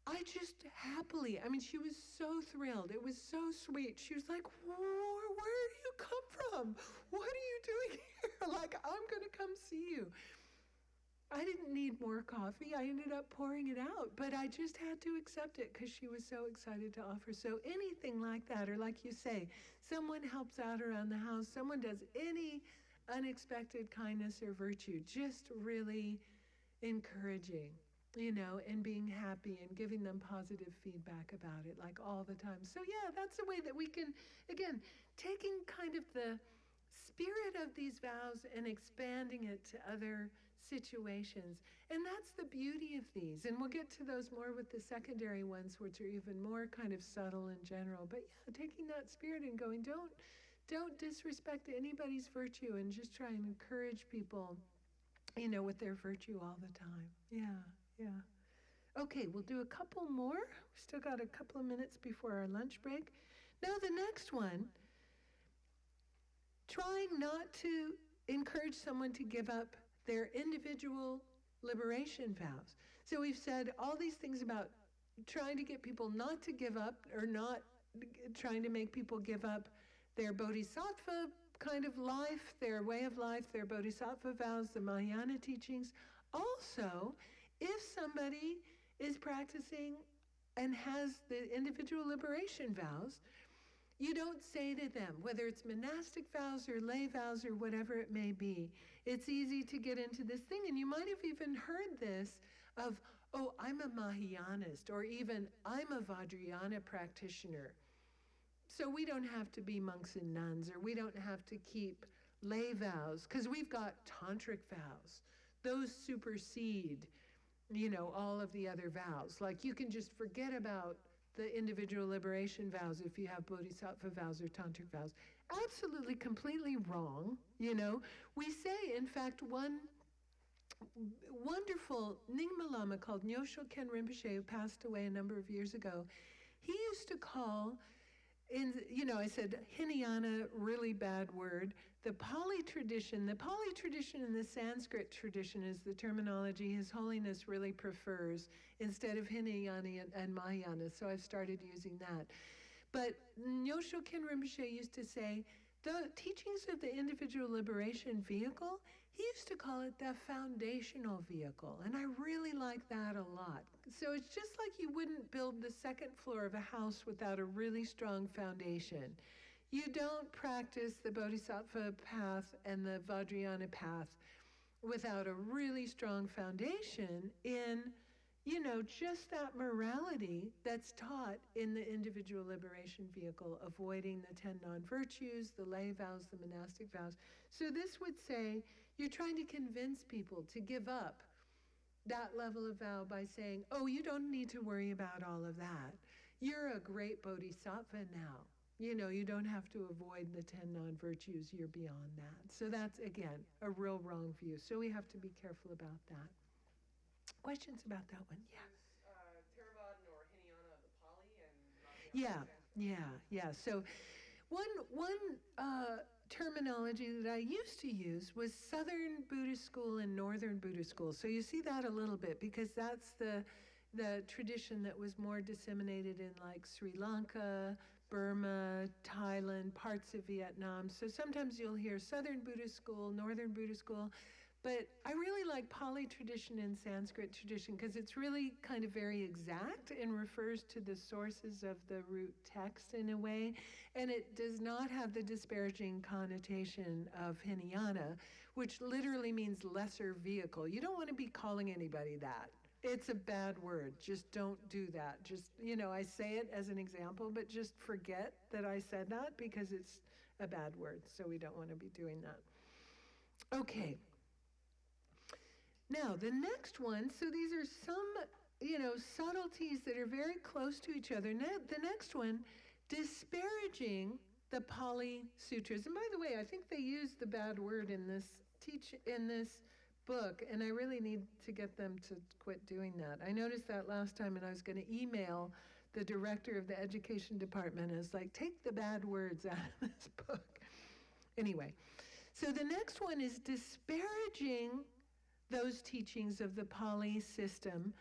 I just happily, I mean, she was so thrilled. It was so sweet. She was like, where do you come from? What are you doing here? Like, I'm going to come see you. I didn't need more coffee. I ended up pouring it out, but I just had to accept it because she was so excited to offer. So anything like that, or like you say, someone helps out around the house, someone does any unexpected kindness or virtue, just really encouraging, you know, and being happy and giving them positive feedback about it, like all the time. So yeah, that's the way that we can, again, taking kind of the spirit of these vows and expanding it to other situations. And that's the beauty of these. And we'll get to those more with the secondary ones, which are even more kind of subtle in general. But yeah, taking that spirit and going, don't disrespect anybody's virtue, and just try and encourage people, you know, with their virtue all the time. Yeah. Yeah. Okay, we'll do a couple more. We've still got a couple of minutes before our lunch break. Now the next one, trying not to encourage someone to give up their individual liberation vows. So we've said all these things about trying to get people not to give up, or not trying to make people give up their bodhisattva kind of life, their way of life, their bodhisattva vows, the Mahayana teachings. Also, if somebody is practicing and has the individual liberation vows, you don't say to them, whether it's monastic vows or lay vows or whatever it may be, it's easy to get into this thing. And you might have even heard this of, oh, I'm a Mahayanist, or even I'm a Vajrayana practitioner. So we don't have to be monks and nuns, or we don't have to keep lay vows, because we've got tantric vows. Those supersede, you know, all of the other vows. Like, you can just forget about the individual liberation vows if you have bodhisattva vows or tantric vows. Absolutely, completely wrong, you know. We say, in fact, one wonderful Nyingma Lama called Nyosho Ken Rinpoche, who passed away a number of years ago, he used to call, in, you know, I said Hinayana, really bad word. The Pali tradition and the Sanskrit tradition is the terminology His Holiness really prefers, instead of Hinayana and Mahayana, so I've started using that. But Nyosho Ken Rinpoche used to say, the teachings of the individual liberation vehicle, he used to call it the foundational vehicle. And I really like that a lot. So it's just like you wouldn't build the second floor of a house without a really strong foundation. You don't practice the Bodhisattva path and the Vajrayana path without a really strong foundation in, just that morality that's taught in the individual liberation vehicle, avoiding the 10 non-virtues, the lay vows, the monastic vows. So this would say you're trying to convince people to give up that level of vow by saying, oh, you don't need to worry about all of that. You're a great bodhisattva now. You don't have to avoid the 10 non-virtues. You're beyond that. So that's, again, a real wrong view. So we have to be careful about that. Questions about that one? Yeah. Theravada or Hinayana the Pali and Mahayana Yeah. So one terminology that I used to use was Southern Buddhist school and Northern Buddhist school. So you see that a little bit because that's the tradition that was more disseminated in like Sri Lanka, Burma, Thailand, parts of Vietnam. So sometimes you'll hear Southern Buddhist school, Northern Buddhist school. But I really like Pali tradition and Sanskrit tradition because it's really kind of very exact and refers to the sources of the root text in a way. And it does not have the disparaging connotation of Hinayana, which literally means lesser vehicle. You don't want to be calling anybody that. It's a bad word. Just don't do that. Just, I say it as an example, but just forget that I said that because it's a bad word. So we don't want to be doing that. Okay. Now, the next one, so these are some, subtleties that are very close to each other. The next one, disparaging the Pali Sutras. And by the way, I think they use the bad word in this book, and I really need to get them to quit doing that. I noticed that last time, and I was going to email the director of the education department as like, take the bad words out of this book. Anyway, so the next one is disparaging those teachings of the Pali system.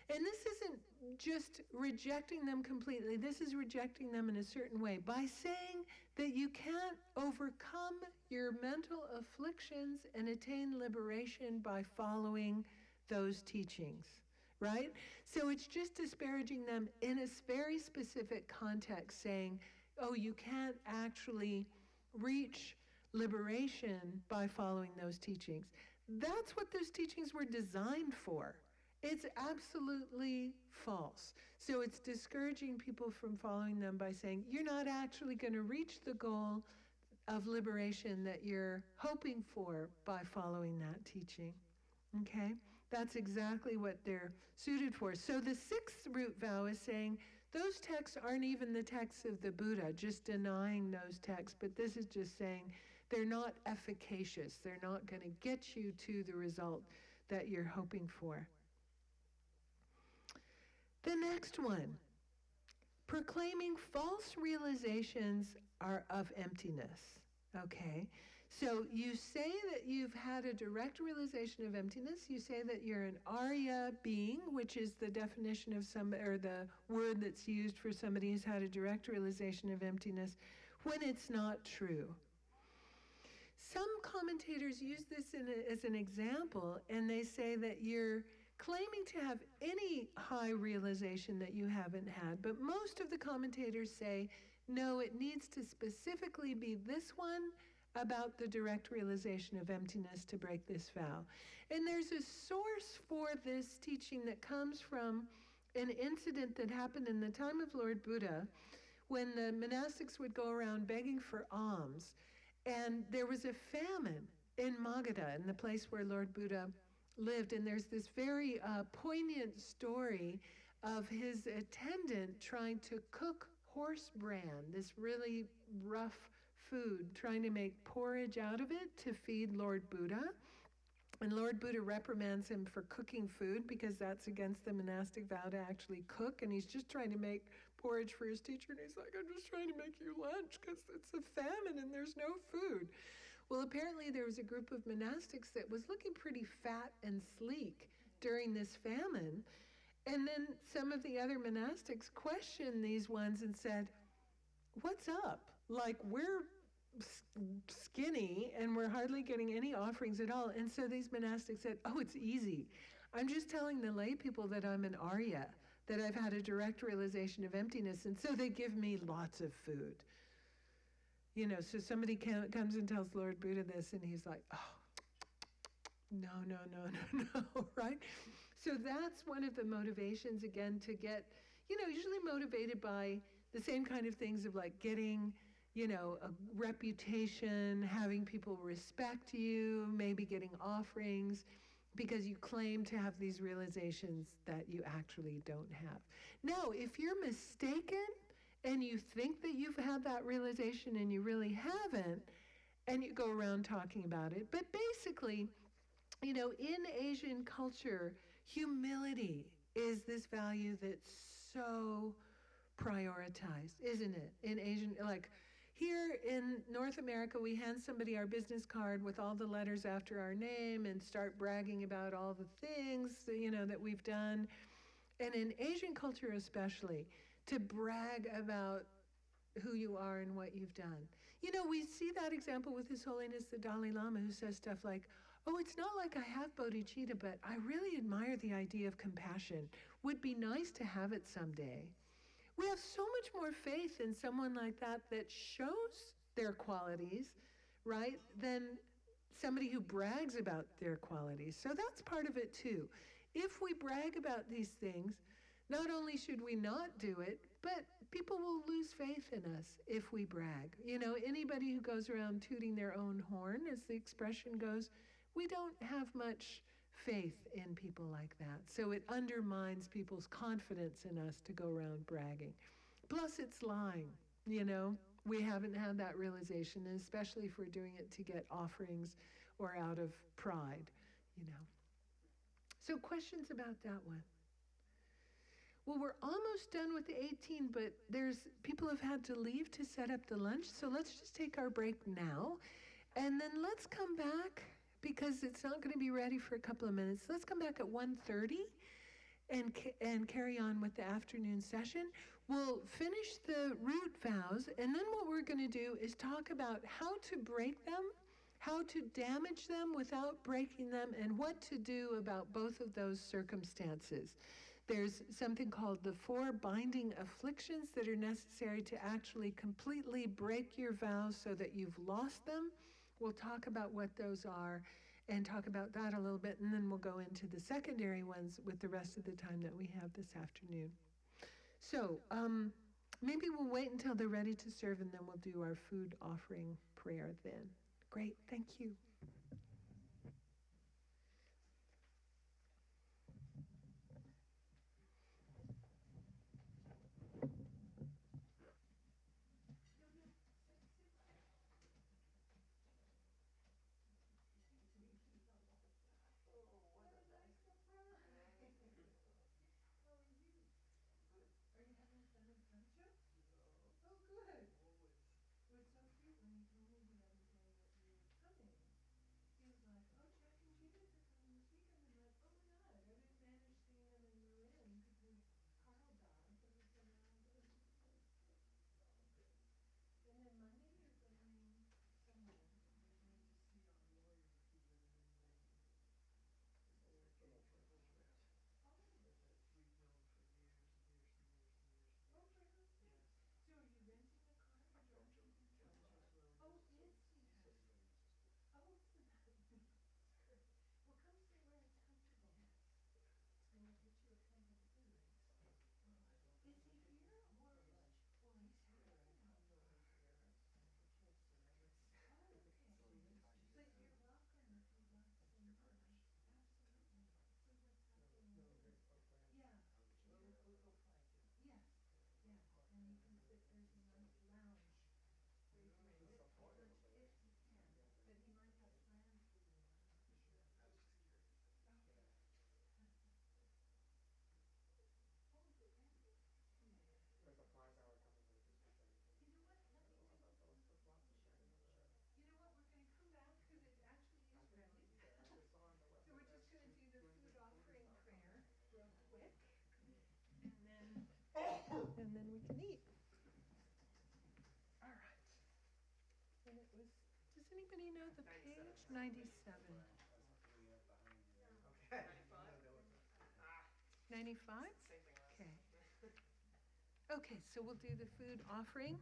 And this isn't just rejecting them completely. This is rejecting them in a certain way by saying that you can't overcome your mental afflictions and attain liberation by following those teachings, right? So it's just disparaging them in a very specific context, saying, oh, you can't actually reach liberation by following those teachings. That's what those teachings were designed for. It's absolutely false. So it's discouraging people from following them by saying, you're not actually going to reach the goal of liberation that you're hoping for by following that teaching. Okay? That's exactly what they're suited for. So the sixth root vow is saying, those texts aren't even the texts of the Buddha, just denying those texts, but this is just saying, they're not efficacious. They're not going to get you to the result that you're hoping for. The next one, proclaiming false realizations are of emptiness. Okay, so you say that you've had a direct realization of emptiness. You say that you're an Arya being, which is the definition of or the word that's used for somebody who's had a direct realization of emptiness, when it's not true. Some commentators use this as an example, and they say that you're claiming to have any high realization that you haven't had, but most of the commentators say, no, it needs to specifically be this one about the direct realization of emptiness to break this vow. And there's a source for this teaching that comes from an incident that happened in the time of Lord Buddha, when the monastics would go around begging for alms. And there was a famine in Magadha, in the place where Lord Buddha lived. And there's this very poignant story of his attendant trying to cook horse bran, this really rough food, trying to make porridge out of it to feed Lord Buddha. And Lord Buddha reprimands him for cooking food because that's against the monastic vow to actually cook. And he's just trying to make porridge for his teacher, and he's like, I'm just trying to make you lunch because it's a famine and there's no food. Well, apparently there was a group of monastics that was looking pretty fat and sleek during this famine, and then some of the other monastics questioned these ones and said, what's up? Like, we're skinny and we're hardly getting any offerings at all. And so these monastics said, oh, it's easy. I'm just telling the lay people that I'm an Arya, that I've had a direct realization of emptiness, and so they give me lots of food. You know, so somebody comes and tells Lord Buddha this, and he's like, oh, no, right? So that's one of the motivations, again, to get, usually motivated by the same kind of things of like getting, a reputation, having people respect you, maybe getting offerings, because you claim to have these realizations that you actually don't have. Now, if you're mistaken and you think that you've had that realization and you really haven't, and you go around talking about it, but basically, in Asian culture, humility is this value that's so prioritized, isn't it? In Asian, like here in North America, we hand somebody our business card with all the letters after our name and start bragging about all the things, that we've done. And in Asian culture especially, to brag about who you are and what you've done. We see that example with His Holiness the Dalai Lama, who says stuff like, oh, it's not like I have bodhicitta, but I really admire the idea of compassion. Would be nice to have it someday. We have so much more faith in someone like that shows their qualities, right, than somebody who brags about their qualities. So that's part of it too. If we brag about these things, not only should we not do it, but people will lose faith in us if we brag. Anybody who goes around tooting their own horn, as the expression goes, we don't have much faith in people like that. So it undermines people's confidence in us to go around bragging. Plus, it's lying, We haven't had that realization, and especially if we're doing it to get offerings or out of pride, So questions about that one? Well, we're almost done with the 18, but people have had to leave to set up the lunch, so let's just take our break now, and then let's come back, because it's not going to be ready for a couple of minutes. Let's come back at 1:30 and carry on with the afternoon session. We'll finish the root vows, and then what we're going to do is talk about how to break them, how to damage them without breaking them, and what to do about both of those circumstances. There's something called the 4 binding afflictions that are necessary to actually completely break your vows so that you've lost them. We'll talk about what those are and talk about that a little bit, and then we'll go into the secondary ones with the rest of the time that we have this afternoon. So maybe we'll wait until they're ready to serve, and then we'll do our food offering prayer then. Great, thank you. And then we can eat. All right. anybody know the 97. page? 97. Okay. 95? Ah, 95? same thing as. Okay. Okay, so we'll do the food offering.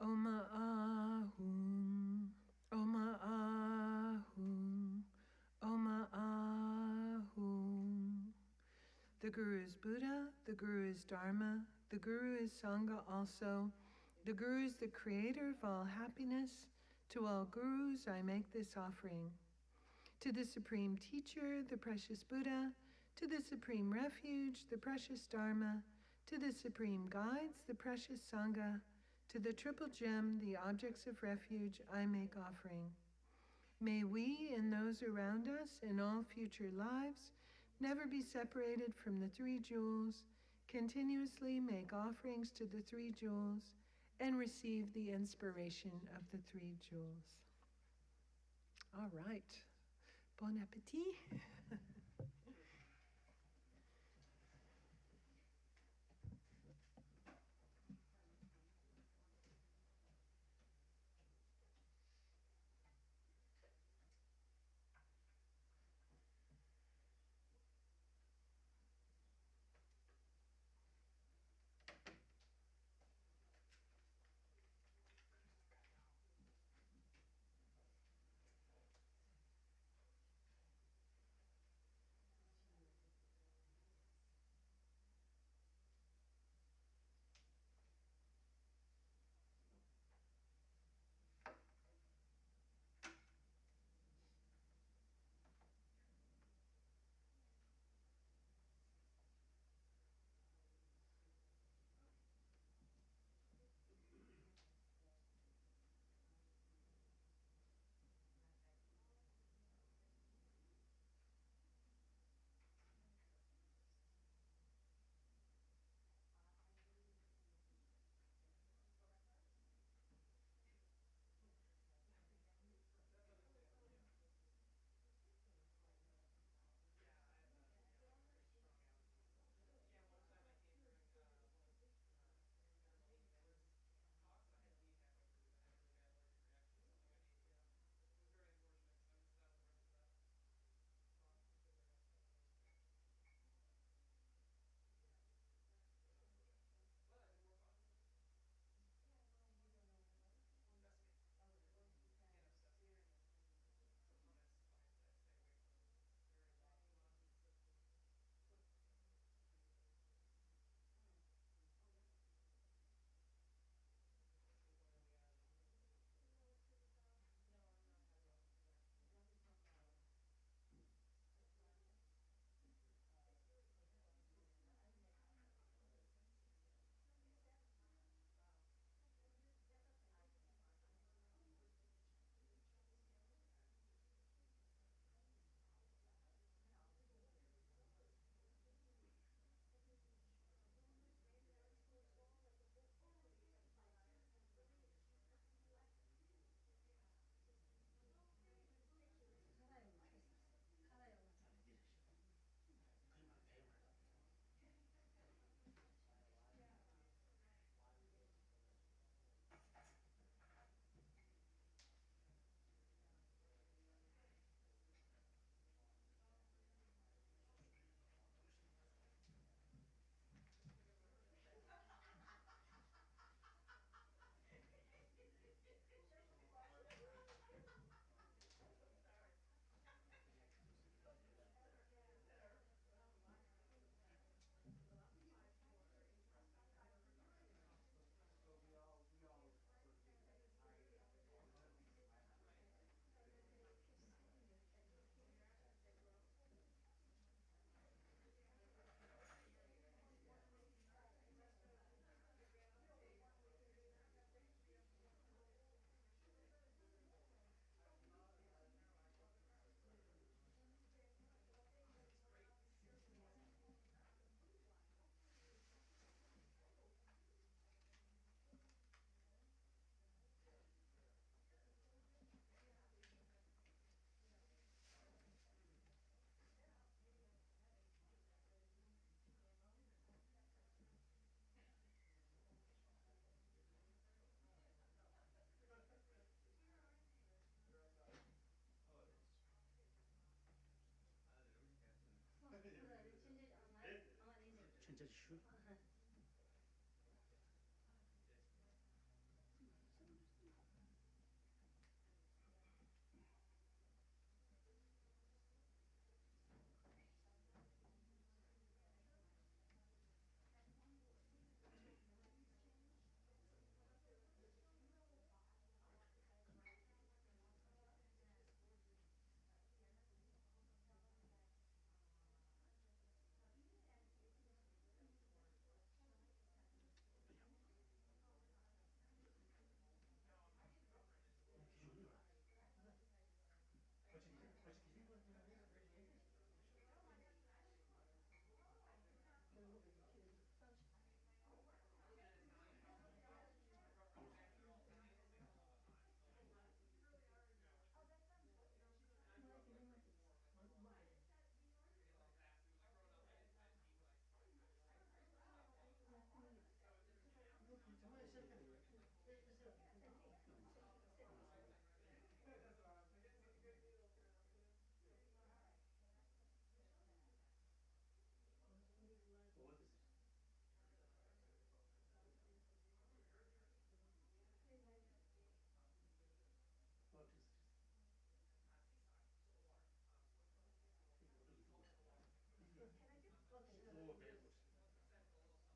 Oma ahum, Oma ahum, Oma ahum. The Guru is Buddha, the Guru is Dharma, the Guru is Sangha also. The Guru is the creator of all happiness. To all Gurus I make this offering. To the Supreme Teacher, the precious Buddha, to the Supreme Refuge, the precious Dharma, to the Supreme Guides, the precious Sangha, to the Triple Gem, the objects of refuge, I make offering. May we and those around us in all future lives never be separated from the three jewels, continuously make offerings to the three jewels, and receive the inspiration of the three jewels. All right. Bon appetit.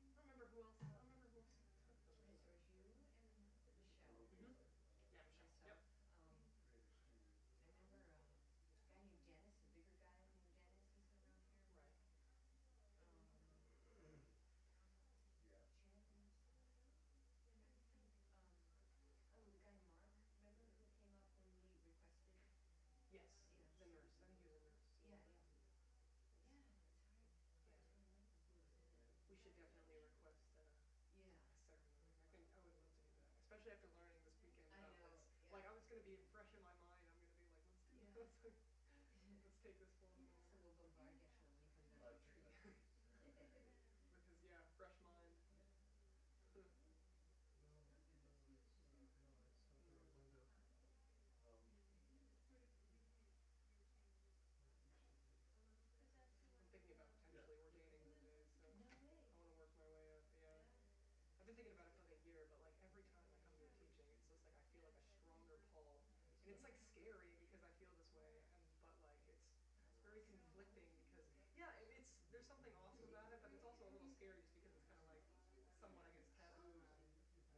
I don't remember who else. I don't remember who else. Okay, so it was you and Michelle. Yeah, Michelle. Yep. Myself. I remember a guy named Dennis, a bigger guy named Dennis. He's been around here. Right. Chen. The guy Mark. Remember who came up when we requested? Yes. Yeah. The nurse. I think he was a nurse. Yeah, yeah. Yeah, that's right. I Yeah. was trying to remember who was in it. We should definitely request Yeah. a ceremony. I think I would love to do that, especially after learning this weekend I about know, this. yeah. Like, I was gonna be fresh in my mind. I'm gonna be like, let's do Yeah. this. Let's take this form a little So more. we'll bombard Geshe when he comes out of the tree. With his fresh mind. I'm thinking about potentially ordaining one day, so No way. I want to work my way up. Yeah. Yeah. I've been thinking about it for like a year, but like every time I come to a teaching, it's just like I feel like a stronger pull, and it's like scary because I feel this way, and but like it's very conflicting because yeah, it's there's something awesome about it, but it's also a little scary just because it's kind of like somewhat I guess taboo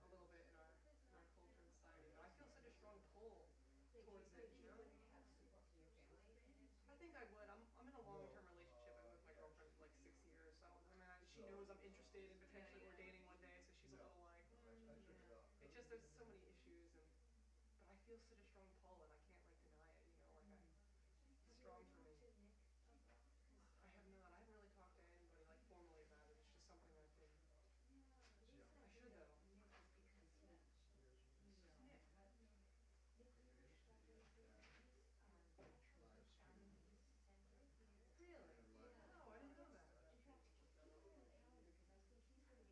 a little bit in our culture and society. But I feel such a strong pull towards it, Like, do you you know. want to have support from your family? I think I would. I'm in a long-term relationship. I'm with my girlfriend for like 6 years, so I mean, she knows I'm interested in potentially ordaining one day. So she's a little like, it's just there's so many issues, and but I feel such a strong pull, and I can't like deny it. You know, like it's Have you strong ever for me. talked to Nick about? I have not. I haven't really talked to anybody like formally about it. It's just something I've been. The reason I I bring should up though. Nick is because Who's Nick? Nick Rivers, he's founding the East Center here. Really? Yeah. Oh, I didn't know that. In fact, keep him on the calendar because I think he's going to be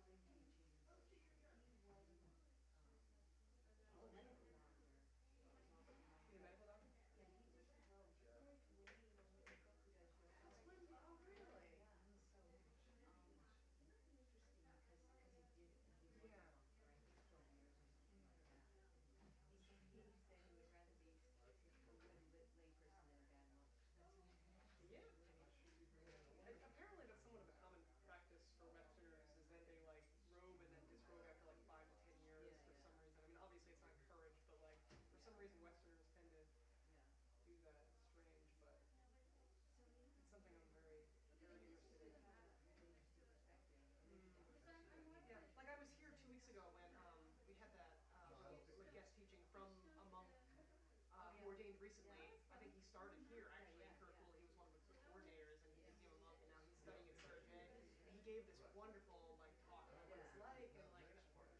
doing some of the teachings, upcoming teachings. He was he's a medical doctor. He's also He's a medical doctor? yeah, he's married to Wendy, you know, Wendy Cook who does yoga. That's Wendy. Oh, really? Yeah, so he might be interesting because he was a Yeah. monk for I think 12 years or something like Yeah. that. And he said he would rather be a good lay person than a bad monk. Yeah. I mean, Apparently that's somewhat of a common practice for Westerners is that they like robe and then disrobe after like 5 to 10 years yeah, for yeah, some reason. I mean, obviously it's not encouraged, but like for some reason Westerners tend to yeah. do that. It's strange, but So it's something I'm very, very interested in. he's got a really interesting perspective. A medical doctor. Yeah, like I was here 2 weeks ago when we had that little like guest teaching from a monk Oh who yeah. ordained recently. I think he started here actually in Yeah, yeah, Kurukulla. He was one of the coordinators, and he yeah. became a monk, and now he's studying at Sergey. And he gave this wonderful like talk about what it's like, and like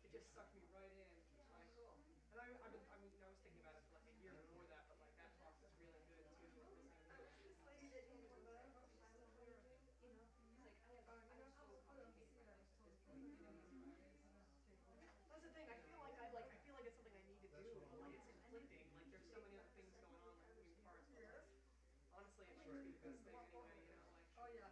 it just sucked me right in. Like, Cool. and I mean, I was thinking about it for like a year before that, but like that talk was really good too. Listening to it. This lady that told us about it, she's so weird. You know, he's like, I was so complicated at this point. You know, he's practiced. That's the thing. I feel like it's something I need to do, but like it's conflicting. Like there's so many other things going on, like moving parts. But like honestly, it might just be the best thing anyway. You know, like. Oh, yeah.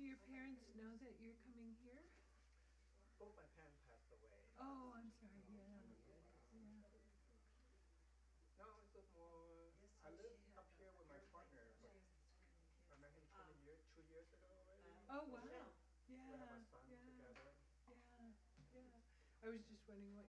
Do your parents know that you're coming here? Both my parents passed away. Oh, I'm sorry. Yeah. Yeah. No, it's just more. I lived up here with my partner, but I met him 2 years ago already. Oh, So wow. we have Yeah. a son Yeah. together. Yeah. Yeah. I was just wondering what